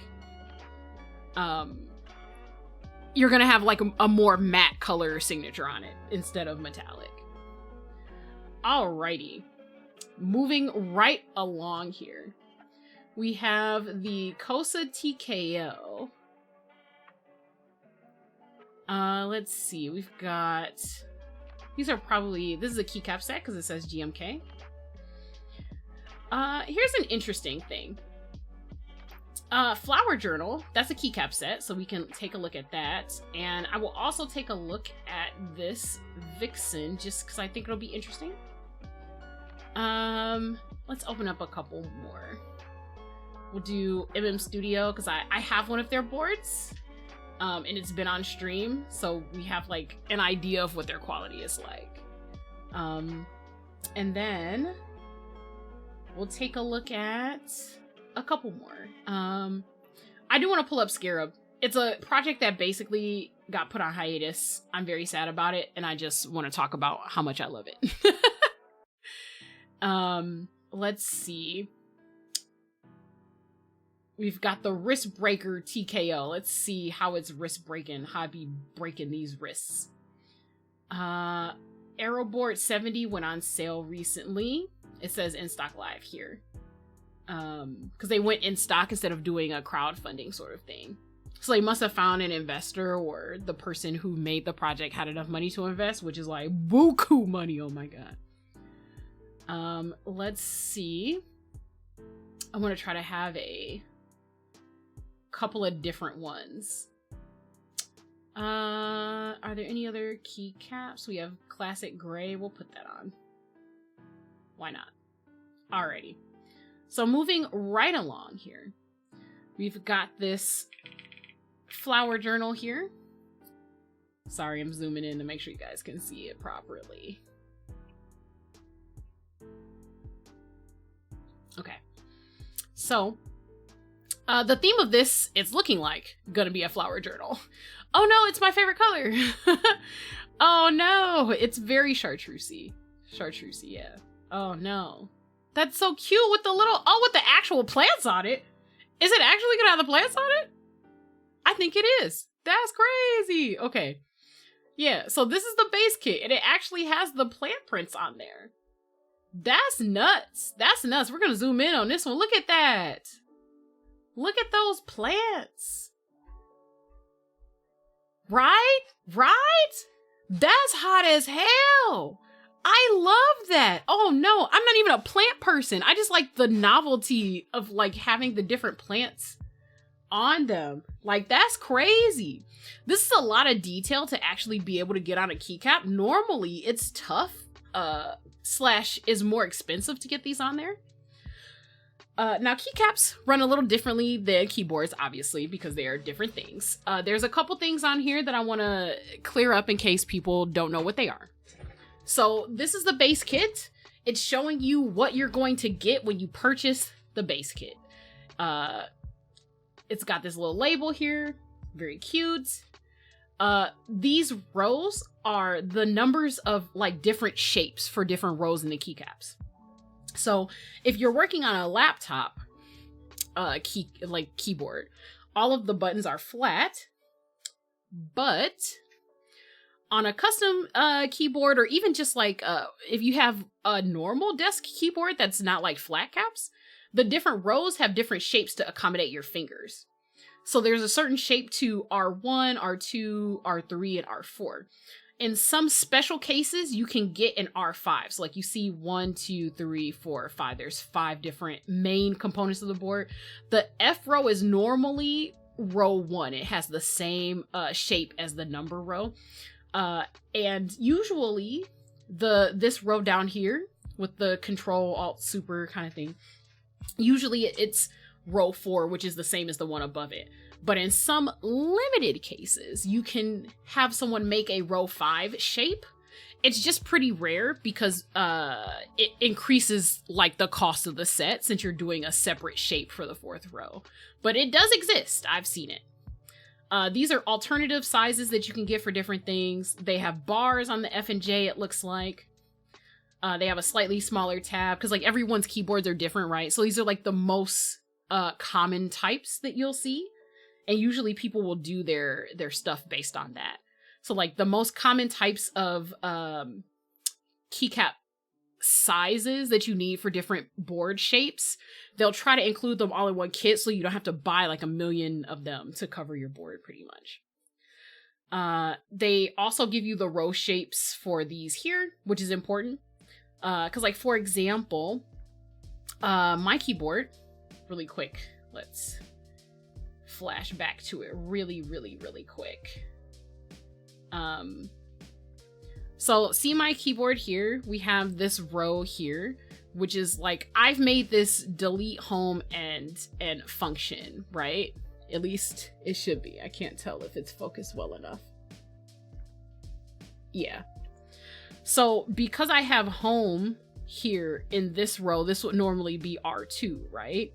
you're gonna have like a more matte color signature on it instead of metallic. Alrighty. Moving right along here. We have the Kosa TKO. Let's see. We've got... These are probably... This is a keycap set because it says GMK. Here's an interesting thing. Flower Journal. That's a keycap set, so we can take a look at that. And I will also take a look at this Vixen just because I think it'll be interesting. Let's open up a couple more. We'll do Studio because I have one of their boards, and it's been on stream, so we have like an idea of what their quality is like. And then we'll take a look at a couple more. I do want to pull up Scarab. It's a project that basically got put on hiatus. I'm very sad about it, and I just want to talk about how much I love it. Let's see. We've got the Wrist Breaker TKO. Let's see how it's wrist breaking, how I be breaking these wrists. Aeroboard 70 went on sale recently. It says in stock live here. Because they went in stock instead of doing a crowdfunding sort of thing. So they must have found an investor, or the person who made the project had enough money to invest, which is like buku money. Oh my god. Let's see. I want to try to have a couple of different ones. Are there any other keycaps? We have classic gray. We'll put that on. Why not? Alrighty. So moving right along here, we've got this flower journal here. Sorry, I'm zooming in to make sure you guys can see it properly. Okay. So, the theme of this, it's looking like gonna be a flower journal. Oh no, it's my favorite color. Oh no, it's very chartreusey. Chartreusey, yeah. Oh no. That's so cute with the little, oh, with the actual plants on it. Is it actually gonna have the plants on it? I think it is. That's crazy. Okay. Yeah, so this is the base kit, and it actually has the plant prints on there. That's nuts. That's nuts. We're gonna zoom in on this one. Look at that. Look at those plants. Right? Right? That's hot as hell. I love that. Oh no, I'm not even a plant person. I just like the novelty of like having the different plants on them. Like, that's crazy. This is a lot of detail to actually be able to get on a keycap. Normally it's tough, slash is more expensive to get these on there. Now keycaps run a little differently than keyboards, obviously, because they are different things. There's a couple things on here that I want to clear up in case people don't know what they are. So this is the base kit. It's showing you what you're going to get when you purchase the base kit. It's got this little label here, very cute. These rows are the numbers of like different shapes for different rows in the keycaps. So if you're working on a laptop keyboard, all of the buttons are flat, but on a custom keyboard, or even just like if you have a normal desk keyboard that's not like flat caps, the different rows have different shapes to accommodate your fingers. So there's a certain shape to R1, R2, R3, and R4. In some special cases, you can get an R5. So like you see 1, 2, 3, 4, 5. There's 5 different main components of the board. The F row is normally row 1. It has the same shape as the number row. And usually this row down here with the Control Alt Super kind of thing, usually it's row 4, which is the same as the one above it. But in some limited cases, you can have someone make a row 5 shape. It's just pretty rare because it increases like the cost of the set since you're doing a separate shape for the 4th row. But it does exist. I've seen it. These are alternative sizes that you can get for different things. They have bars on the F and J, it looks like. They have a slightly smaller tab because like everyone's keyboards are different, right? So these are like the most common types that you'll see. And usually people will do their stuff based on that. So like the most common types of keycap sizes that you need for different board shapes, they'll try to include them all in one kit so you don't have to buy like a million of them to cover your board pretty much. They also give you the row shapes for these here, which is important. Because like for example, my keyboard, really quick, let's flash back to it really quick. So see my keyboard here, we have this row here, which is like, I've made this delete, home, and function, right? At least it should be. I can't tell if it's focused well enough. Yeah. So because I have home here in this row, this would normally be R2, right?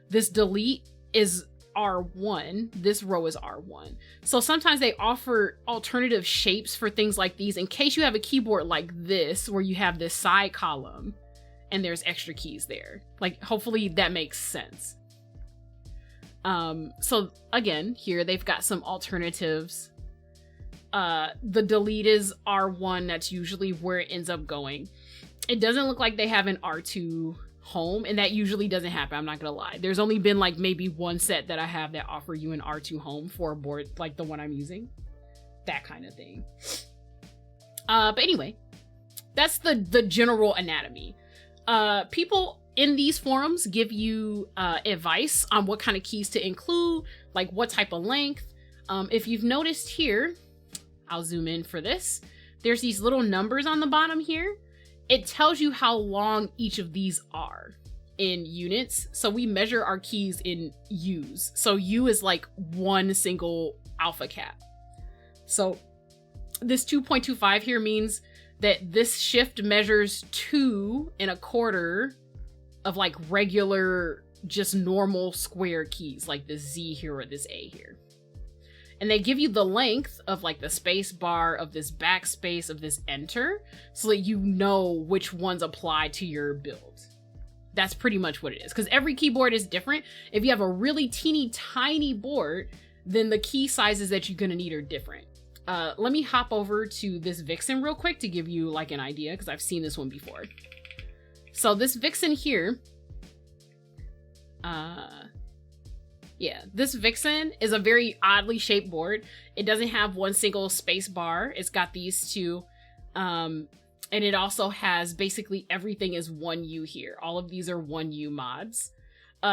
This delete is R1, this row is R1. So sometimes they offer alternative shapes for things like these in case you have a keyboard like this where you have this side column and there's extra keys there. Like, hopefully that makes sense. So again, here they've got some alternatives. The delete is R1, that's usually where it ends up going. It doesn't look like they have an R2 home, and that usually doesn't happen, I'm not gonna lie. There's only been like maybe one set that I have that offer you an R2 home for a board like the one I'm using. That kind of thing. But anyway, that's the general anatomy. People in these forums give you advice on what kind of keys to include, like what type of length. If you've noticed here, I'll zoom in for this. There's these little numbers on the bottom here. It tells you how long each of these are in units. So we measure our keys in U's. So U is like one single alpha cap. So this 2.25 here means that this shift measures 2 1/4 of like regular, just normal square keys, like this Z here or this A here. And they give you the length of like the space bar, of this backspace, of this enter, so that you know which ones apply to your build. That's pretty much what it is, because every keyboard is different. If you have a really teeny tiny board, then the key sizes that you're gonna need are different. Let me hop over to this Vixen real quick to give you like an idea, because I've seen this one before. So this Vixen here, Yeah, this Vixen is a very oddly shaped board. It doesn't have one single space bar. It's got these two. And it also has basically everything is 1U here. All of these are 1U mods.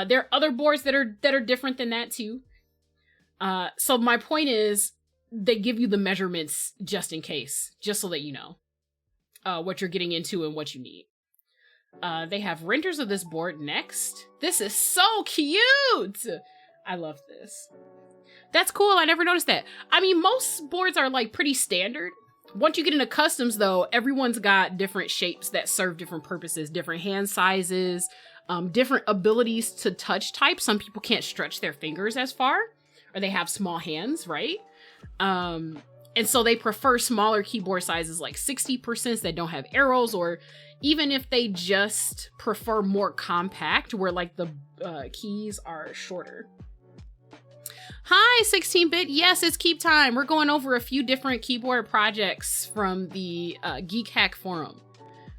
There are other boards that are different than that too. So my point is they give you the measurements just in case, just so that you know what you're getting into and what you need. They have renders of this board next. This is so cute! I love this. That's cool. I never noticed that. I mean, most boards are like pretty standard. Once you get into customs though, everyone's got different shapes that serve different purposes, different hand sizes, different abilities to touch type. Some people can't stretch their fingers as far, or they have small hands, right? And so they prefer smaller keyboard sizes like 60% that don't have arrows, or even if they just prefer more compact where like the keys are shorter. Hi, 16-bit. Yes, it's keep time. We're going over a few different keyboard projects from the Geekhack forum,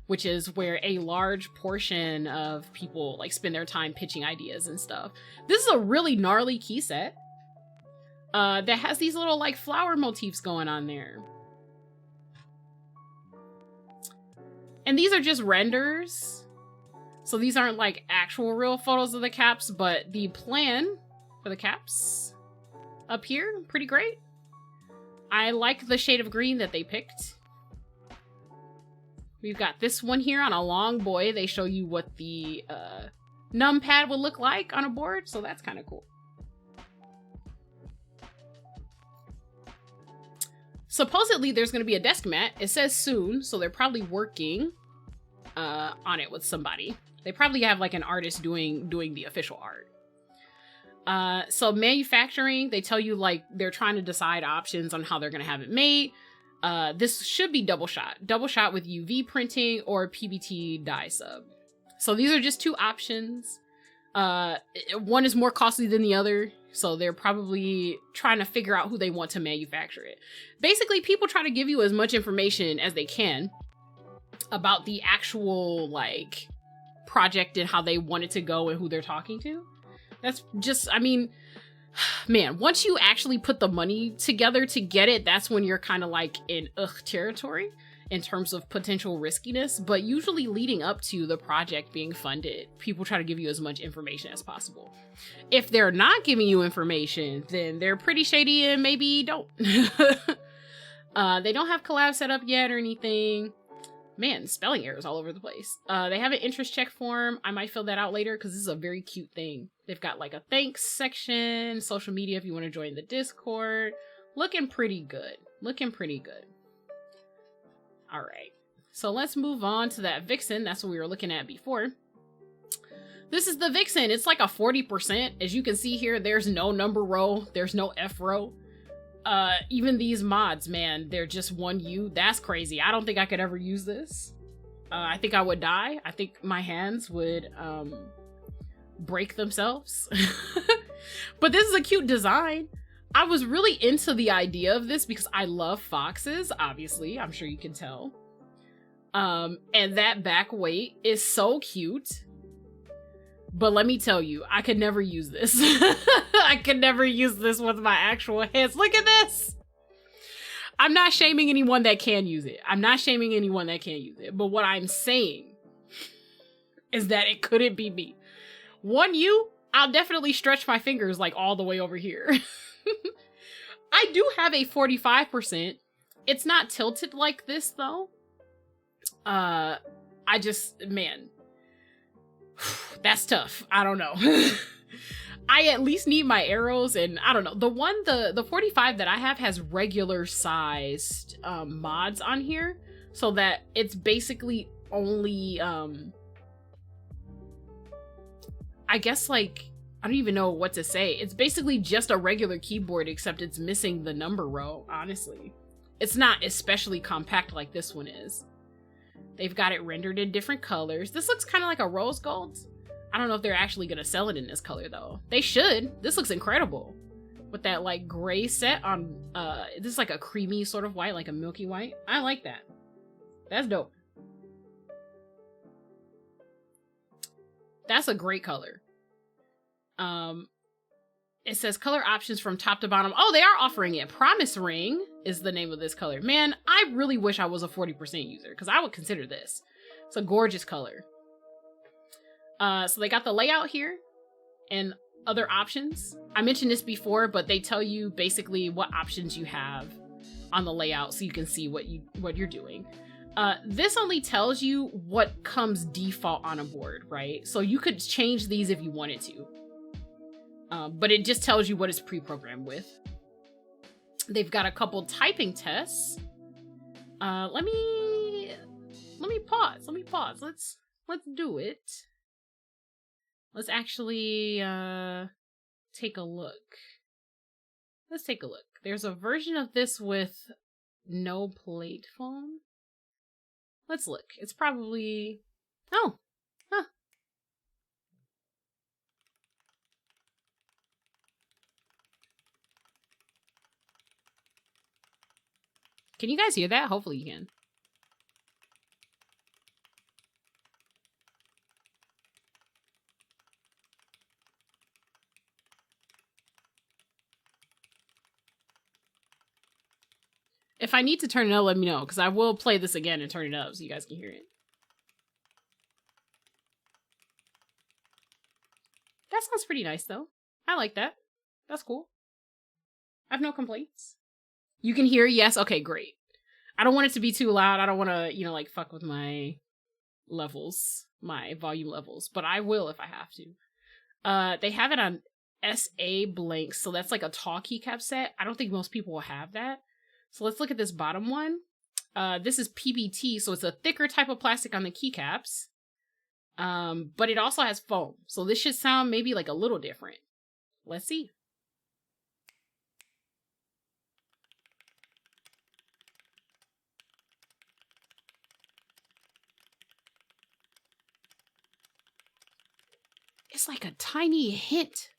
which is where a large portion of people like spend their time pitching ideas and stuff. This is a really gnarly key set that has these little like flower motifs going on there. And these are just renders. So these aren't like actual real photos of the caps, but the plan for the caps up here, pretty great. I like the shade of green that they picked. We've got this one here on a long boy. They show you what the numpad would look like on a board, so that's kind of cool. Supposedly there's going to be a desk mat. It says soon, so they're probably working on it with somebody. They probably have like an artist doing the official art. So manufacturing, they tell you like they're trying to decide options on how they're going to have it made. This should be double shot with UV printing or PBT dye sub. So these are just two options. One is more costly than the other. So they're probably trying to figure out who they want to manufacture it. Basically, people try to give you as much information as they can about the actual like project and how they want it to go and who they're talking to. That's just, I mean, man, once you actually put the money together to get it, that's when you're kind of like in territory in terms of potential riskiness. But usually leading up to the project being funded, people try to give you as much information as possible. If they're not giving you information, then they're pretty shady and maybe don't. They don't have collab set up yet or anything. Man, spelling errors all over the place. They have an interest check form. I might fill that out later because this is a very cute thing. They've got like a thanks section, social media if you want to join the Discord. Looking pretty good. Looking pretty good. All right. So let's move on to that Vixen. That's what we were looking at before. This is the Vixen. It's like a 40%. As you can see here, there's no number row. There's no F row. Even these mods, man, they're just 1U. That's crazy. I don't think I could ever use this. I think I would die. I think my hands would break themselves. But this is a cute design. I was really into the idea of this because I love foxes, obviously. I'm sure you can tell. And that back weight is so cute. But let me tell you, I could never use this. I could never use this with my actual hands. Look at this. I'm not shaming anyone that can use it. I'm not shaming anyone that can't use it. But what I'm saying is that it couldn't be me. 1U, I'll definitely stretch my fingers like all the way over here. I do have a 45%. It's not tilted like this though. I just, man. That's tough. I don't know. I at least need my arrows, and I don't know. The 45 that I have has regular sized mods on here, so that it's basically only I guess like I don't even know what to say. It's basically just a regular keyboard except it's missing the number row, honestly. It's not especially compact like this one is. They've got it rendered in different colors. This looks kind of like a rose gold. I don't know if they're actually going to sell it in this color though. They should. This looks incredible. With that like gray set on, this is like a creamy sort of white, like a milky white. I like that. That's dope. That's a great color. It says color options from top to bottom. Oh, they are offering it. Promise Ring is the name of this color. Man, I really wish I was a 40% user because I would consider this. It's a gorgeous color. So they got the layout here and other options. I mentioned this before, but they tell you basically what options you have on the layout so you can see what you're doing. This only tells you what comes default on a board, right? So you could change these if you wanted to. But it just tells you what it's pre-programmed with. They've got a couple typing tests. Let me pause. Let's do it. Let's actually take a look. Let's take a look. There's a version of this with no plate foam. Let's look. It's probably... Oh. Huh. Can you guys hear that? Hopefully you can. If I need to turn it up, let me know, because I will play this again and turn it up so you guys can hear it. That sounds pretty nice, though. I like that. That's cool. I have no complaints. You can hear, yes? Okay, great. I don't want it to be too loud. I don't want to, like, fuck with my levels, my volume levels, but I will if I have to. They have it on SA blank, so that's like a tall keycap set. I don't think most people will have that. So let's look at this bottom one. This is PBT, so it's a thicker type of plastic on the keycaps. But it also has foam. So this should sound maybe like a little different. Let's see. It's like a tiny hint.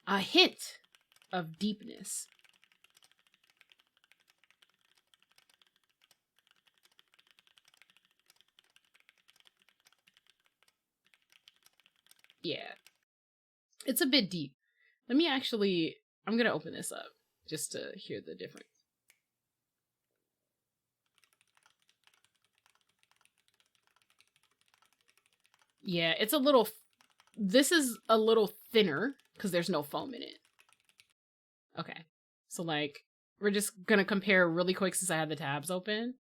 A hint of deepness. Yeah, it's a bit deep. Let me actually, I'm going to open this up just to hear the difference. Yeah, it's a little, this is a little thinner because there's no foam in it. Okay, so like, we're just going to compare really quick since I have the tabs open.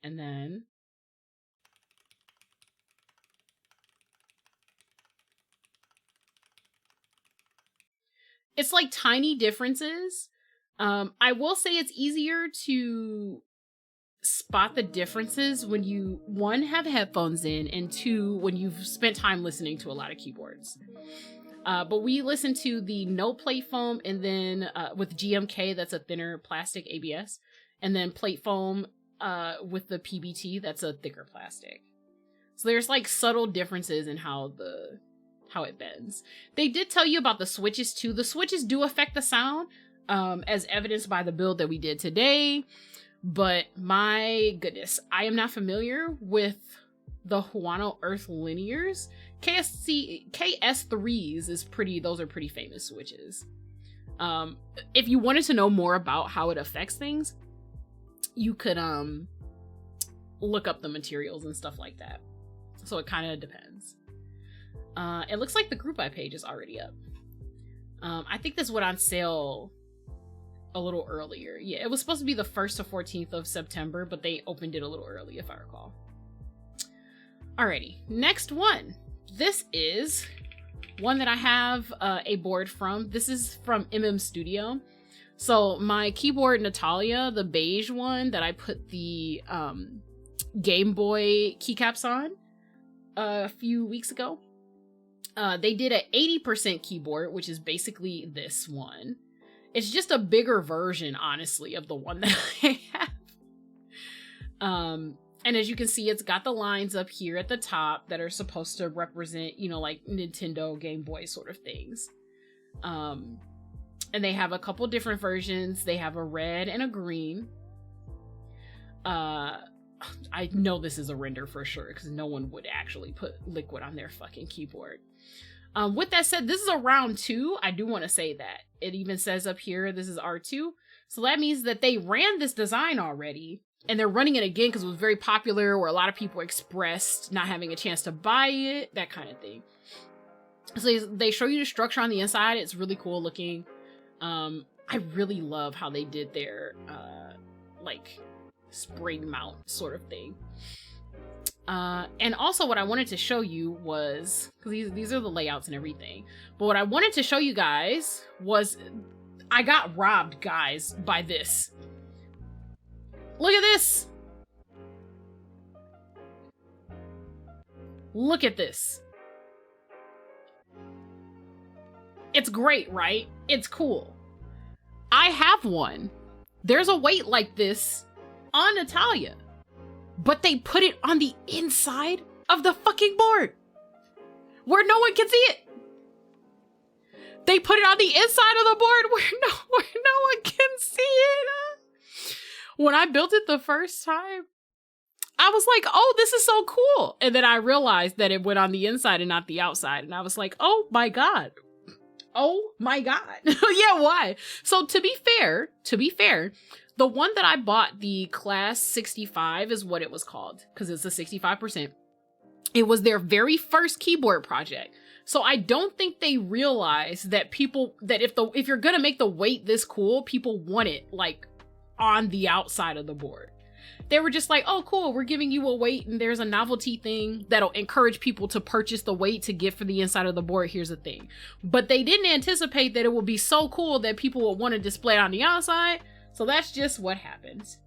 And then it's like tiny differences. I will say it's easier to spot the differences when you, one, have headphones in, and two, when you've spent time listening to a lot of keyboards. But we listen to the no plate foam, and then with GMK, that's a thinner plastic ABS, and then plate foam with the PBT, that's a thicker plastic. So there's like subtle differences in how it bends. They did tell you about the switches too. The switches do affect the sound, as evidenced by the build that we did today. But my goodness, I am not familiar with the Huano Earth Linears. KS3s is pretty, those are pretty famous switches. If you wanted to know more about how it affects things, you could look up the materials and stuff like that. So it kind of depends. It looks like the group buy page is already up. I think this went on sale a little earlier. Yeah, it was supposed to be the 1st to 14th of September, but they opened it a little early, if I recall. Alrighty, next one. This is one that I have a board from. This is from Studio. So my keyboard Natalia, the beige one that I put the Game Boy keycaps on a few weeks ago, they did an 80% keyboard, which is basically this one. It's just a bigger version, honestly, of the one that I have. And as you can see, it's got the lines up here at the top that are supposed to represent, like Nintendo, Game Boy sort of things. And they have a couple different versions. They have a red and a green. I know this is a render for sure, because no one would actually put liquid on their fucking keyboard. With that said, this is a round 2. I do want to say that. It even says up here, this is R2. So that means that they ran this design already, and they're running it again because it was very popular, where a lot of people expressed not having a chance to buy it, that kind of thing. So they show you the structure on the inside. It's really cool looking. I really love how they did their, like, spring mount sort of thing. And also what I wanted to show you was, because these are the layouts and everything, but what I wanted to show you guys was, I got robbed, guys, by this. Look at this! Look at this. It's great, right? It's cool. I have one. There's a weight like this on Natalia, but they put it on the inside of the fucking board where no one can see it. They put it on the inside of the board where no one can see it. When I built it the first time, I was like, oh, this is so cool. And then I realized that it went on the inside and not the outside. And I was like, oh my God. Oh my God. Yeah, why? So to be fair, the one that I bought, the Class 65 is what it was called, because it's a 65%. It was their very first keyboard project. So I don't think they realized that if you're gonna make the weight this cool, people want it like on the outside of the board. They were just like, oh cool, we're giving you a weight and there's a novelty thing that'll encourage people to purchase the weight to get for the inside of the board. Here's the thing. But they didn't anticipate that it would be so cool that people would want to display it on the outside. So that's just what happens.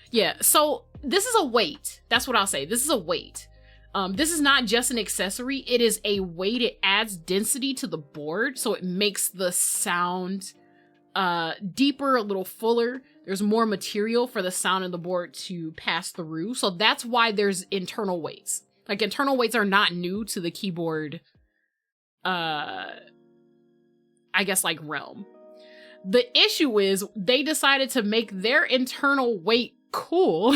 Yeah, so this is a weight. That's what I'll say. This is a weight. This is not just an accessory. It is a weight. It adds density to the board, so it makes the sound deeper, a little fuller. There's more material for the sound of the board to pass through. So that's why there's internal weights. Like, internal weights are not new to the keyboard, I guess, like, realm. The issue is they decided to make their internal weight cool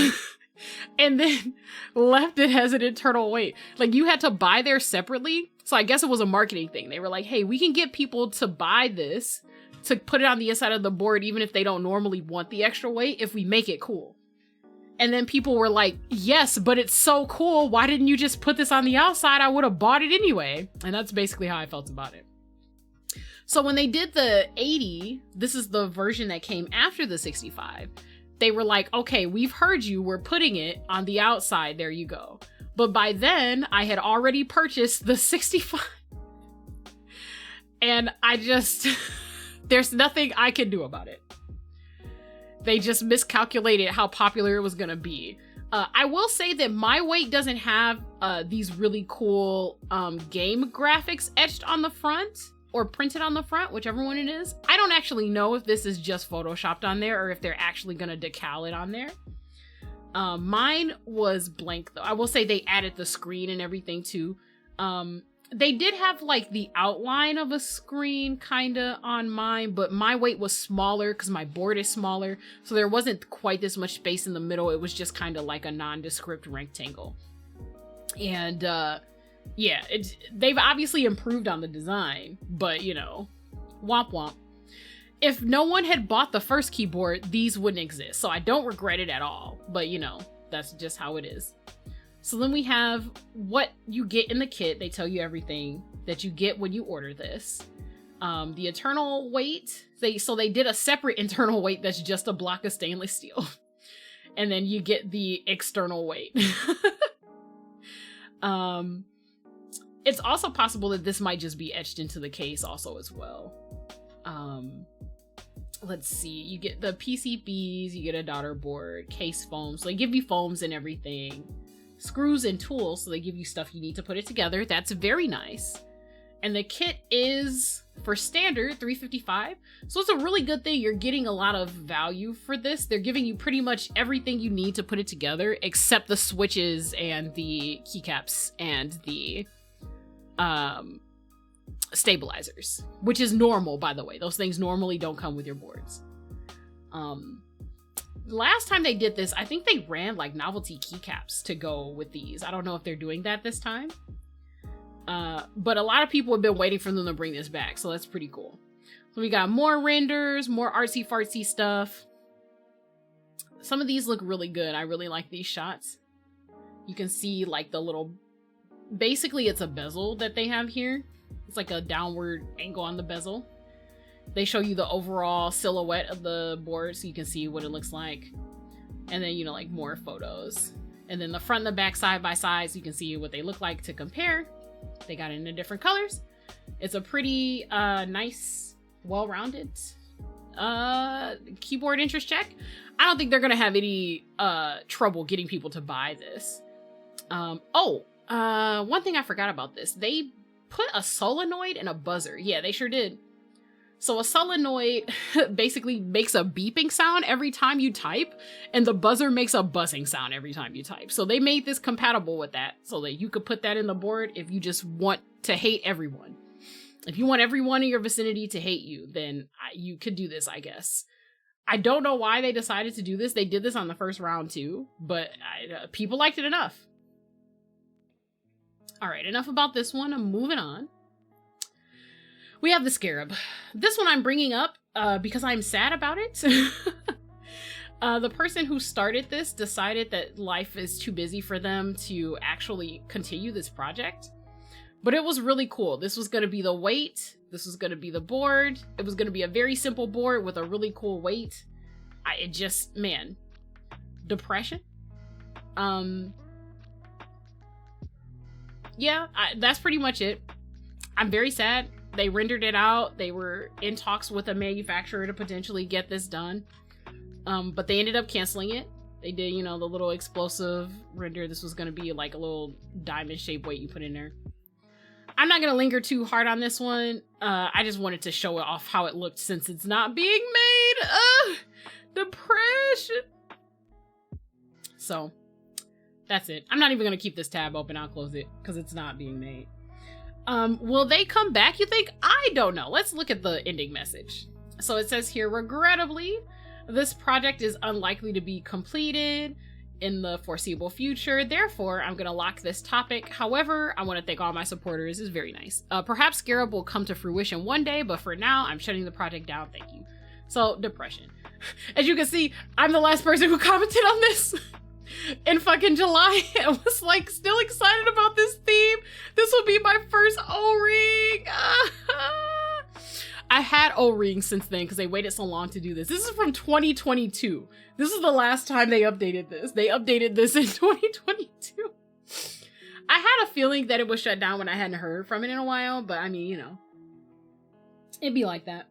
and then left it as an internal weight. Like, you had to buy theirs separately. So I guess it was a marketing thing. They were like, hey, we can get people to buy this to put it on the inside of the board, even if they don't normally want the extra weight, if we make it cool. And then people were like, yes, but it's so cool. Why didn't you just put this on the outside? I would have bought it anyway. And that's basically how I felt about it. So when they did the 80, this is the version that came after the 65. They were like, okay, we've heard you. We're putting it on the outside. There you go. But by then I had already purchased the 65. And I just, there's nothing I can do about it. They just miscalculated how popular it was going to be. I will say that my weight doesn't have these really cool game graphics etched on the front or printed on the front, whichever one it is. I don't actually know if this is just photoshopped on there or if they're actually going to decal it on there. Mine was blank though. I will say they added the screen and everything too. They did have like the outline of a screen kinda on mine, but my weight was smaller because my board is smaller. So there wasn't quite this much space in the middle. It was just kind of like a nondescript rectangle. And yeah, they've obviously improved on the design, but you know, womp womp. If no one had bought the first keyboard, these wouldn't exist. So I don't regret it at all, but you know, that's just how it is. So then we have what you get in the kit. They tell you everything that you get when you order this. The internal weight, they did a separate internal weight that's just a block of stainless steel. And then you get the external weight. It's also possible that this might just be etched into the case also as well. Let's see, you get the PCBs, you get a daughter board, case foam. So they give you foams and everything. Screws and tools, so they give you stuff you need to put it together. That's very nice. And the kit is, for standard, $355. So it's a really good thing. You're getting a lot of value for this. They're giving you pretty much everything you need to put it together, except the switches and the keycaps and the stabilizers, which is normal, by the way. Those things normally don't come with your boards. last time they did this, I think they ran like novelty keycaps to go with these. I don't know if they're doing that this time. But a lot of people have been waiting for them to bring this back, so that's pretty cool. So we got more renders, more artsy fartsy stuff. Some of these look really good. I really like these shots. You can see like the little, basically it's a bezel that they have here. It's like a downward angle on the bezel. They show you the overall silhouette of the board so you can see what it looks like. And then, you know, like more photos. And then the front and the back side by side so you can see what they look like to compare. They got it in different colors. It's a pretty nice, well-rounded keyboard interest check. I don't think they're gonna have any trouble getting people to buy this. One thing I forgot about this. They put a solenoid and a buzzer. Yeah, they sure did. So a solenoid basically makes a beeping sound every time you type, and the buzzer makes a buzzing sound every time you type. So they made this compatible with that so that you could put that in the board if you just want to hate everyone. If you want everyone in your vicinity to hate you, then you could do this, I guess. I don't know why they decided to do this. They did this on the first round too, but people liked it enough. All right, enough about this one. I'm moving on. We have the Scarab. This one I'm bringing up because I'm sad about it. The person who started this decided that life is too busy for them to actually continue this project. But it was really cool. This was going to be the weight. This was going to be the board. It was going to be a very simple board with a really cool weight. Man, depression. Yeah, that's pretty much it. I'm very sad. They rendered it out. They were in talks with a manufacturer to potentially get this done. But they ended up canceling it. They did, you know, the little explosive render. This was going to be like a little diamond shaped weight you put in there. I'm not going to linger too hard on this one. I just wanted to show it off how it looked since it's not being made. Depression. So, that's it. I'm not even going to keep this tab open. I'll close it because it's not being made. Will they come back, you think? I don't know. Let's look at the ending message. So it says here, regrettably, this project is unlikely to be completed in the foreseeable future. Therefore, I'm going to lock this topic. However, I want to thank all my supporters. It's very nice. Perhaps Scarab will come to fruition one day, but for now, I'm shutting the project down. Thank you. So, depression. As you can see, I'm the last person who commented on this. In fucking July, I was like still excited about this theme. This will be my first O-ring. I had O-rings since then because they waited so long to do this. This is from 2022. This is the last time they updated this. They updated this in 2022. I had a feeling that it was shut down when I hadn't heard from it in a while, but I mean, you know, it'd be like that.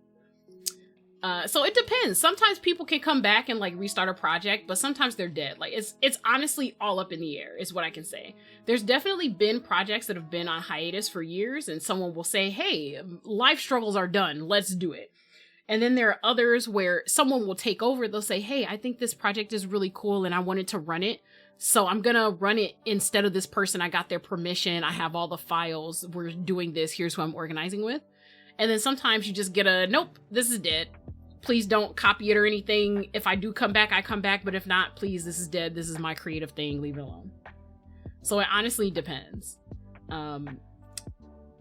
So it depends. Sometimes people can come back and like restart a project, but sometimes they're dead. Like it's honestly all up in the air is what I can say. There's definitely been projects that have been on hiatus for years and someone will say, hey, life struggles are done. Let's do it. And then there are others where someone will take over. They'll say, hey, I think this project is really cool and I wanted to run it. So I'm going to run it instead of this person. I got their permission. I have all the files. We're doing this. Here's who I'm organizing with. And then sometimes you just get a, nope, this is dead. Please don't copy it or anything. If I do come back, I come back. But if not, please, this is dead. This is my creative thing. Leave it alone. So it honestly depends.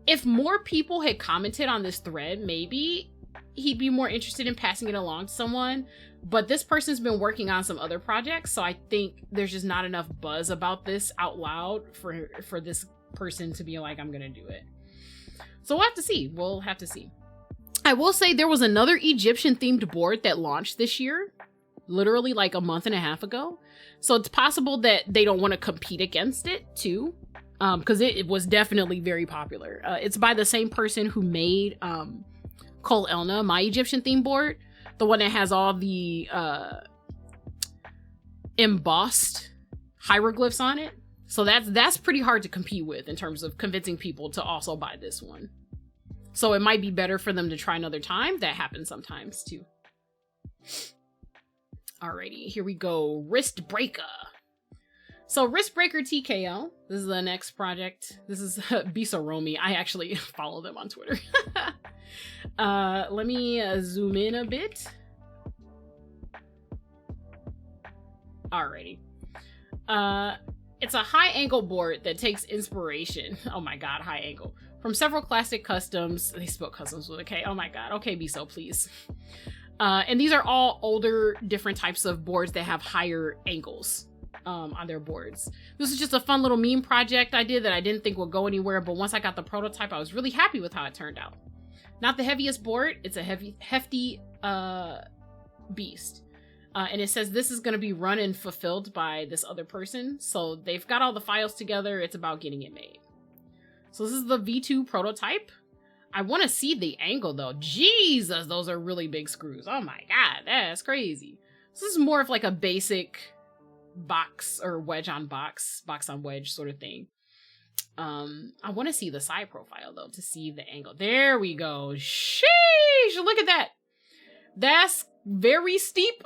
If more people had commented on this thread, maybe he'd be more interested in passing it along to someone. But this person's been working on some other projects. So I think there's just not enough buzz about this out loud for this person to be like, I'm going to do it. So we'll have to see. We'll have to see. I will say there was another Egyptian themed board that launched this year, literally like a month and a half ago. So it's possible that they don't want to compete against it too, because it was definitely very popular. It's by the same person who made Kol Elna, my Egyptian themed board, the one that has all the embossed hieroglyphs on it. So that's pretty hard to compete with in terms of convincing people to also buy this one. So it might be better for them to try another time. That happens sometimes too. Alrighty, here we go. Wrist Breaker. So Wrist Breaker TKO. This is the next project. This is Bisaromi. I actually follow them on Twitter. Let me zoom in a bit. Alrighty. It's a high angle board that takes inspiration. Oh my god, high angle. From several classic customs. They spelled customs with a K. Oh my god. Okay, Biso, please. And these are all older, different types of boards that have higher angles on their boards. This is just a fun little meme project I did that I didn't think would go anywhere, but once I got the prototype, I was really happy with how it turned out. Not the heaviest board. It's a hefty beast. And it says this is going to be run and fulfilled by this other person. So they've got all the files together. It's about getting it made. So this is the V2 prototype. I want to see the angle though. Jesus, those are really big screws. Oh my god, that's crazy. This is more of like a basic box or wedge on box on wedge sort of thing. I want to see the side profile though to see the angle. There we go. Sheesh, look at that. That's very steep.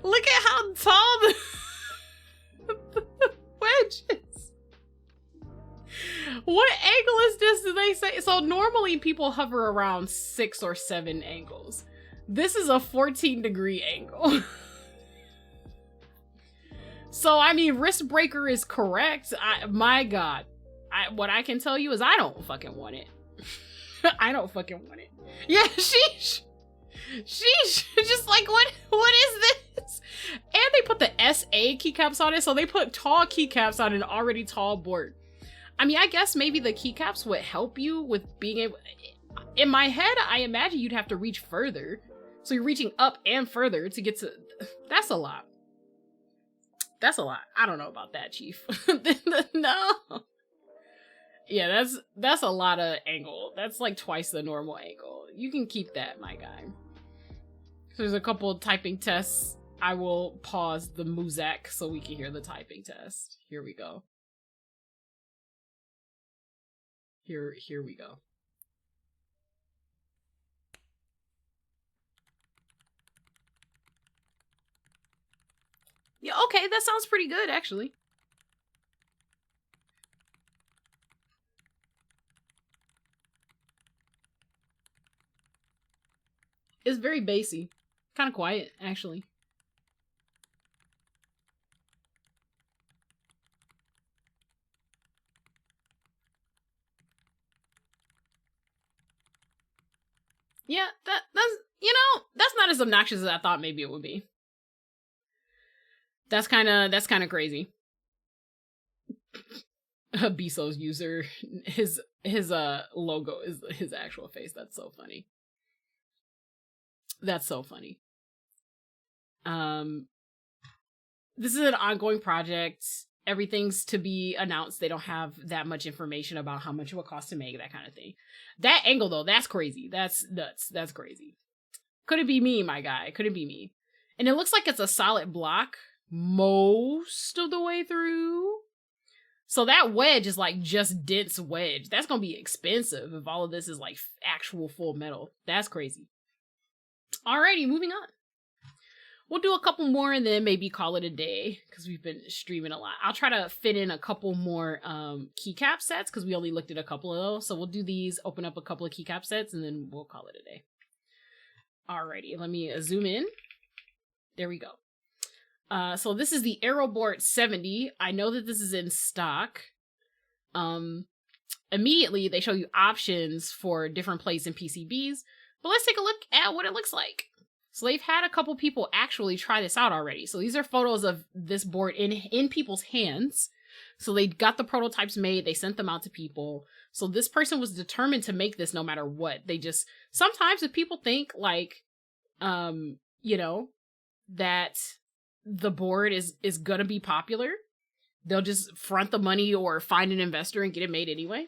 Look at how tall the wedge is. What angle is this, do they say? So normally people hover around 6 or 7 angles. This is a 14-degree angle. So, I mean, wrist breaker is correct. My god. What I can tell you is I don't fucking want it. I don't fucking want it. Yeah, sheesh. Sheesh. Just like, what is this? And they put the SA keycaps on it, so they put tall keycaps on an already tall board. I mean, I guess maybe the keycaps would help you with being able... In my head, I imagine you'd have to reach further. So you're reaching up and further to get to... That's a lot. That's a lot. I don't know about that, Chief. No. Yeah, that's a lot of angle. That's like twice the normal angle. You can keep that, my guy. So there's a couple of typing tests. I will pause the Muzak so we can hear the typing test. Here we go. Here we go. Yeah, okay, that sounds pretty good, actually. It's very bassy. Kind of quiet, actually. Yeah, that's, you know, that's not as obnoxious as I thought maybe it would be. That's kind of crazy. Biso's user, his logo is his actual face. That's so funny. That's so funny. This is an ongoing project. Everything's to be announced. They don't have that much information about how much it will cost to make, that kind of thing. That angle though, that's crazy. That's nuts. That's crazy. Could it be me, my guy? Could it be me? And it looks like it's a solid block most of the way through. So that wedge is like just dense wedge. That's gonna be expensive if all of this is like actual full metal. That's crazy. Alrighty, moving on. We'll do a couple more and then maybe call it a day because we've been streaming a lot. I'll try to fit in a couple more keycap sets because we only looked at a couple of those. So we'll do these, open up a couple of keycap sets, and then we'll call it a day. Alrighty, let me zoom in. There we go. So this is the Aeroboard 70. I know that this is in stock. Immediately, they show you options for different plates and PCBs. But let's take a look at what it looks like. So they've had a couple people actually try this out already. So these are photos of this board in people's hands. So they got the prototypes made. They sent them out to people. So this person was determined to make this no matter what. They just... Sometimes if people think like, you know, that the board is gonna be popular, they'll just front the money or find an investor and get it made anyway.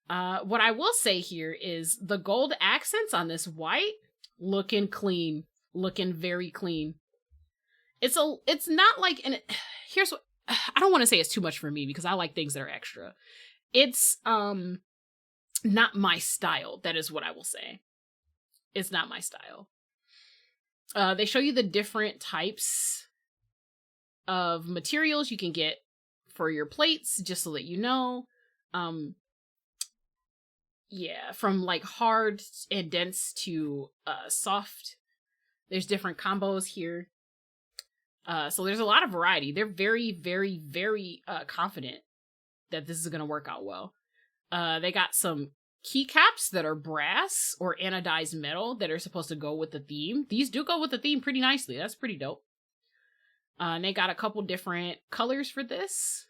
What I will say here is the gold accents on this white looking clean, looking very clean. It's not like, and here's what, I don't want to say it's too much for me because I like things that are extra. It's not my style. That is what I will say. It's not my style. They show you the different types of materials you can get for your plates, just so that you know. Yeah, from like hard and dense to soft. There's different combos here. So there's a lot of variety. They're very, very, very confident that this is going to work out well. They got some keycaps that are brass or anodized metal that are supposed to go with the theme. These do go with the theme pretty nicely. That's pretty dope. And they got a couple different colors for this.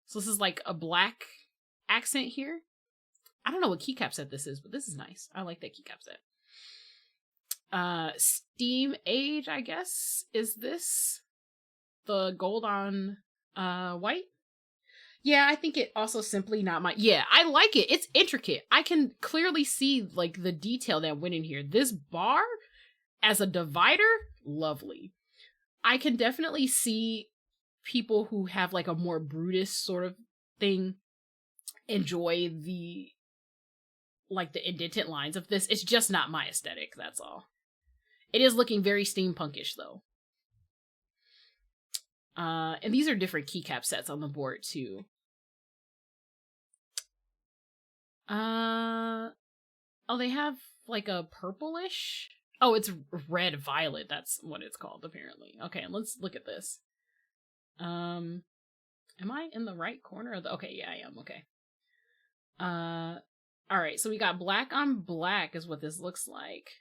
So this is like a black accent here. I don't know what keycap set this is, but this is nice. I like that keycap set. Steam Age, I guess, is this. The gold on white. Yeah, I think it also simply not my... Yeah, I like it. It's intricate. I can clearly see, like, the detail that went in here. This bar, as a divider, lovely. I can definitely see people who have, like, a more Brutus sort of thing enjoy the, like, the indented lines of this. It's just not my aesthetic, that's all. It is looking very steampunkish, though. And these are different keycap sets on the board, too. Oh, they have, like, a purplish... Oh, it's red-violet. That's what it's called, apparently. Okay, let's look at this. Am I in the right corner of the... Okay, yeah, I am. Okay. Alright, so we got black on black is what this looks like.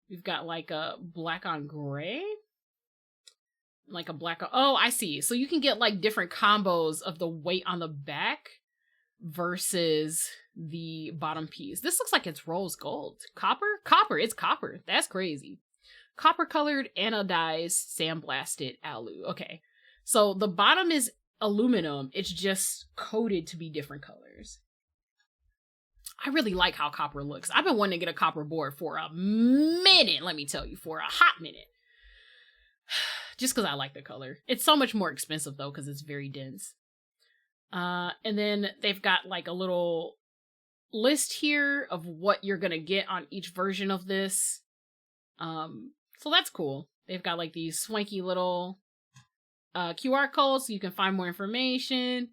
We've got, like, a black on gray. Like a black... Oh, I see. So you can get, like, different combos of the weight on the back versus the bottom piece. This looks like it's rose gold. Copper? Copper. It's copper. That's crazy. Copper colored anodized sandblasted alu. Okay. So the bottom is aluminum. It's just coated to be different colors. I really like how copper looks. I've been wanting to get a copper board for a minute, let me tell you, for a hot minute. Just because I like the color. It's so much more expensive, though, because it's very dense. And then they've got, like, a little list here of what you're going to get on each version of this. So that's cool. They've got, like, these swanky little QR codes so you can find more information.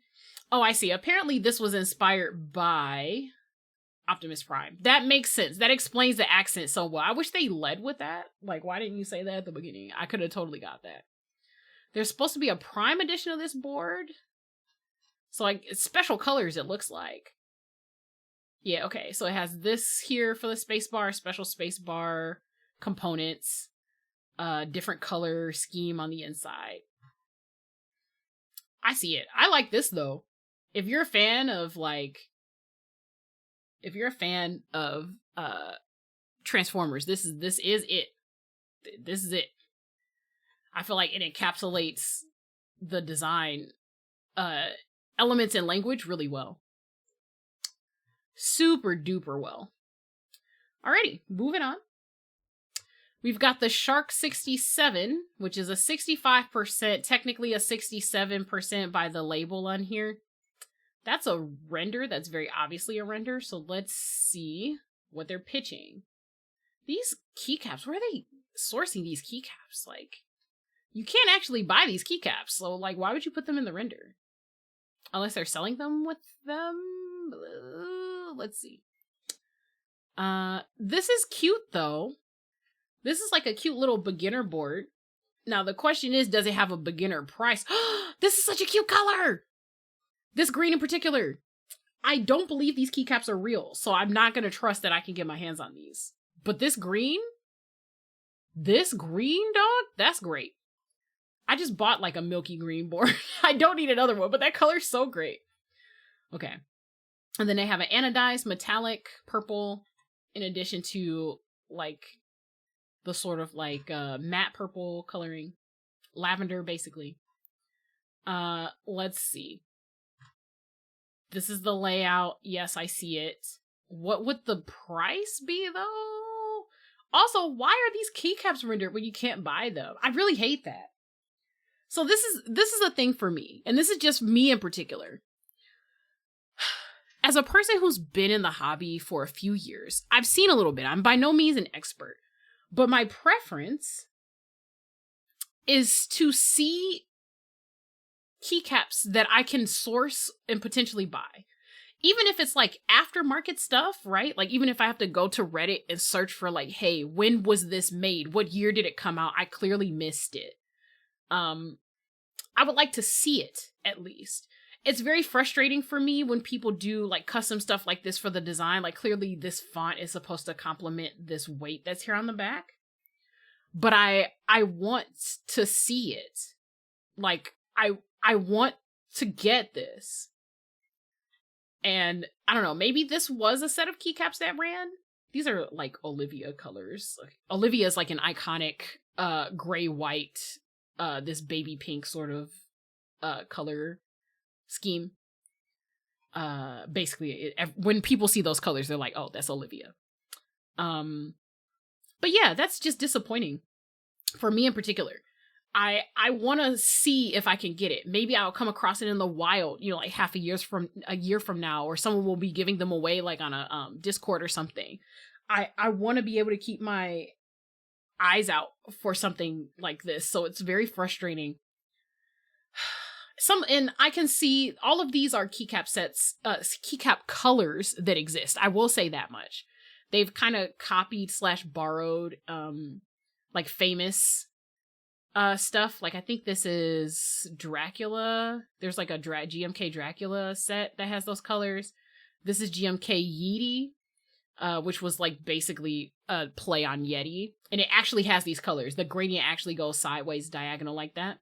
Oh, I see. Apparently this was inspired by Optimus Prime. That makes sense. That explains the accent so well. I wish they led with that. Like, why didn't you say that at the beginning? I could have totally got that. There's supposed to be a Prime edition of this board. So, like, it's special colors, it looks like. Yeah, okay. So it has this here for the spacebar, special spacebar components, different color scheme on the inside. I see it. I like this, though. If you're a fan of, like... If you're a fan of Transformers, this is it. This is it. I feel like it encapsulates the design elements and language really well. Super duper well. Alrighty, moving on. We've got the Shark 67, which is a 65%, technically a 67% by the label on here. That's a render. That's very obviously a render. So let's see what they're pitching. These keycaps, where are they sourcing these keycaps? Like, you can't actually buy these keycaps. So, like, why would you put them in the render? Unless they're selling them with them? Let's see. This is cute, though. This is like a cute little beginner board. Now, the question is, does it have a beginner price? This is such a cute color! This green in particular. I don't believe these keycaps are real, so I'm not going to trust that I can get my hands on these. But this green, dog, that's great. I just bought like a milky green board. I don't need another one, but that color's so great. Okay. And then they have an anodized metallic purple in addition to like the sort of like matte purple coloring. Lavender, basically. Let's see. This is the layout. Yes, I see it. What would the price be, though? Also, why are these keycaps rendered when you can't buy them? I really hate that. So this is a thing for me, and this is just me in particular. As a person who's been in the hobby for a few years, I've seen a little bit. I'm by no means an expert, but my preference is to see keycaps that I can source and potentially buy. even if it's like aftermarket stuff, right? Like even if I have to go to Reddit and search for like, hey, when was this made? What year did it come out? I clearly missed it. I would like to see it at least. It's very frustrating for me when people do like custom stuff like this for the design. Like clearly this font is supposed to complement this weight that's here on the back. But I want to see it. Like I want to get this. And I don't know, maybe this was a set of keycaps that ran. These are like Olivia colors. Olivia is like an iconic gray white, this baby pink sort of color scheme. Basically, when people see those colors, they're like, oh, that's Olivia. But yeah, that's just disappointing for me in particular. I want to see if I can get it. Maybe I'll come across it in the wild, you know, like a year from now, or someone will be giving them away like on a Discord or something. I want to be able to keep my eyes out for something like this. So it's very frustrating. And I can see all of these are keycap sets, keycap colors that exist. I will say that much. They've kind of copied / borrowed, like famous stuff. Like I think this is Dracula. There's like a GMK Dracula set that has those colors. This is GMK Yeti, which was like basically a play on Yeti, and it actually has these colors. The gradient actually goes sideways, diagonal like that.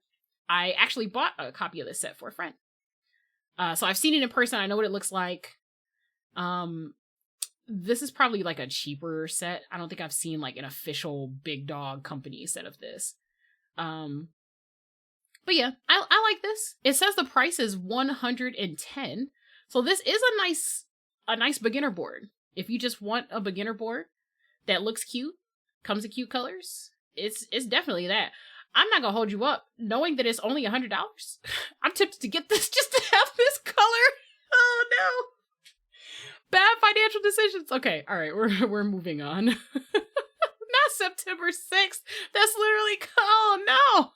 I actually bought a copy of this set for a friend. So I've seen it in person. I know what it looks like. This is probably like a cheaper set. I don't think I've seen like an official big dog company set of this. But yeah, I like this. It says the price is $110. So this is a nice beginner board. If you just want a beginner board that looks cute, comes in cute colors, it's definitely that. I'm not gonna hold you up, knowing that it's only $100. I'm tempted to get this just to have this color. Oh no. Bad financial decisions. Okay, all right, we're moving on. Not September 6th. That's literally, oh no.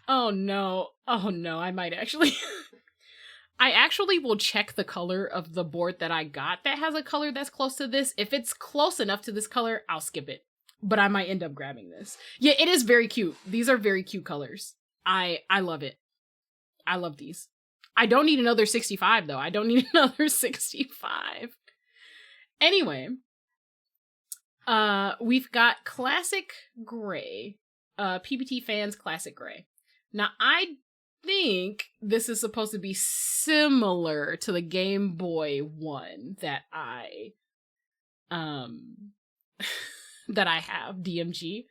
Oh no. Oh no, I might actually. I actually will check the color of the board that I got that has a color that's close to this. If it's close enough to this color, I'll skip it. But I might end up grabbing this. Yeah, it is very cute. These are very cute colors. I love it. I love these. I don't need another 65 though. I don't need another 65. Anyway, we've got classic gray. PBT fans classic gray. Now I think this is supposed to be similar to the Game Boy one that I that I have, DMG.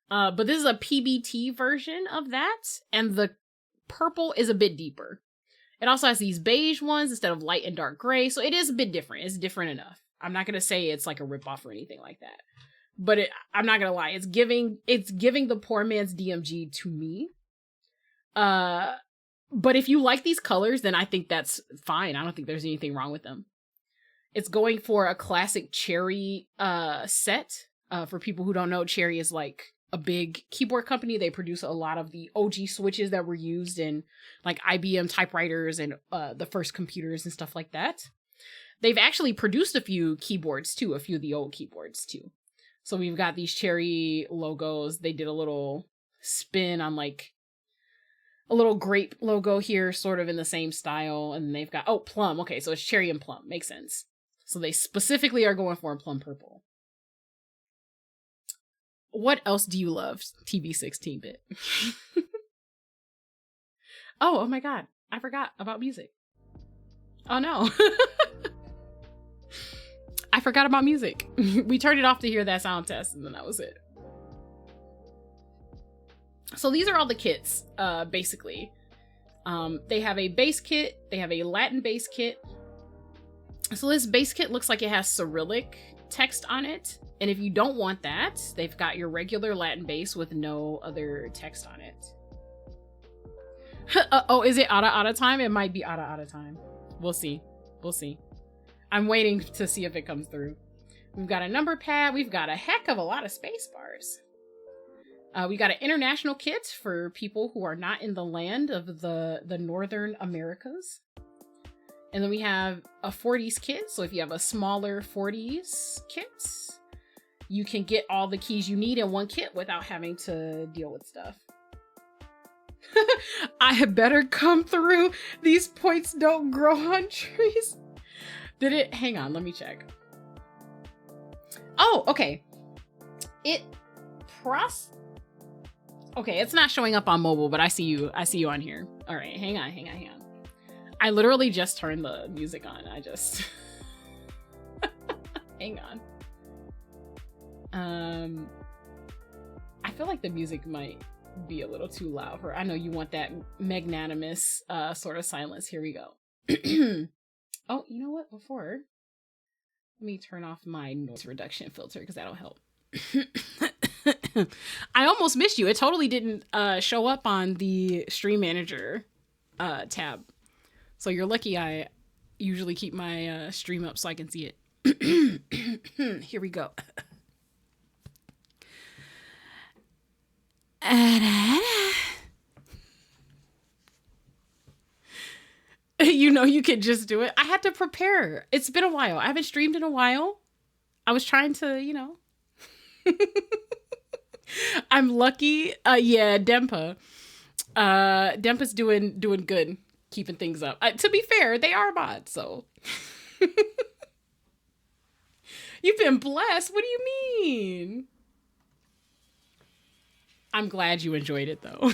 But this is a PBT version of that, and the purple is a bit deeper. It also has these beige ones instead of light and dark gray, so it is a bit different. It's different enough. I'm not gonna say it's like a ripoff or anything like that. But I'm not gonna lie, it's giving the poor man's DMG to me. But if you like these colors, then I think that's fine. I don't think there's anything wrong with them. It's going for a classic Cherry set. For people who don't know, Cherry is like a big keyboard company. They produce a lot of the OG switches that were used in like IBM typewriters and the first computers and stuff like that. They've actually produced a few keyboards too, a few of the old keyboards too. So we've got these Cherry logos. They did a little spin on like a little grape logo here, sort of in the same style. And they've got, oh, plum. Okay, so it's cherry and plum. Makes sense. So they specifically are going for a plum purple. What else do you love, TV 16-bit? Oh my god. I forgot about music. Oh no. I forgot about music. We turned it off to hear that sound test, and then that was it. So these are all the kits, basically. They have a base kit. They have a Latin base kit. So this base kit looks like it has Cyrillic text on it. And if you don't want that, they've got your regular Latin base with no other text on it. Oh, is it out of time? It might be out of time. We'll see. We'll see. I'm waiting to see if it comes through. We've got a number pad. We've got a heck of a lot of space bars. We got an international kit for people who are not in the land of the Northern Americas. And then we have a 40s kit. So if you have a smaller 40s kit, you can get all the keys you need in one kit without having to deal with stuff. I had better come through. These points don't grow on trees. Did it? Hang on, let me check. Oh, okay. Okay, it's not showing up on mobile, but I see you on here. All right, hang on. I literally just turned the music on. Hang on. I feel like the music might be a little too loud for. I know you want that magnanimous sort of silence. Here we go. Oh, you know what? Before, let me turn off my noise reduction filter because that'll help. I almost missed you. It totally didn't show up on the stream manager tab. So you're lucky I usually keep my stream up so I can see it. Here we go. You know, you could just do it. I had to prepare. It's been a while. I haven't streamed in a while. I was trying to, you know. I'm lucky. Yeah, Dempa. Dempa's doing good, keeping things up. To be fair, they are mods, so. You've been blessed. What do you mean? I'm glad you enjoyed it, though.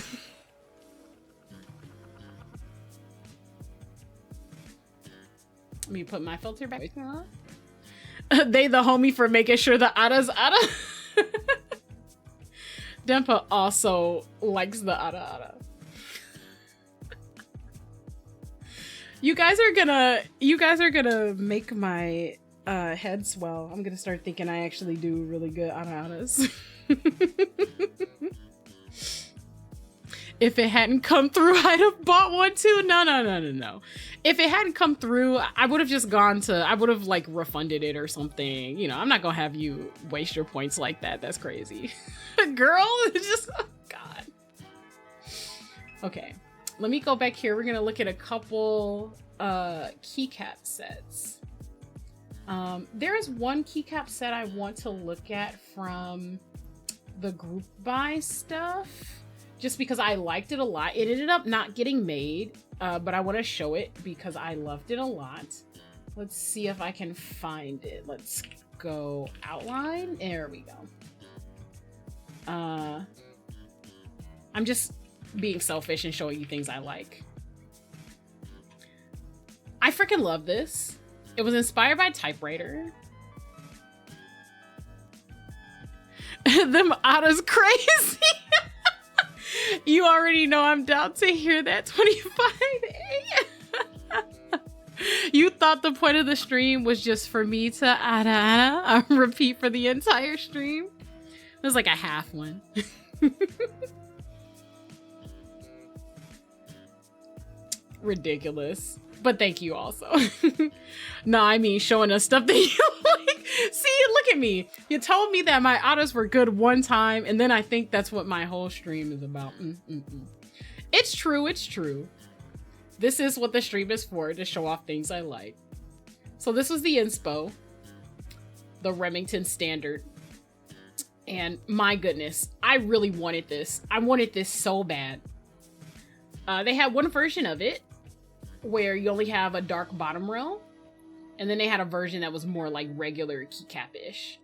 Let me put my filter back. They the homie for making sure the Ada's Ada. Dempa also likes the Ada. You guys are gonna make my head swell. I'm gonna start thinking I actually do really good Adas. If it hadn't come through, I'd have bought one too. No. If it hadn't come through, I would have just I would have like refunded it or something. You know, I'm not gonna have you waste your points like that. That's crazy. Girl, it's just, oh God. Okay, let me go back here. We're gonna look at a couple keycap sets. There is one keycap set I want to look at from the group buy stuff. Just because I liked it a lot. It ended up not getting made, but I want to show it because I loved it a lot. Let's see if I can find it. Let's go outline. There we go. I'm just being selfish and showing you things I like. I freaking love this. It was inspired by typewriter. Them Ada's crazy. You already know I'm down to hear that 25A. You thought the point of the stream was just for me to Ada repeat for the entire stream? It was like a half one. Ridiculous. But thank you also. No, I mean showing us stuff that you like. See, look at me. You told me that my Adas were good one time, and then I think that's what my whole stream is about. It's true. This is what the stream is for, to show off things I like. So this was the inspo. The Remington Standard. And my goodness, I really wanted this. I wanted this so bad. They had one version of it where you only have a dark bottom rail, and then they had a version that was more like regular keycap-ish.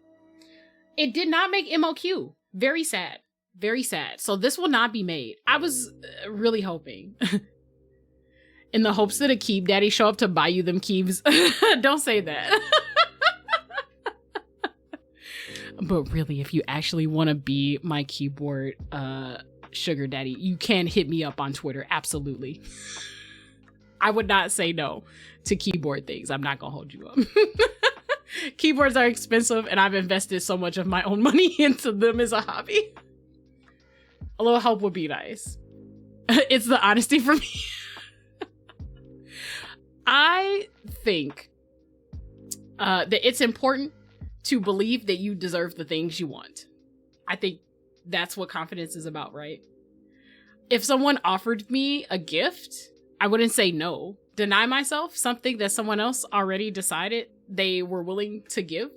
It did not make MOQ. Very sad. So this will not be made. I was really hoping. In the hopes that a Keeb Daddy show up to buy you them Keebs. Don't say that. But really, if you actually want to be my keyboard sugar daddy, you can hit me up on Twitter. Absolutely. I would not say no to keyboard things. I'm not gonna hold you up. Keyboards are expensive, and I've invested so much of my own money into them as a hobby. A little help would be nice. It's the honesty for me. I think that it's important to believe that you deserve the things you want. I think that's what confidence is about, right? If someone offered me a gift, I wouldn't say no, deny myself something that someone else already decided they were willing to give.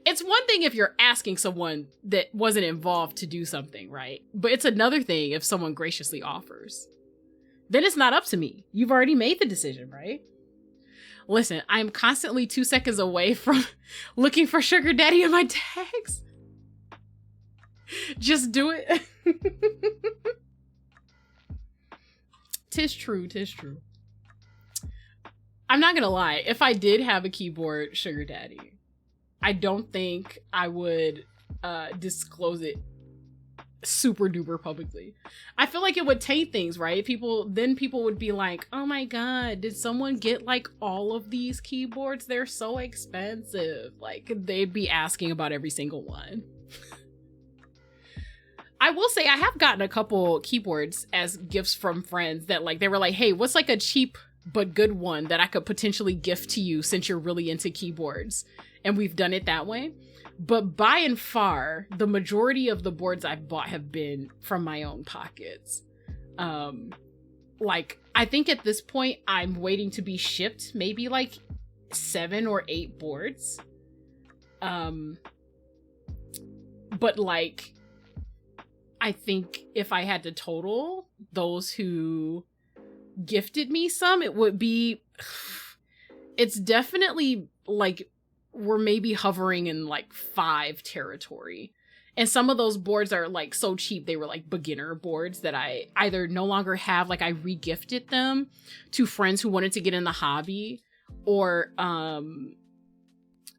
It's one thing if you're asking someone that wasn't involved to do something, right? But it's another thing if someone graciously offers. Then it's not up to me. You've already made the decision, right? Listen, I'm constantly 2 seconds away from looking for sugar daddy in my tags. Just do it. Tis true, tis true. I'm not gonna lie. If I did have a keyboard sugar daddy, I don't think I would disclose it super duper publicly. I feel like it would taint things, right? People would be like, oh my god, did someone get like all of these keyboards? They're so expensive. Like, they'd be asking about every single one. I will say I have gotten a couple keyboards as gifts from friends that like, they were like, hey, what's like a cheap but good one that I could potentially gift to you since you're really into keyboards? And we've done it that way. But by and far, the majority of the boards I've bought have been from my own pockets. Like, I think at this point, I'm waiting to be shipped maybe like 7 or 8 boards. But like, I think if I had to total those who gifted me some, it would be, it's definitely like, we're maybe hovering in like 5 territory. And some of those boards are like so cheap, they were like beginner boards that I either no longer have, like I re-gifted them to friends who wanted to get in the hobby, or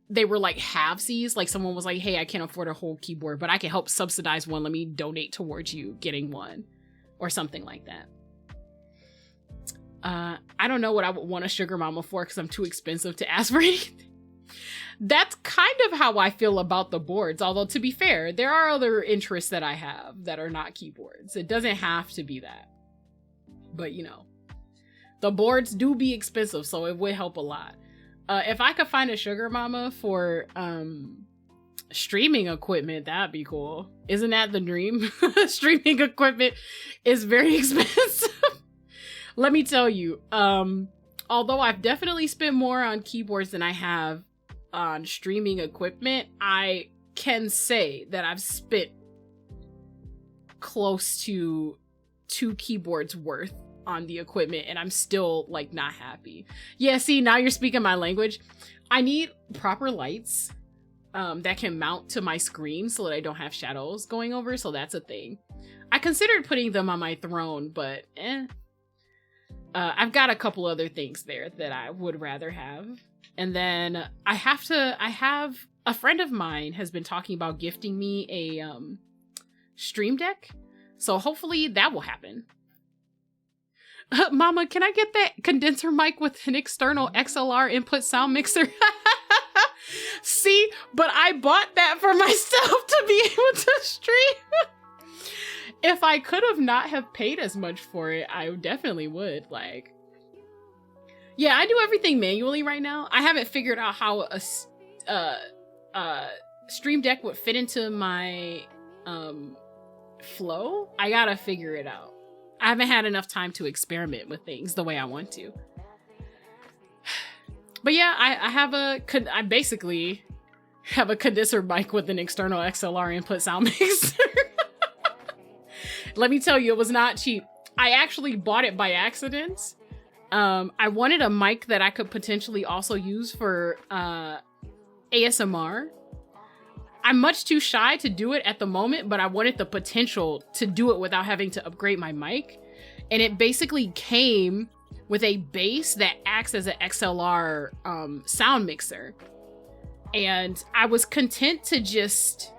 they were like halvesies, like someone was like, hey, I can't afford a whole keyboard, but I can help subsidize one, let me donate towards you getting one, or something like that. I don't know what I would want a sugar mama for because I'm too expensive to ask for anything. That's kind of how I feel about the boards. Although, to be fair, there are other interests that I have that are not keyboards. It doesn't have to be that. But, you know, the boards do be expensive, so it would help a lot. If I could find a sugar mama for streaming equipment, that'd be cool. Isn't that the dream? Streaming equipment is very expensive. Let me tell you, although I've definitely spent more on keyboards than I have on streaming equipment, I can say that I've spent close to 2 keyboards worth on the equipment, and I'm still like not happy. Yeah, see, now you're speaking my language. I need proper lights that can mount to my screen so that I don't have shadows going over, so that's a thing. I considered putting them on my throne, but I've got a couple other things there that I would rather have. And then I have a friend of mine has been talking about gifting me a Stream Deck. So hopefully that will happen. Mama, can I get that condenser mic with an external XLR input sound mixer? See, but I bought that for myself to be able to stream. If I could have not have paid as much for it, I definitely would. Like, yeah, I do everything manually right now. I haven't figured out how a Stream Deck would fit into my flow. I gotta figure it out. I haven't had enough time to experiment with things the way I want to. But yeah, I basically have a condenser mic with an external XLR input sound mixer. Let me tell you, it was not cheap. I actually bought it by accident. I wanted a mic that I could potentially also use for ASMR. I'm much too shy to do it at the moment, but I wanted the potential to do it without having to upgrade my mic. And it basically came with a base that acts as an XLR sound mixer. And I was content to just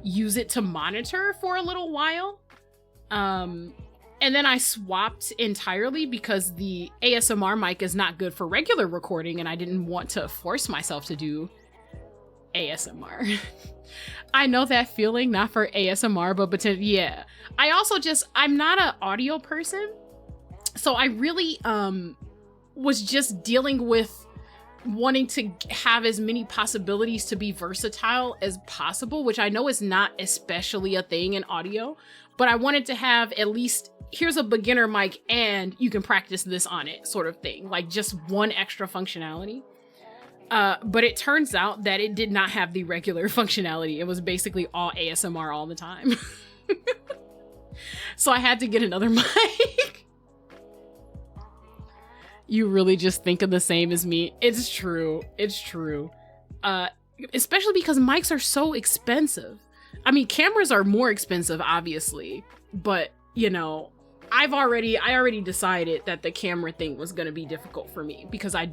use it to monitor for a little while. And then I swapped entirely because the ASMR mic is not good for regular recording, and I didn't want to force myself to do ASMR. I know that feeling, not for ASMR, but potentially, yeah. I also I'm not an audio person, so I really was just dealing with wanting to have as many possibilities to be versatile as possible, which I know is not especially a thing in audio, but I wanted to have at least, here's a beginner mic and you can practice this on it sort of thing, like just one extra functionality. But it turns out that it did not have the regular functionality. It was basically all ASMR all the time. So I had to get another mic. You really just think of the same as me. It's true. It's true. Especially because mics are so expensive. I mean, cameras are more expensive, obviously. But, you know, I already decided that the camera thing was going to be difficult for me because I'm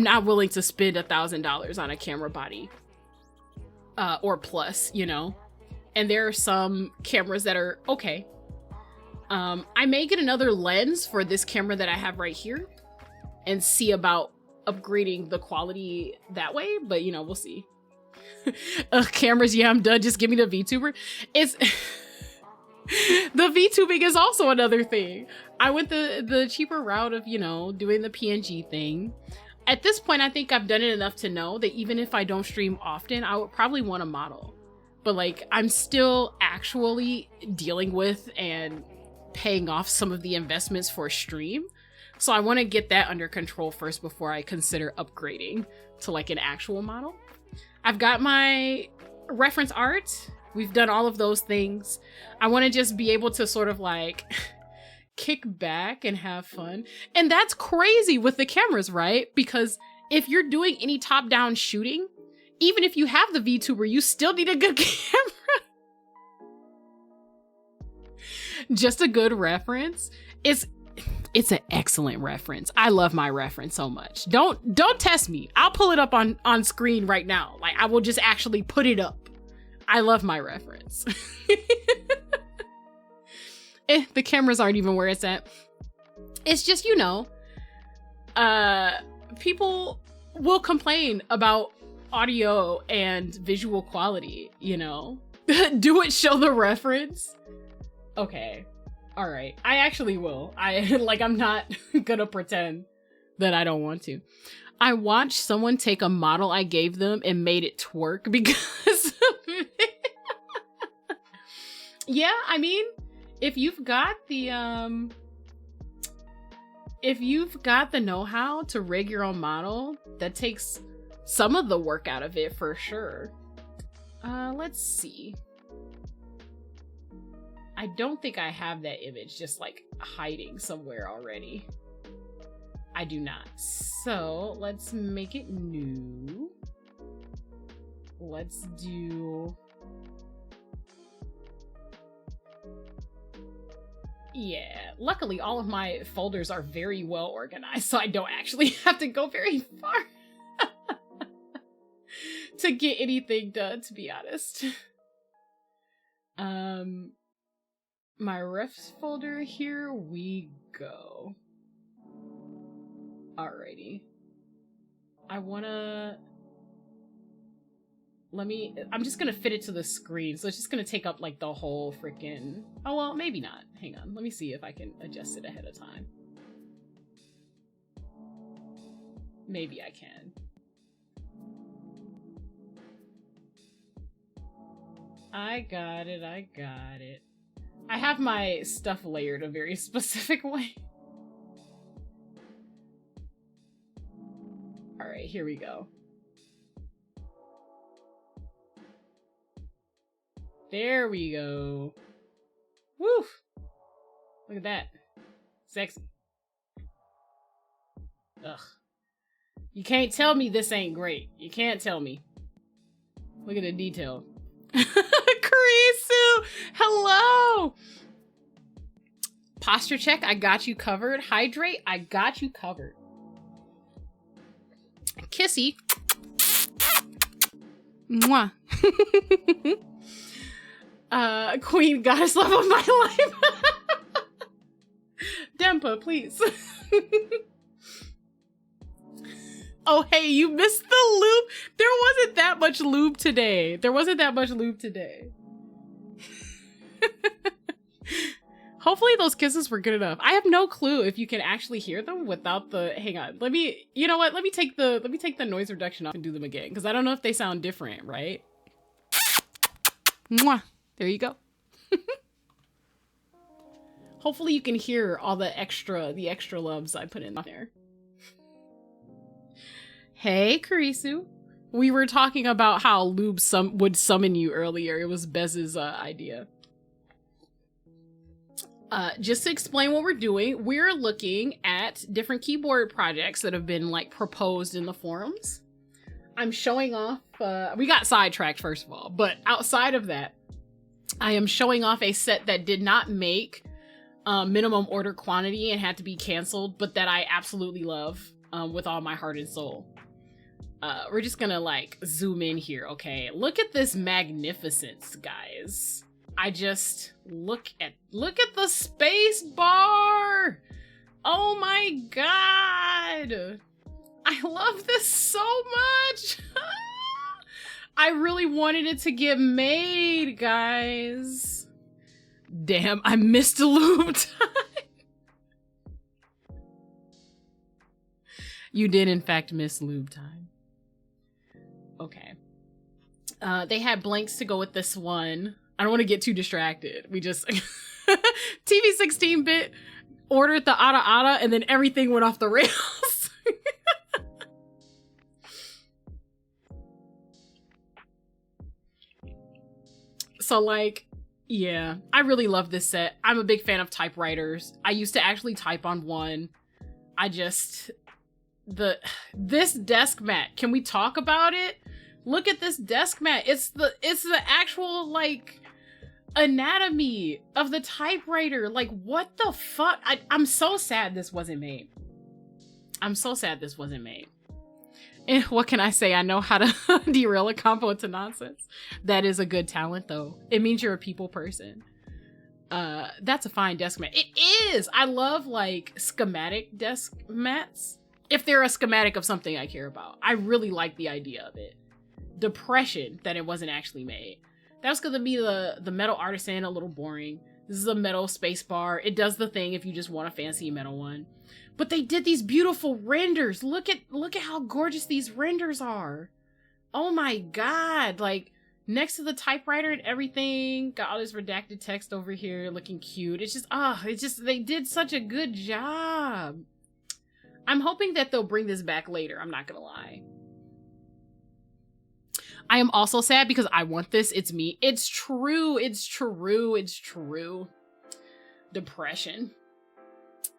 not willing to spend $1,000 on a camera body. Or plus, you know. And there are some cameras that are okay. I may get another lens for this camera that I have right here and see about upgrading the quality that way, but you know, we'll see. Cameras, yeah, I'm done. Just give me the VTuber. It's the VTubing is also another thing. I went the cheaper route of, you know, doing the PNG thing. At this point, I think I've done it enough to know that even if I don't stream often, I would probably want a model. But like, I'm still actually dealing with and paying off some of the investments for stream. So I want to get that under control first before I consider upgrading to like an actual model. I've got my reference art. We've done all of those things. I want to just be able to sort of like kick back and have fun. And that's crazy with the cameras, right? Because if you're doing any top-down shooting, even if you have the VTuber, you still need a good camera. Just a good reference. It's an excellent reference. I love my reference so much. Don't test me. I'll pull it up on screen right now. Like, I will just actually put it up. I love my reference. The cameras aren't even where it's at. It's just, you know, people will complain about audio and visual quality, you know. Do it show the reference? Okay. All right. I actually will. I'm not gonna pretend that I don't want to. I watched someone take a model I gave them and made it twerk because of it. Yeah, I mean, if you've got the know-how to rig your own model, that takes some of the work out of it for sure. Let's see. I don't think I have that image just like hiding somewhere already. I do not. So let's make it new. Let's do... Yeah, luckily all of my folders are very well organized, so I don't actually have to go very far to get anything done, to be honest. My refs folder, here we go. Alrighty. I'm just gonna fit it to the screen, so it's just gonna take up like the whole freaking... Oh, well, maybe not. Hang on, let me see if I can adjust it ahead of time. Maybe I can. I got it. I have my stuff layered a very specific way. All right, here we go. There we go. Woo! Look at that. Sexy. Ugh. You can't tell me this ain't great. You can't tell me. Look at the detail. Kurisu! Hello! Posture check, I got you covered. Hydrate, I got you covered. Kissy. Mwah. Queen goddess love of my life. Dempa, please. Oh, hey, you missed the lube. There wasn't that much lube today. Hopefully those kisses were good enough. I have no clue if you can actually hear them without the, hang on. You know what? Let me take the noise reduction off and do them again. Cause I don't know if they sound different, right? Mwah. There you go. Hopefully you can hear all the extra loves I put in there. Hey, Kurisu. We were talking about how lube would summon you earlier. It was Bez's idea. Just to explain what we're doing, we're looking at different keyboard projects that have been like proposed in the forums. I'm showing off, we got sidetracked first of all, but outside of that, I am showing off a set that did not make minimum order quantity and had to be canceled, but that I absolutely love with all my heart and soul. We're just gonna like zoom in here, okay? Look at this magnificence, guys. I just look at the space bar. Oh my god. I love this so much. I really wanted it to get made, guys. Damn, I missed a lube time. You did in fact miss lube time. Okay. They had blanks to go with this one. I don't want to get too distracted. We just TV 16-bit ordered the Ada and then everything went off the rails. So like, yeah, I really love this set. I'm a big fan of typewriters. I used to actually type on one. This desk mat, can we talk about it? Look at this desk mat. It's the actual like anatomy of the typewriter. Like, what the fuck? I'm so sad this wasn't made. I'm so sad this wasn't made. And what can I say? I know how to derail a combo into nonsense. That is a good talent though. It means you're a people person. That's a fine desk mat. It is! I love like schematic desk mats. If they're a schematic of something I care about. I really like the idea of it. Depression that it wasn't actually made. That was gonna be the metal artisan, a little boring. This is a metal space bar. It does the thing if you just want a fancy metal one. But they did these beautiful renders. Look at how gorgeous these renders are. Oh my god. Like next to the typewriter and everything. Got all this redacted text over here looking cute. It's just they did such a good job. I'm hoping that they'll bring this back later. I'm not gonna lie. I am also sad because I want this. It's me. It's true. It's true. It's true. Depression.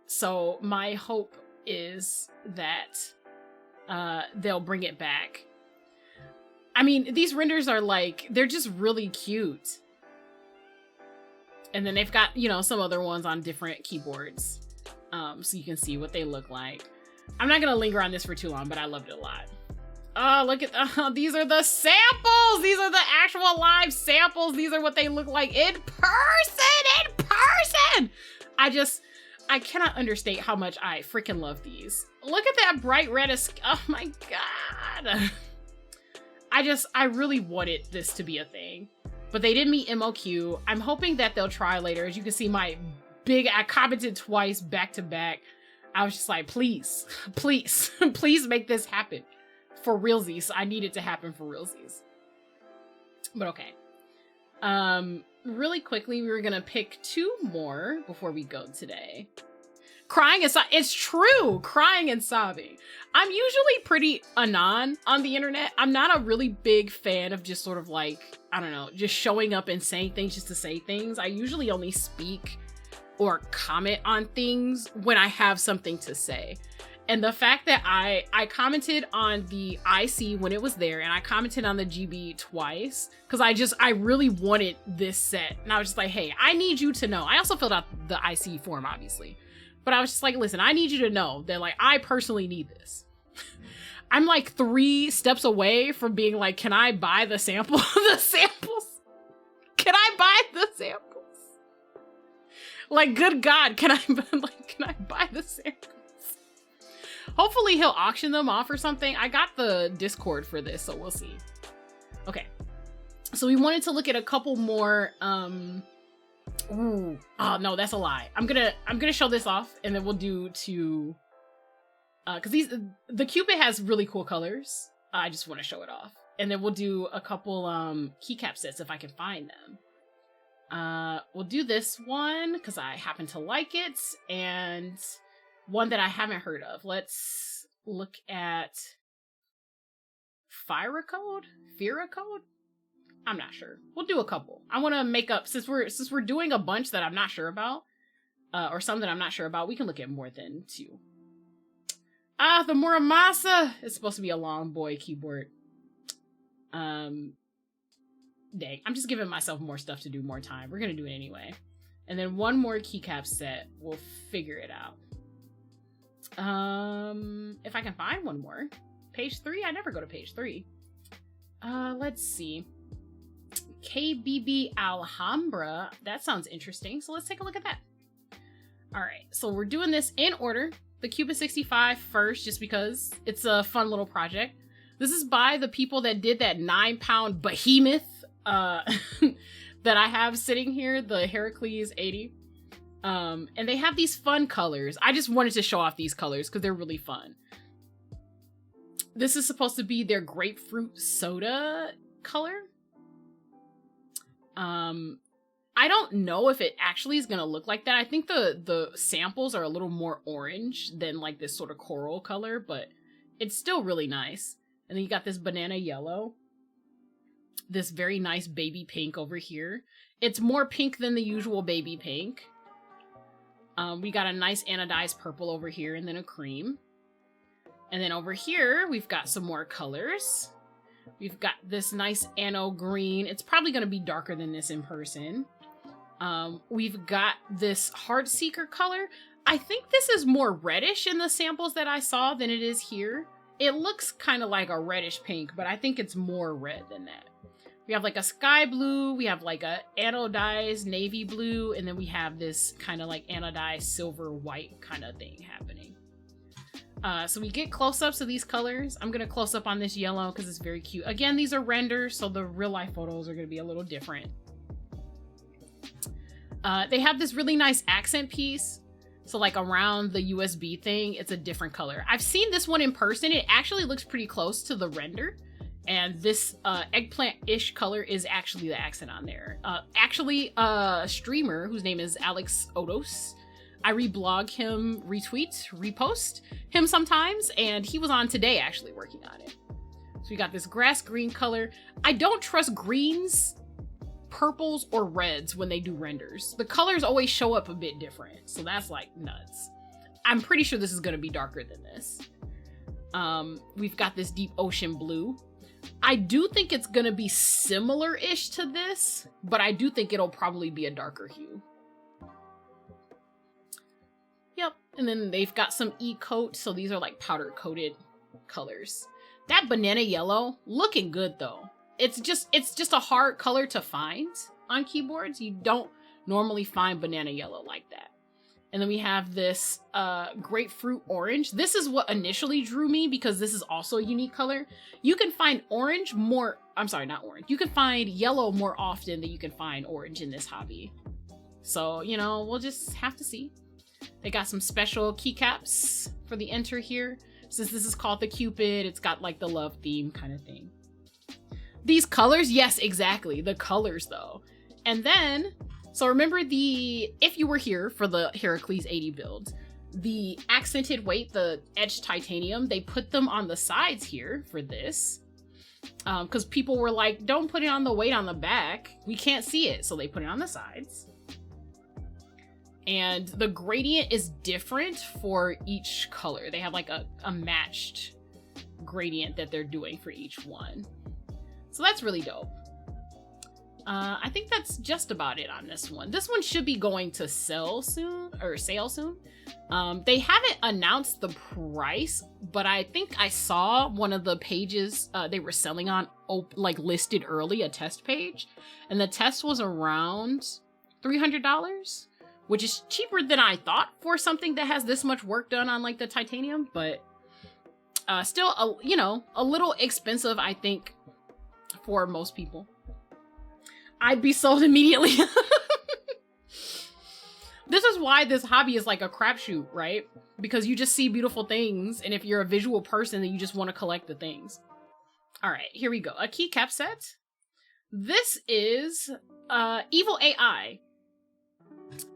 So my hope is that they'll bring it back. I mean, these renders are like, they're just really cute. And then they've got, you know, some other ones on different keyboards. So you can see what they look like. I'm not going to linger on this for too long, but I loved it a lot. Oh, look at these are the samples. These are the actual live samples. These are what they look like in person. I cannot understate how much I freaking love these. Look at that bright red. Oh my god. I really wanted this to be a thing, but they didn't meet MOQ. I'm hoping that they'll try later. As you can see, I commented twice back to back. I was just like, please, please, please make this happen. For realsies. I need it to happen for realsies. But okay. Really quickly, we were gonna pick two more before we go today. Crying and sobbing. It's true! Crying and sobbing. I'm usually pretty anon on the internet. I'm not a really big fan of just sort of like, I don't know, just showing up and saying things just to say things. I usually only speak or comment on things when I have something to say. And the fact that I commented on the IC when it was there, and I commented on the GB twice, because I really wanted this set. And I was just like, hey, I need you to know. I also filled out the IC form, obviously. But I was just like, listen, I need you to know that, like, I personally need this. I'm like 3 steps away from being like, can I buy the sample? The samples? Can I buy the samples? Like, good God, can I buy the samples? Hopefully he'll auction them off or something. I got the Discord for this, so we'll see. Okay. So we wanted to look at a couple more Ooh. Oh no, that's a lie. I'm gonna show this off, and then we'll do two. Because the Cupid has really cool colors. I just want to show it off, and then we'll do a couple keycap sets if I can find them. We'll do this one because I happen to like it, and one that I haven't heard of. Let's look at Fira Code. I'm not sure. We'll do a couple. I want to make up since we're doing a bunch that I'm not sure about, or some that I'm not sure about. We can look at more than two. The Muramasa is supposed to be a long boy keyboard. Dang, I'm just giving myself more stuff to do more time. We're gonna do it anyway, and then one more keycap set. We'll figure it out. If I can find one more. Page 3. I never go to page 3. Let's see. KBB Alhambra. That sounds interesting. So let's take a look at that. All right. So we're doing this in order. The Cupid 65 first, just because it's a fun little project. This is by the people that did that 9-pound behemoth that I have sitting here, the Heracles 80. And they have these fun colors. I just wanted to show off these colors because they're really fun. This is supposed to be their grapefruit soda color. I don't know if it actually is going to look like that. I think the samples are a little more orange than like this sort of coral color, but it's still really nice. And then you got this banana yellow. This very nice baby pink over here. It's more pink than the usual baby pink. We got a nice anodized purple over here and then a cream. And then over here, we've got some more colors. We've got this nice ano green. It's probably going to be darker than this in person. We've got this Heart Seeker color. I think this is more reddish in the samples that I saw than it is here. It looks kind of like a reddish pink, but I think it's more red than that. We have like a sky blue, we have like a anodized navy blue, and then we have this kind of like anodized silver white kind of thing happening. So we get close-ups of these colors. I'm going to close up on this yellow because it's very cute. Again, these are renders, so the real-life photos are going to be a little different. They have this really nice accent piece. So like around the USB thing, it's a different color. I've seen this one in person. It actually looks pretty close to the render. And this eggplant-ish color is actually the accent on there. Actually, a streamer whose name is Alex Odos. I reblog him, repost him sometimes, and he was on today actually working on it. So we got this grass green color. I don't trust greens, purples, or reds when they do renders. The colors always show up a bit different, so that's like nuts. I'm pretty sure this is going to be darker than this. We've got this deep ocean blue. I do think it's going to be similar-ish to this, but I do think it'll probably be a darker hue. Yep, and then they've got some E-coat, so these are like powder-coated colors. That banana yellow, looking good though. It's just a hard color to find on keyboards. You don't normally find banana yellow like that. And then we have this grapefruit orange. This is what initially drew me because this is also a unique color. You can find orange more, I'm sorry, not orange. You can find yellow more often than you can find orange in this hobby. So, you know, we'll just have to see. They got some special keycaps for the enter here. Since this is called the Cupid, it's got like the love theme kind of thing. These colors, yes, exactly. The colors though. And then, so remember if you were here for the Heracles 80 build, the accented weight, the etched titanium, they put them on the sides here for this. Because people were like, don't put it on the weight on the back. We can't see it. So they put it on the sides. And the gradient is different for each color. They have like a matched gradient that they're doing for each one. So that's really dope. I think that's just about it on this one. This one should be going to sale soon. They haven't announced the price, but I think I saw one of the pages they were selling on like listed early, a test page. And the test was around $300. Which is cheaper than I thought for something that has this much work done on like the titanium, but still, a little expensive, I think, for most people. I'd be sold immediately. This is why this hobby is like a crapshoot, right? Because you just see beautiful things, and if you're a visual person, then you just want to collect the things. All right, here we go. A keycap set. This is Evil AI.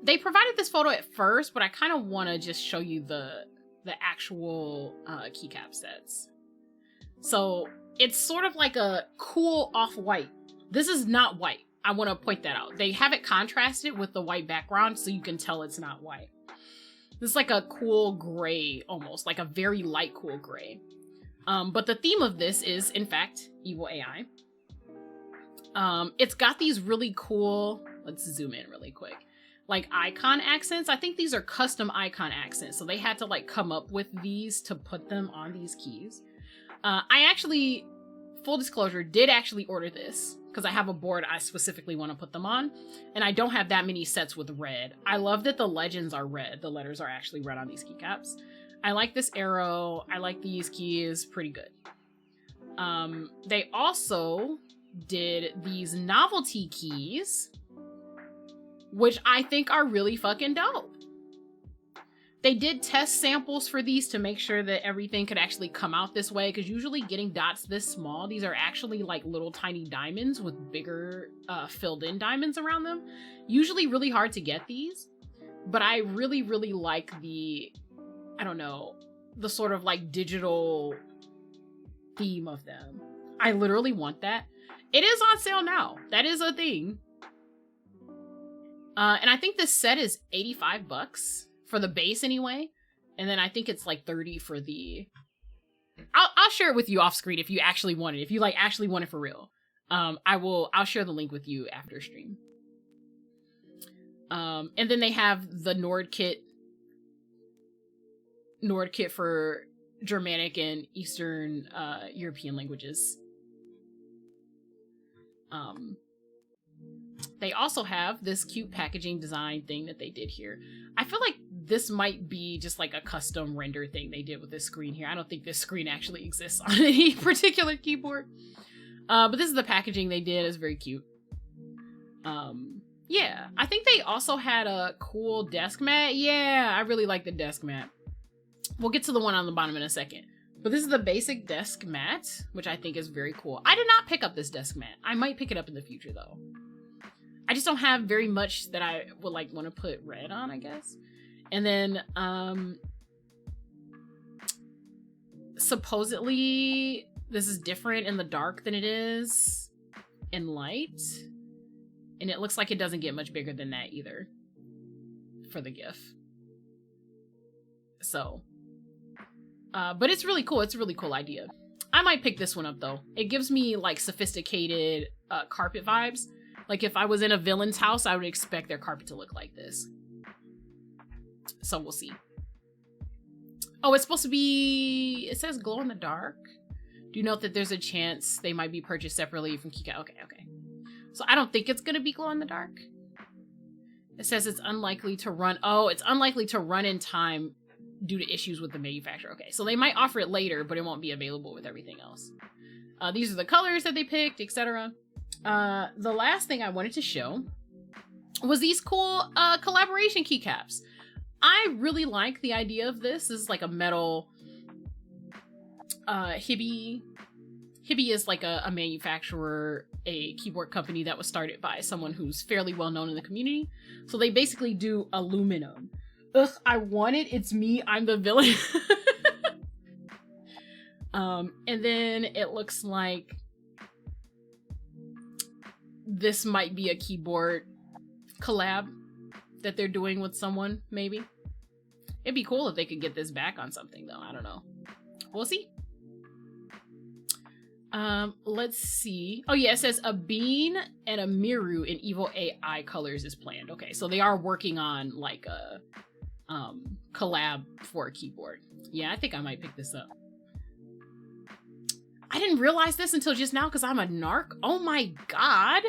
They provided this photo at first, but I kind of want to just show you the actual keycap sets. So it's sort of like a cool off-white. This is not white. I want to point that out. They have it contrasted with the white background so you can tell it's not white. This is like a cool gray, almost like a very light cool gray. But the theme of this is, in fact, Evil AI. It's got these really cool, let's zoom in really quick, like icon accents. I think these are custom icon accents, so they had to like come up with these to put them on these keys. I actually, full disclosure, did actually order this because I have a board I specifically want to put them on, and I don't have that many sets with red. I love that the legends are red. The letters are actually red on these keycaps. I like this arrow. I like these keys. Pretty good. They also did these novelty keys, which I think are really fucking dope. They did test samples for these to make sure that everything could actually come out this way, because usually getting dots this small, these are actually like little tiny diamonds with bigger filled in diamonds around them. Usually really hard to get these, but I really, really like the, I don't know, the sort of like digital theme of them. I literally want that. It is on sale now. That is a thing. And I think this set is $85 for the base anyway. And then I think it's like 30 for the... I'll share it with you off screen if you actually want it. If you like actually want it for real. I'll share the link with you after stream. And then they have the Nord kit for Germanic and Eastern European languages. They also have this cute packaging design thing that they did here. I feel like this might be just like a custom render thing they did with this screen here. I don't think this screen actually exists on any particular keyboard. But this is the packaging they did. It's very cute. Yeah, I think they also had a cool desk mat. Yeah, I really like the desk mat. We'll get to the one on the bottom in a second. But this is the basic desk mat, which I think is very cool. I did not pick up this desk mat. I might pick it up in the future, though. I just don't have very much that I would like want to put red on, I guess. And then, supposedly, this is different in the dark than it is in light. And it looks like it doesn't get much bigger than that either for the GIF. So... but it's really cool. It's a really cool idea. I might pick this one up though. It gives me like sophisticated carpet vibes. Like if I was in a villain's house, I would expect their carpet to look like this. So we'll see. Oh, it's supposed to be, it says glow in the dark. Do you note that there's a chance they might be purchased separately from Kika? Okay. So I don't think it's going to be glow in the dark. It says it's unlikely to run. Oh, it's unlikely to run in time due to issues with the manufacturer. Okay, so they might offer it later, but it won't be available with everything else. These are the colors that they picked, etc. The last thing I wanted to show was these cool collaboration keycaps. I really like the idea of this. This is like a metal Hibby. Hibby is like a manufacturer, a keyboard company that was started by someone who's fairly well known in the community. So they basically do aluminum. Ugh, I want it. It's me. I'm the villain. And then it looks like this might be a keyboard collab that they're doing with someone, maybe. It'd be cool if they could get this back on something, though. I don't know. We'll see. Let's see. Oh, yeah, it says a bean and a Miru in Evil AI colors is planned. Okay, so they are working on, like, a collab for a keyboard. Yeah, I think I might pick this up. I didn't realize this until just now because I'm a narc. Oh my god.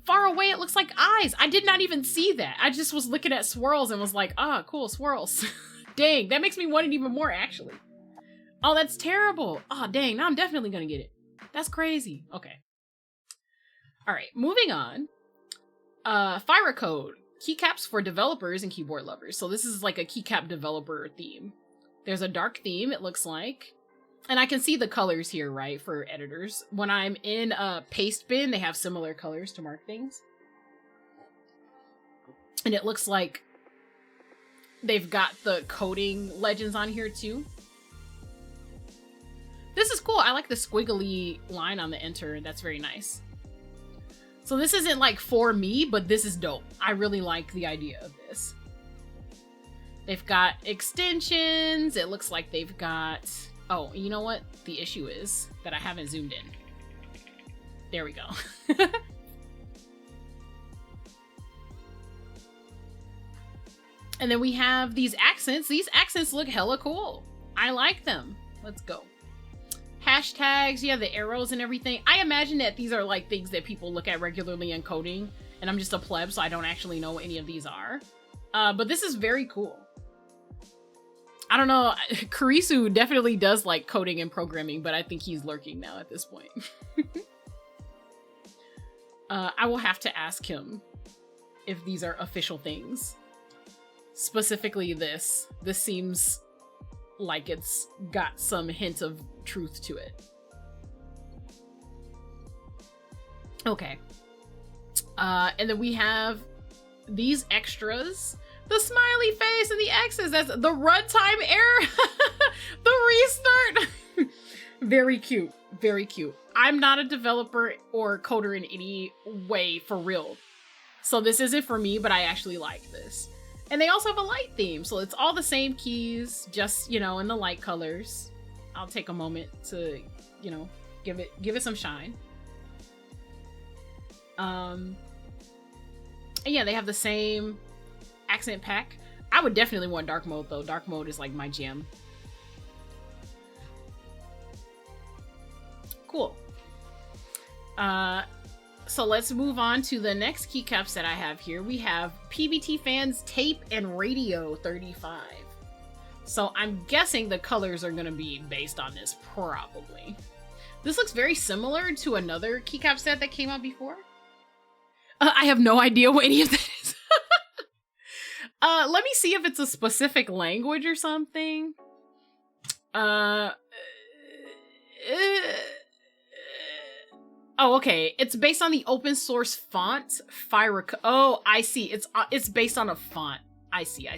Far away, it looks like eyes. I did not even see that. I just was looking at swirls and was like, ah, cool, swirls. Dang, that makes me want it even more, actually. Oh, that's terrible. Oh, dang, now I'm definitely gonna get it. That's crazy. Okay. All right, moving on. Fire Code keycaps for developers and keyboard lovers. So this is like a keycap developer theme. There's a dark theme, it looks like. And I can see the colors here, right, for editors. When I'm in a paste bin, they have similar colors to mark things. And it looks like they've got the coding legends on here too. This is cool. I like the squiggly line on the enter. That's very nice. So this isn't like for me, but this is dope. I really like the idea of this. They've got extensions. It looks like they've got... Oh, you know what the issue is? That I haven't zoomed in. There we go. And then we have these accents. These accents look hella cool. I like them. Let's go. Hashtags, yeah, the arrows and everything. I imagine that these are like things that people look at regularly in coding, and I'm just a pleb, so I don't actually know what any of these are. But this is very cool. I don't know, Kurisu definitely does like coding and programming, but I think he's lurking now at this point. I will have to ask him if these are official things. Specifically this. This seems like it's got some hint of truth to it. Okay. And then we have these extras. The smiley face and the X's. That's the runtime error. The restart. Very cute. Very cute. I'm not a developer or coder in any way, for real. So this isn't for me, but I actually like this. And they also have a light theme. So it's all the same keys, just, you know, in the light colors. I'll take a moment to, you know, give it some shine. And yeah, they have the same accent pack. I would definitely want dark mode though. Dark mode is like my jam. Cool. So let's move on to the next keycaps that I have here. We have PBT Fans Tape and Radio 35. So I'm guessing the colors are gonna be based on this, probably. This looks very similar to another keycap set that came out before. I have no idea what any of that is. Let me see if it's a specific language or something. Oh, okay. It's based on the open source font Fire. Oh, I see. It's based on a font. I see.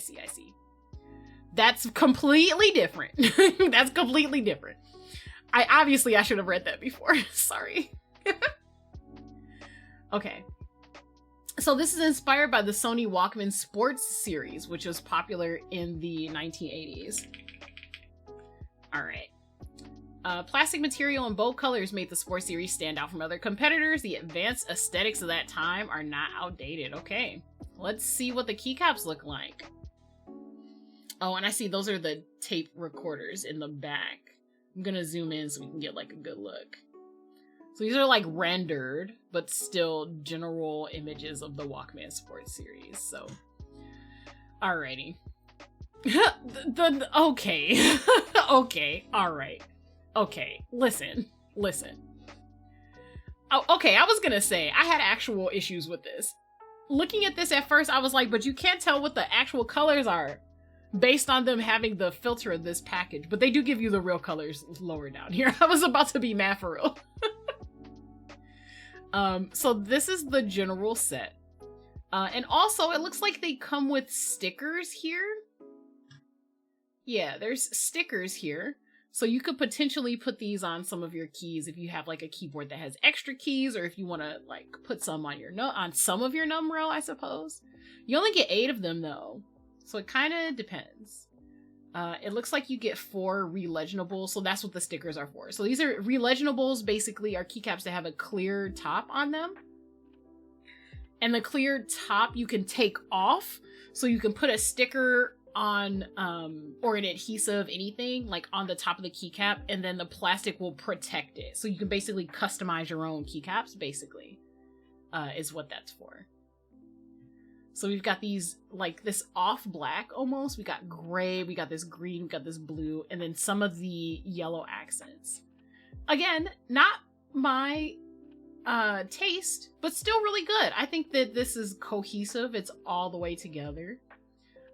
That's completely different. That's completely different. I should have read that before. Sorry. Okay. So this is inspired by the Sony Walkman Sports series, which was popular in the 1980s. All right. Plastic material and bold colors made the Sports series stand out from other competitors. The advanced aesthetics of that time are not outdated. Okay, let's see what the keycaps look like. Oh, and I see those are the tape recorders in the back. I'm gonna zoom in so we can get like a good look. So these are like rendered, but still general images of the Walkman Sports series. So, alrighty. Okay. Okay, alright. Okay, listen. Oh, okay, I was gonna say, I had actual issues with this. Looking at this at first, I was like, but you can't tell what the actual colors are based on them having the filter of this package. But they do give you the real colors lower down here. I was about to be mad for real. So this is the general set. And also, it looks like they come with stickers here. Yeah, there's stickers here. So you could potentially put these on some of your keys if you have like a keyboard that has extra keys, or if you want to like put some on your on some of your num row, I suppose. You only get 8 of them though, so it kind of depends. It looks like you get 4 releginables, so that's what the stickers are for. So these are releginables, basically are keycaps that have a clear top on them. And the clear top you can take off, so you can put a sticker on or an adhesive, anything like on the top of the keycap, and then the plastic will protect it. So you can basically customize your own keycaps, basically, is what that's for. So we've got these, like this off black almost. We got gray, we got this green, we got this blue, and then some of the yellow accents. Again, not my taste, but still really good. I think that this is cohesive. It's all the way together.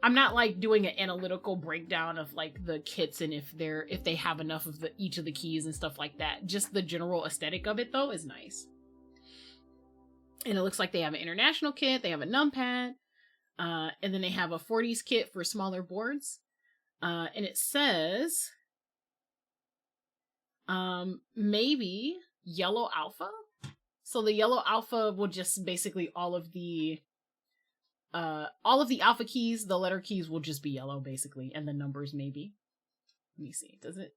I'm not like doing an analytical breakdown of like the kits and if they have enough of each of the keys and stuff like that. Just the general aesthetic of it though is nice. And it looks like they have an international kit, they have a numpad, and then they have a 40s kit for smaller boards. And it says maybe yellow alpha. So the yellow alpha will just basically all of the alpha keys, the letter keys will just be yellow basically, and the numbers maybe. Let me see. Does it?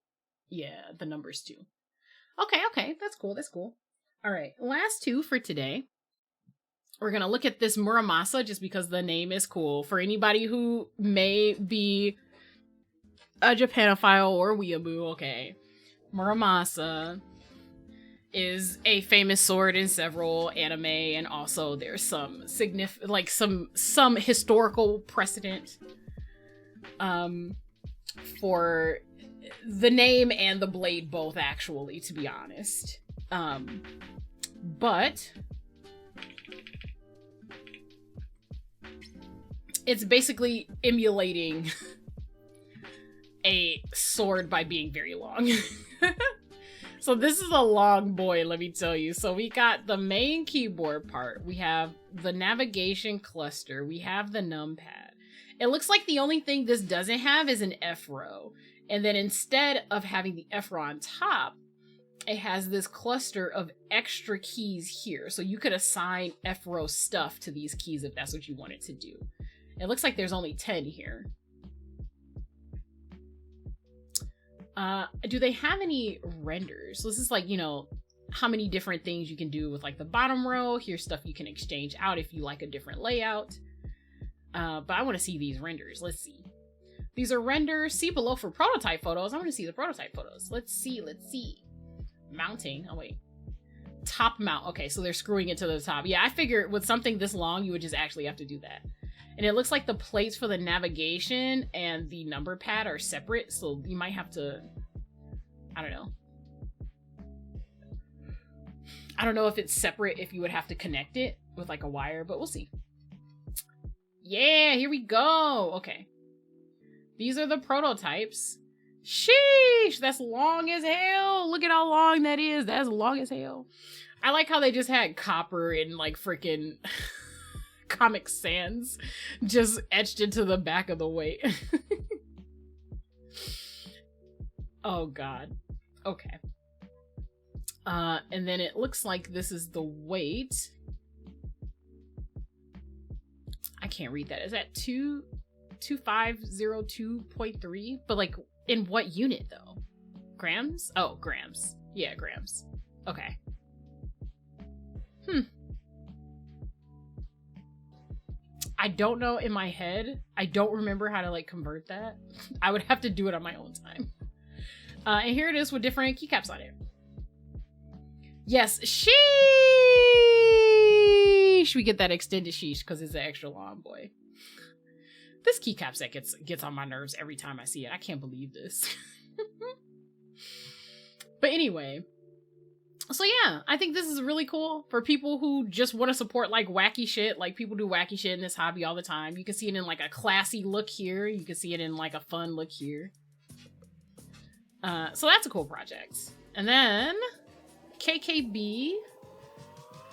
Yeah, the numbers too. Okay, that's cool. All right, last two for today. We're gonna look at this Muramasa just because the name is cool. For anybody who may be a Japanophile or weeaboo, okay. Muramasa is a famous sword in several anime, and also there's some some historical precedent for the name and the blade both, actually, to be honest. But it's basically emulating a sword by being very long. So this is a long boy, let me tell you. So we got the main keyboard part. We have the navigation cluster. We have the numpad. It looks like the only thing this doesn't have is an F row. And then instead of having the F row on top, it has this cluster of extra keys here. So you could assign F row stuff to these keys if that's what you wanted to do. It looks like there's only 10 here. Do they have any renders? So this is like, you know, how many different things you can do with like the bottom row. Here's stuff you can exchange out if you like a different layout. But I want to see these renders. Let's see. These are renders. See below for prototype photos. I want to see the prototype photos. Let's see. Mounting. Oh, wait. Top mount. Okay, so they're screwing it to the top. Yeah, I figured with something this long, you would just actually have to do that. And it looks like the plates for the navigation and the number pad are separate, so you might have to, I don't know. I don't know if it's separate, if you would have to connect it with like a wire, but we'll see. Yeah, here we go. Okay. These are the prototypes. Sheesh, that's long as hell. Look at how long that is. That's long as hell. I like how they just had copper and like freaking Comic Sans just etched into the back of the weight. Oh god. Okay. And then it looks like this is the weight. I can't read that. Is that 2502.3? But like in what unit though? Grams? Oh, grams. Yeah, grams. Okay. I don't know in my head. I don't remember how to like convert that. I would have to do it on my own time. And here it is with different keycaps on it. Yes, sheesh! We get that extended sheesh because it's an extra long boy. This keycap set gets on my nerves every time I see it. I can't believe this. But anyway. So yeah, I think this is really cool for people who just want to support like wacky shit. Like people do wacky shit in this hobby all the time. You can see it in like a classy look here. You can see it in like a fun look here. So that's a cool project. And then KKB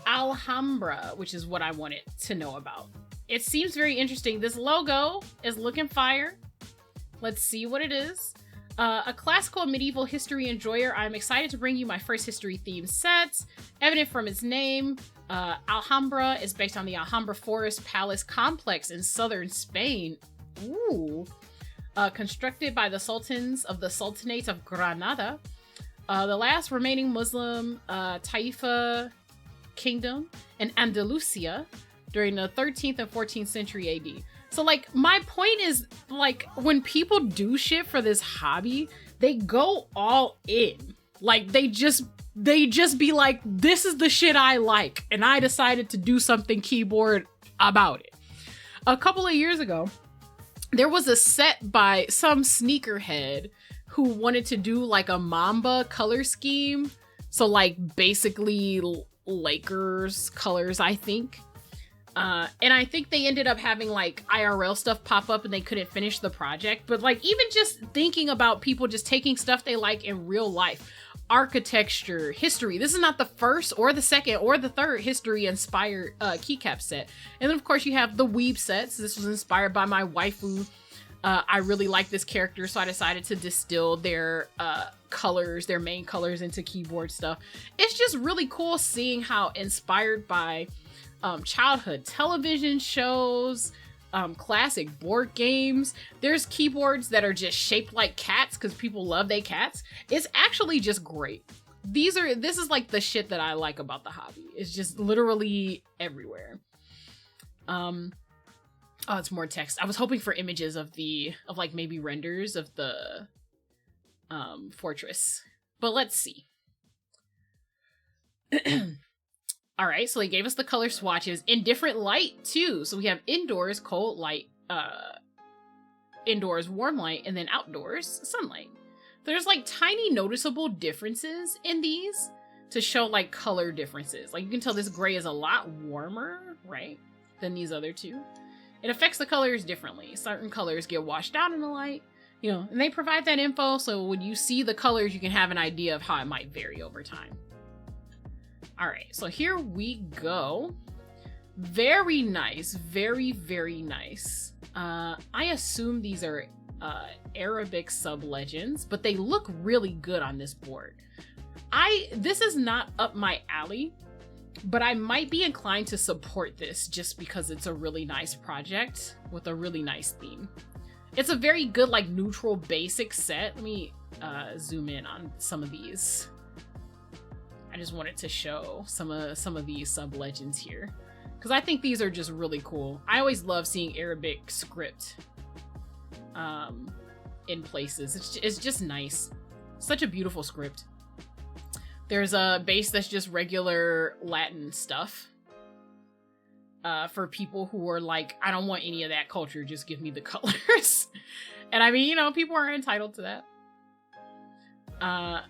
Alhambra, which is what I wanted to know about. It seems very interesting. This logo is looking fire. Let's see what it is. A classical medieval history enjoyer, I'm excited to bring you my first history-themed set. Evident from its name, Alhambra is based on the Alhambra Forest Palace complex in southern Spain. Ooh. Constructed by the sultans of the Sultanate of Granada, the last remaining Muslim Taifa kingdom in Andalusia during the 13th and 14th century AD. So, like, my point is, like, when people do shit for this hobby, they go all in. Like, they just be like, this is the shit I like, and I decided to do something keyboard about it. A couple of years ago, there was a set by some sneakerhead who wanted to do, like, a Mamba color scheme. So, like, basically, Lakers colors, I think. And I think they ended up having like IRL stuff pop up and they couldn't finish the project. But like even just thinking about people just taking stuff they like in real life, architecture, history. This is not the first or the second or the third history inspired keycap set. And then of course you have the weeb sets. This was inspired by my waifu. I really like this character, so I decided to distill their colors, their main colors into keyboard stuff. It's just really cool seeing how inspired by childhood television shows, classic board games. There's keyboards that are just shaped like cats because people love their cats. It's actually just great. This is like the shit that I like about the hobby. It's just literally everywhere. Oh, it's more text. I was hoping for images of like maybe renders of the fortress. But let's see. All right, so they gave us the color swatches in different light too. So we have indoors, cold light, indoors, warm light, and then outdoors, sunlight. There's like tiny noticeable differences in these to show like color differences. Like you can tell this gray is a lot warmer, right, than these other two. It affects the colors differently. Certain colors get washed out in the light, you know, and they provide that info so when you see the colors, you can have an idea of how it might vary over time. All right, so here we go. Very nice, very, very nice. I assume these are Arabic sub-legends, but they look really good on this board. This is not up my alley, but I might be inclined to support this just because it's a really nice project with a really nice theme. It's a very good, like, neutral, basic set. Let me zoom in on some of these. I just wanted to show some of these sub-legends here, because I think these are just really cool. I always love seeing Arabic script in places. It's just nice. Such a beautiful script. There's a base that's just regular Latin stuff for people who are like, I don't want any of that culture, just give me the colors. And I mean, you know, people are entitled to that.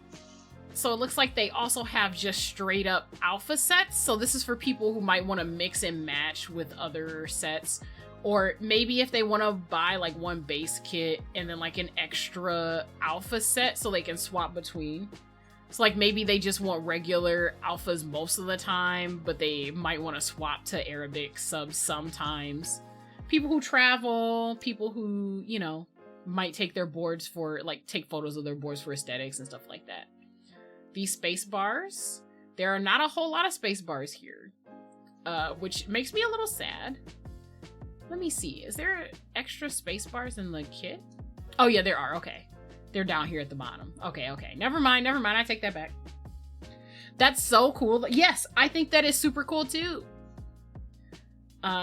So it looks like they also have just straight up alpha sets. So this is for people who might want to mix and match with other sets. Or maybe if they want to buy like one base kit and then like an extra alpha set so they can swap between. So like maybe they just want regular alphas most of the time, but they might want to swap to Arabic subs sometimes. People who travel, people who, you know, might take their boards for, like, take photos of their boards for aesthetics and stuff like that. These space bars, there are not a whole lot of space bars here, which makes me a little sad. Let me see, is there extra space bars in the kit? Oh yeah, there are, okay. They're down here at the bottom. Okay. Never mind. I take that back. That's so cool. Yes, I think that is super cool too.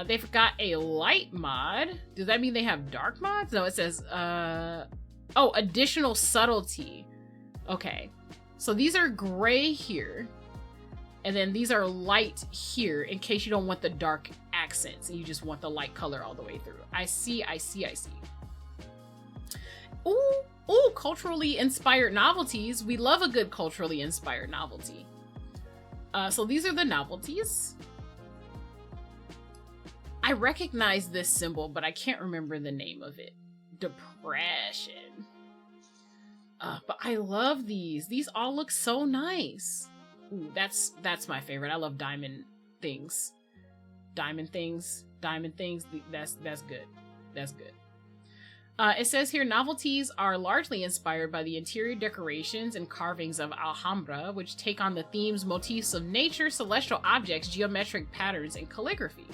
They've got a light mod. Does that mean they have dark mods? No, it says, oh, additional subtlety. Okay. So these are gray here. And then these are light here in case you don't want the dark accents and you just want the light color all the way through. I see. Ooh, culturally inspired novelties. We love a good culturally inspired novelty. So these are the novelties. I recognize this symbol, but I can't remember the name of it. Depression. But I love these. These all look so nice. Ooh, that's my favorite. I love diamond things. Diamond things. That's good. That's good. It says here, novelties are largely inspired by the interior decorations and carvings of Alhambra, which take on the themes, motifs of nature, celestial objects, geometric patterns, and calligraphy.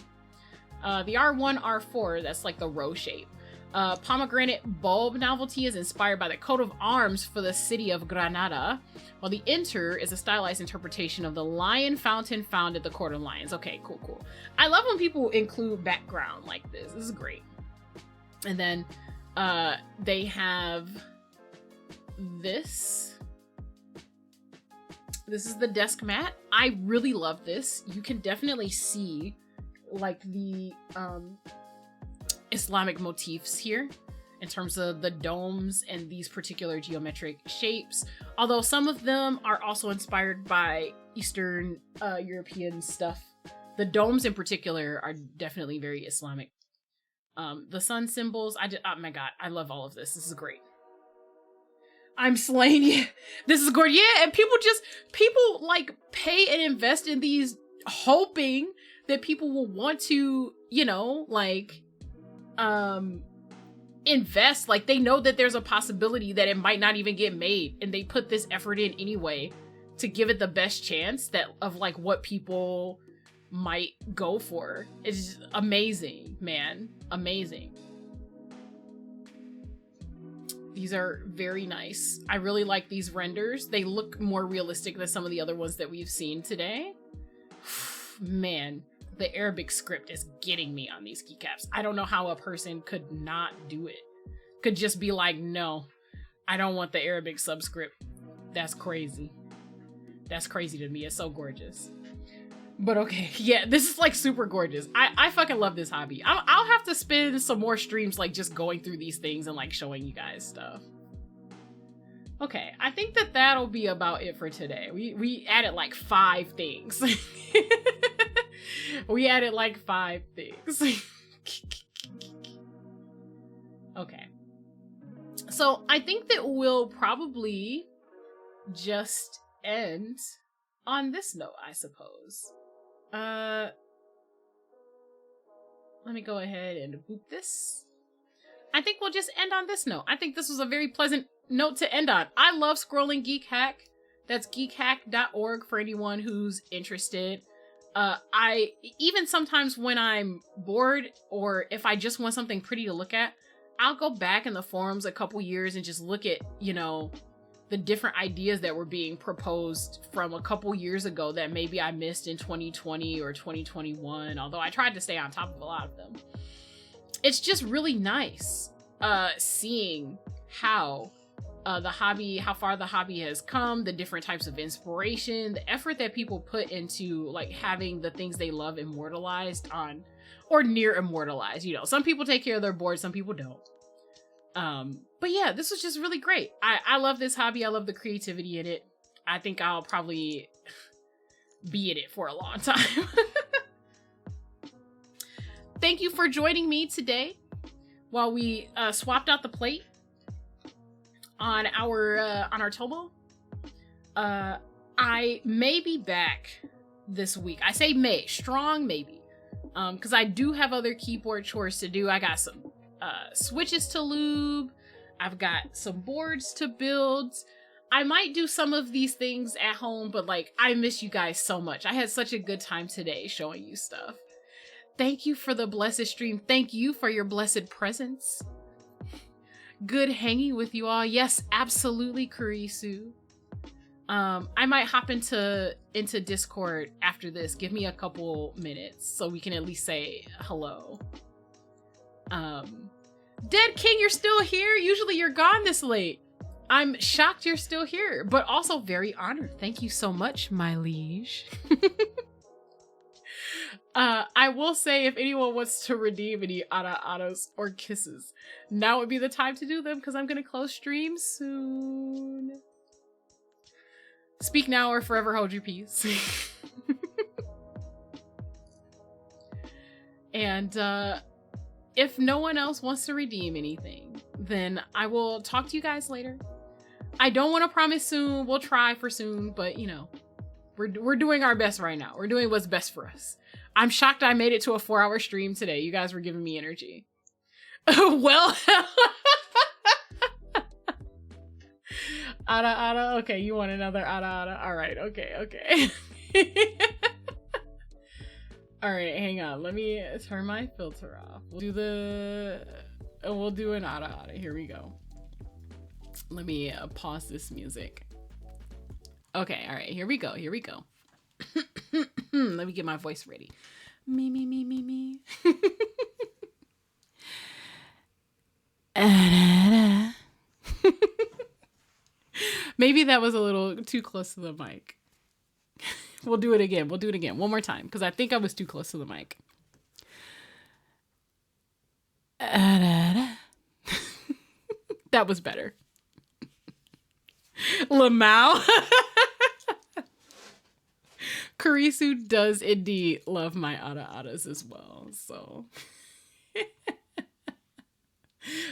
The R1, R4, that's like the row shape. Pomegranate bulb novelty is inspired by the coat of arms for the city of Granada, while the Inter is a stylized interpretation of the lion fountain found at the Court of Lions. Okay, cool. I love when people include background like this. This is great. And then they have this. This is the desk mat. I really love this. You can definitely see like the Islamic motifs here in terms of the domes and these particular geometric shapes. Although some of them are also inspired by Eastern European stuff. The domes in particular are definitely very Islamic. The sun symbols, oh my god, I love all of this. This is great. I'm slain. Yeah, this is gorgeous. Yeah, and people like pay and invest in these, hoping that people will want to, like, invest. Like, they know that there's a possibility that it might not even get made, and they put this effort in anyway to give it the best chance of like what people might go for. It's amazing, man. Amazing. These are very nice. I really like these renders. They look more realistic than some of the other ones that we've seen today. Man, the Arabic script is getting me on these keycaps. I don't know how a person could not do it. Could just be like, no, I don't want the Arabic subscript. That's crazy. That's crazy to me. It's so gorgeous. But okay, yeah, this is like super gorgeous. I fucking love this hobby. I'll have to spend some more streams like just going through these things and like showing you guys stuff. Okay, I think that'll be about it for today. We added like 5 things. We added like 5 things. Okay. So I think that we'll probably just end on this note, I suppose. Let me go ahead and boop this. I think we'll just end on this note. I think this was a very pleasant note to end on. I love scrolling Geekhack. That's geekhack.org for anyone who's interested. I even sometimes when I'm bored or if I just want something pretty to look at, I'll go back in the forums a couple years and just look at, the different ideas that were being proposed from a couple years ago that maybe I missed in 2020 or 2021, although I tried to stay on top of a lot of them. It's just really nice seeing how how far the hobby has come, the different types of inspiration, the effort that people put into like having the things they love immortalized on, or near immortalized. Some people take care of their boards, some people don't. But yeah, this was just really great. I love this hobby. I love the creativity in it. I think I'll probably be in it for a long time. Thank you for joining me today while we swapped out the plate on our Tomo. I may be back this week. I say may, strong maybe. Because I do have other keyboard chores to do. I got some switches to lube. I've got some boards to build. I might do some of these things at home, but like, I miss you guys so much. I had such a good time today showing you stuff. Thank you for the blessed stream. Thank you for your blessed presence. Good hanging with you all. Yes, absolutely, Kurisu. I might hop into Discord after this. Give me a couple minutes so we can at least say hello. Dead King, you're still here? Usually you're gone this late. I'm shocked you're still here, but also very honored. Thank you so much, my liege. I will say if anyone wants to redeem any ara-aras or kisses, now would be the time to do them because I'm going to close stream soon. Speak now or forever hold your peace. And if no one else wants to redeem anything, then I will talk to you guys later. I don't want to promise soon. We'll try for soon, but we're doing our best right now. We're doing what's best for us. I'm shocked I made it to a 4-hour stream today. You guys were giving me energy. Well, Ada, okay, you want another Ada. All right, okay. All right, hang on. Let me turn my filter off. We'll do an Ada. Here we go. Let me pause this music. Okay, all right, here we go. Let me get my voice ready. Me. Maybe that was a little too close to the mic. We'll do it again. One more time, because I think I was too close to the mic. That was better. Lamau. Kurisu does indeed love my Ada-Adas as well. So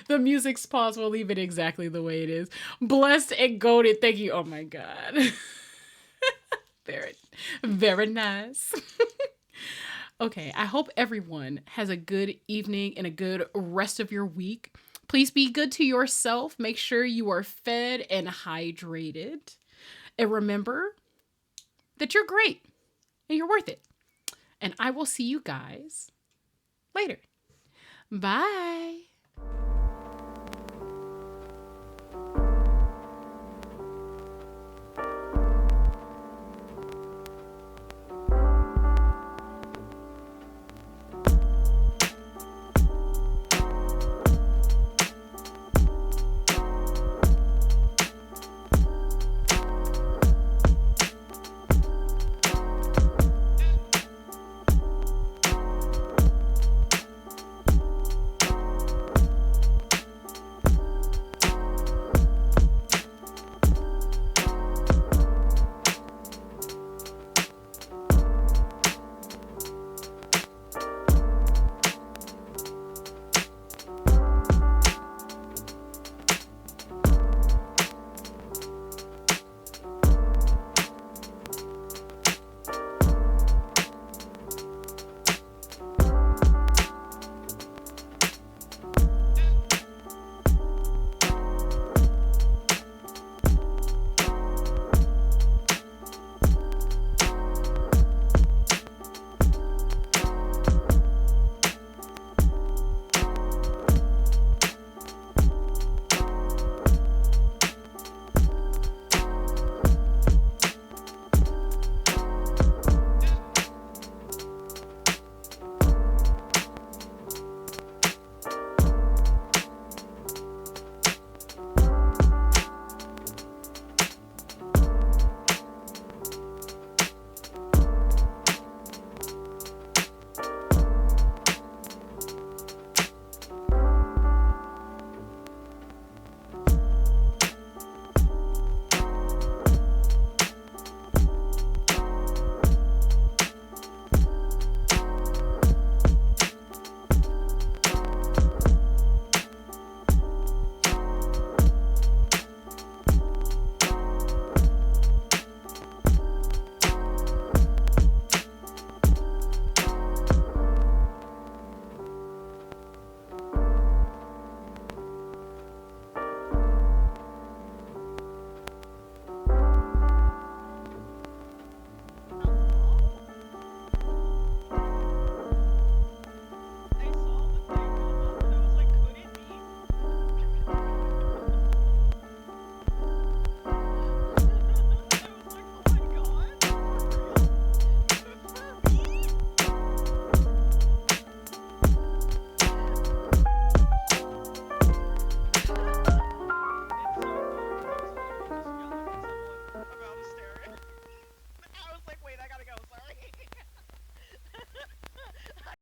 the music's paused. We'll leave it exactly the way it is. Blessed and goated. Thank you. Oh my God. Very, very nice. Okay, I hope everyone has a good evening and a good rest of your week. Please be good to yourself. Make sure you are fed and hydrated. And remember that you're great and you're worth it. And I will see you guys later. Bye.